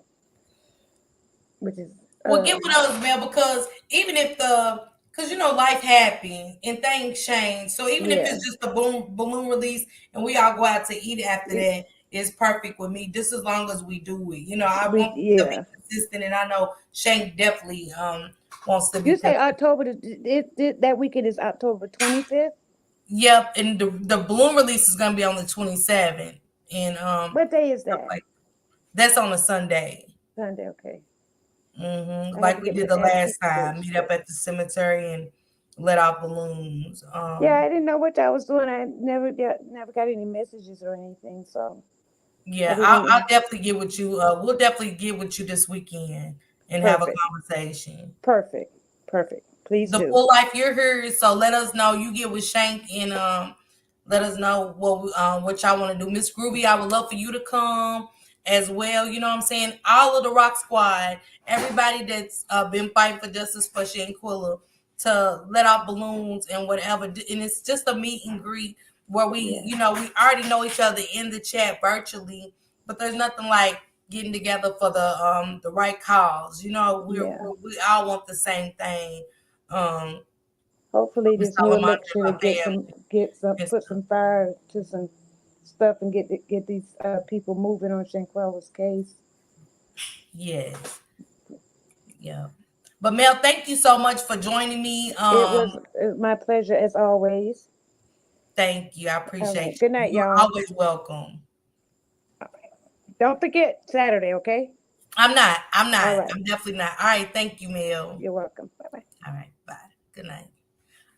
which is
Well, get with us, man, because even if because life happens and things change. So even if
yeah,
it's just a balloon release and we all go out to eat after
it,
that, it's perfect with me. Just as long as we do it. I
we
want to be
yeah.
consistent, and I know Shane definitely wants to be
You say
consistent.
October that weekend is October 25th.
Yep, and the balloon release is gonna be on the 27th, and
What day is
stuff
that?
like that's on a Sunday.
Sunday. Okay, I have
Like
to
we
get
did
with
the
Aunt
last
Keisha
time, meet up
to.
at the cemetery and let off balloons.
Yeah, I didn't know what I was doing. I never got any messages or anything, so I
Yeah, I'll
didn't.
definitely get with you. We'll definitely get with you this weekend and have a
Perfect,
conversation.
perfect, perfect. Please
The
do.
full life you're here, so let us know. You get with Shank and let us know what y'all want to do. Miss Groovy, I would love for you to come as well. You know what I'm saying? All of the Rock Squad, everybody that's been fighting for justice for Shanquilla to let off balloons and whatever. And it's just a meet and greet where
Yeah,
we already know each other in the chat virtually, but there's nothing like getting together for the right cause.
yeah.
We all want the same thing. Um,
Hopefully,
Miss
this new
Salamandra
election
and
will
my family
get some
and
put
stuff.
some fire to some stuff and get these people moving on Shanquella's case.
Yes, yeah. But Mel, thank you so much for joining me.
It was my pleasure as always.
Thank you. I
All
appreciate
right. Good
you.
night,
You're
y'all.
always welcome.
Don't forget Saturday, okay?
I'm not. I'm
All
not.
right.
I'm definitely not. All right. Thank you, Mel.
You're welcome. Bye bye.
All right. Bye. Good night.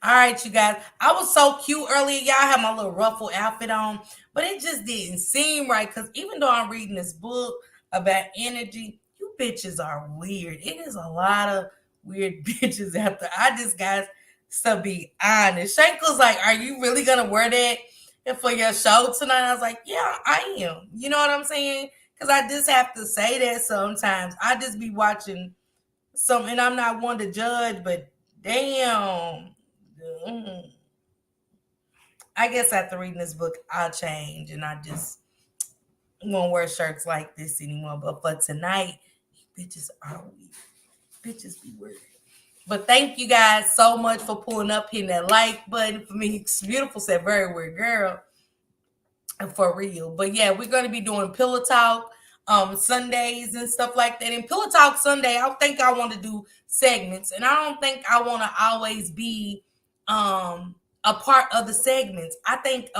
All right, you guys. I was so cute earlier. Y'all had my little ruffle outfit on, but it just didn't seem right. Because even though I'm reading this book about energy, you bitches are weird. It is a lot of weird bitches out there. I just got to be honest. Shank was like, "Are you really gonna wear that?" and for your show tonight. I was like, yeah, I am. You know what I'm saying? Because I just have to say that sometimes. I just be watching some, and I'm not one to judge, but damn. mm, I guess after reading this book, I'll change and I just won't wear shirts like this anymore. But for tonight, bitches are weird. Bitches be weird. But thank you guys so much for pulling up, hitting that like button for me. It's beautiful, said very weird girl. For real. But yeah, we're gonna be doing pillow talk Sundays and stuff like that. And pillow talk Sunday, I think I want to do segments, and I don't think I want to always be a part of the segments. I think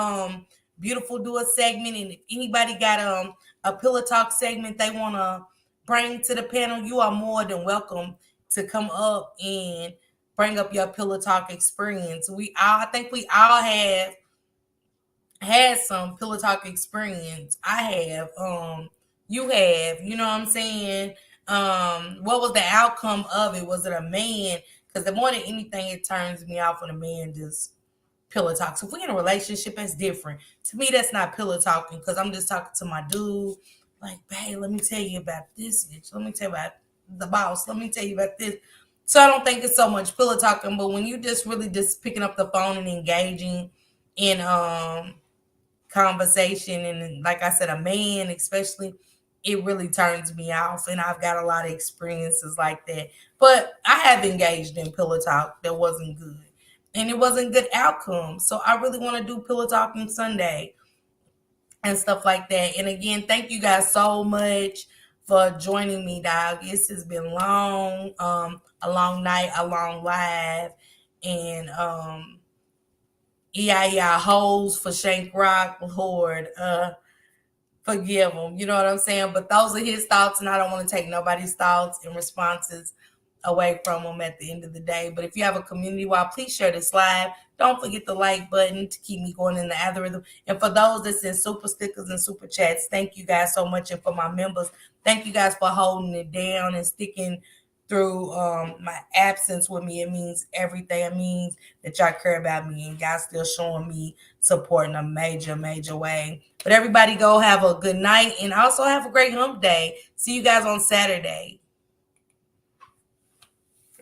beautiful do a segment, and if anybody got a pillow talk segment they want to bring to the panel, you are more than welcome to come up and bring up your pillow talk experience. I think we all have had some pillow talk experience. I have. You have. You know what I'm saying? What was the outcome of it? Was it a man? Because more than anything, it turns me off when a man just pillow talks. If we're in a relationship, that's different. To me, that's not pillow talking because I'm just talking to my dude. Like, babe, let me tell you about this. Let me tell you about the boss. Let me tell you about this. So I don't think it's so much pillow talking, but when you just really just picking up the phone and engaging in conversation, and like I said, a man especially, it really turns me off, and I've got a lot of experiences like that. But I have engaged in pillow talk that wasn't good, and it wasn't good outcome. So I really want to do pillow talking Sunday and stuff like that. And again, thank you guys so much for joining me, dog. This has been long, a long night, a long live, and yeah, hoes for Shank Rock, Lord, forgive him. You know what I'm saying? But those are his thoughts, and I don't want to take nobody's thoughts and responses away from him at the end of the day. But if you have a community wide, please share this live. Don't forget the like button to keep me going in the algorithm. And for those that send super stickers and super chats, thank you guys so much. And for my members, thank you guys for holding it down and sticking through my absence with me. It means everything. It means that y'all care about me and y'all still showing me support in a major, major way. But everybody go have a good night and also have a great hump day. See you guys on Saturday.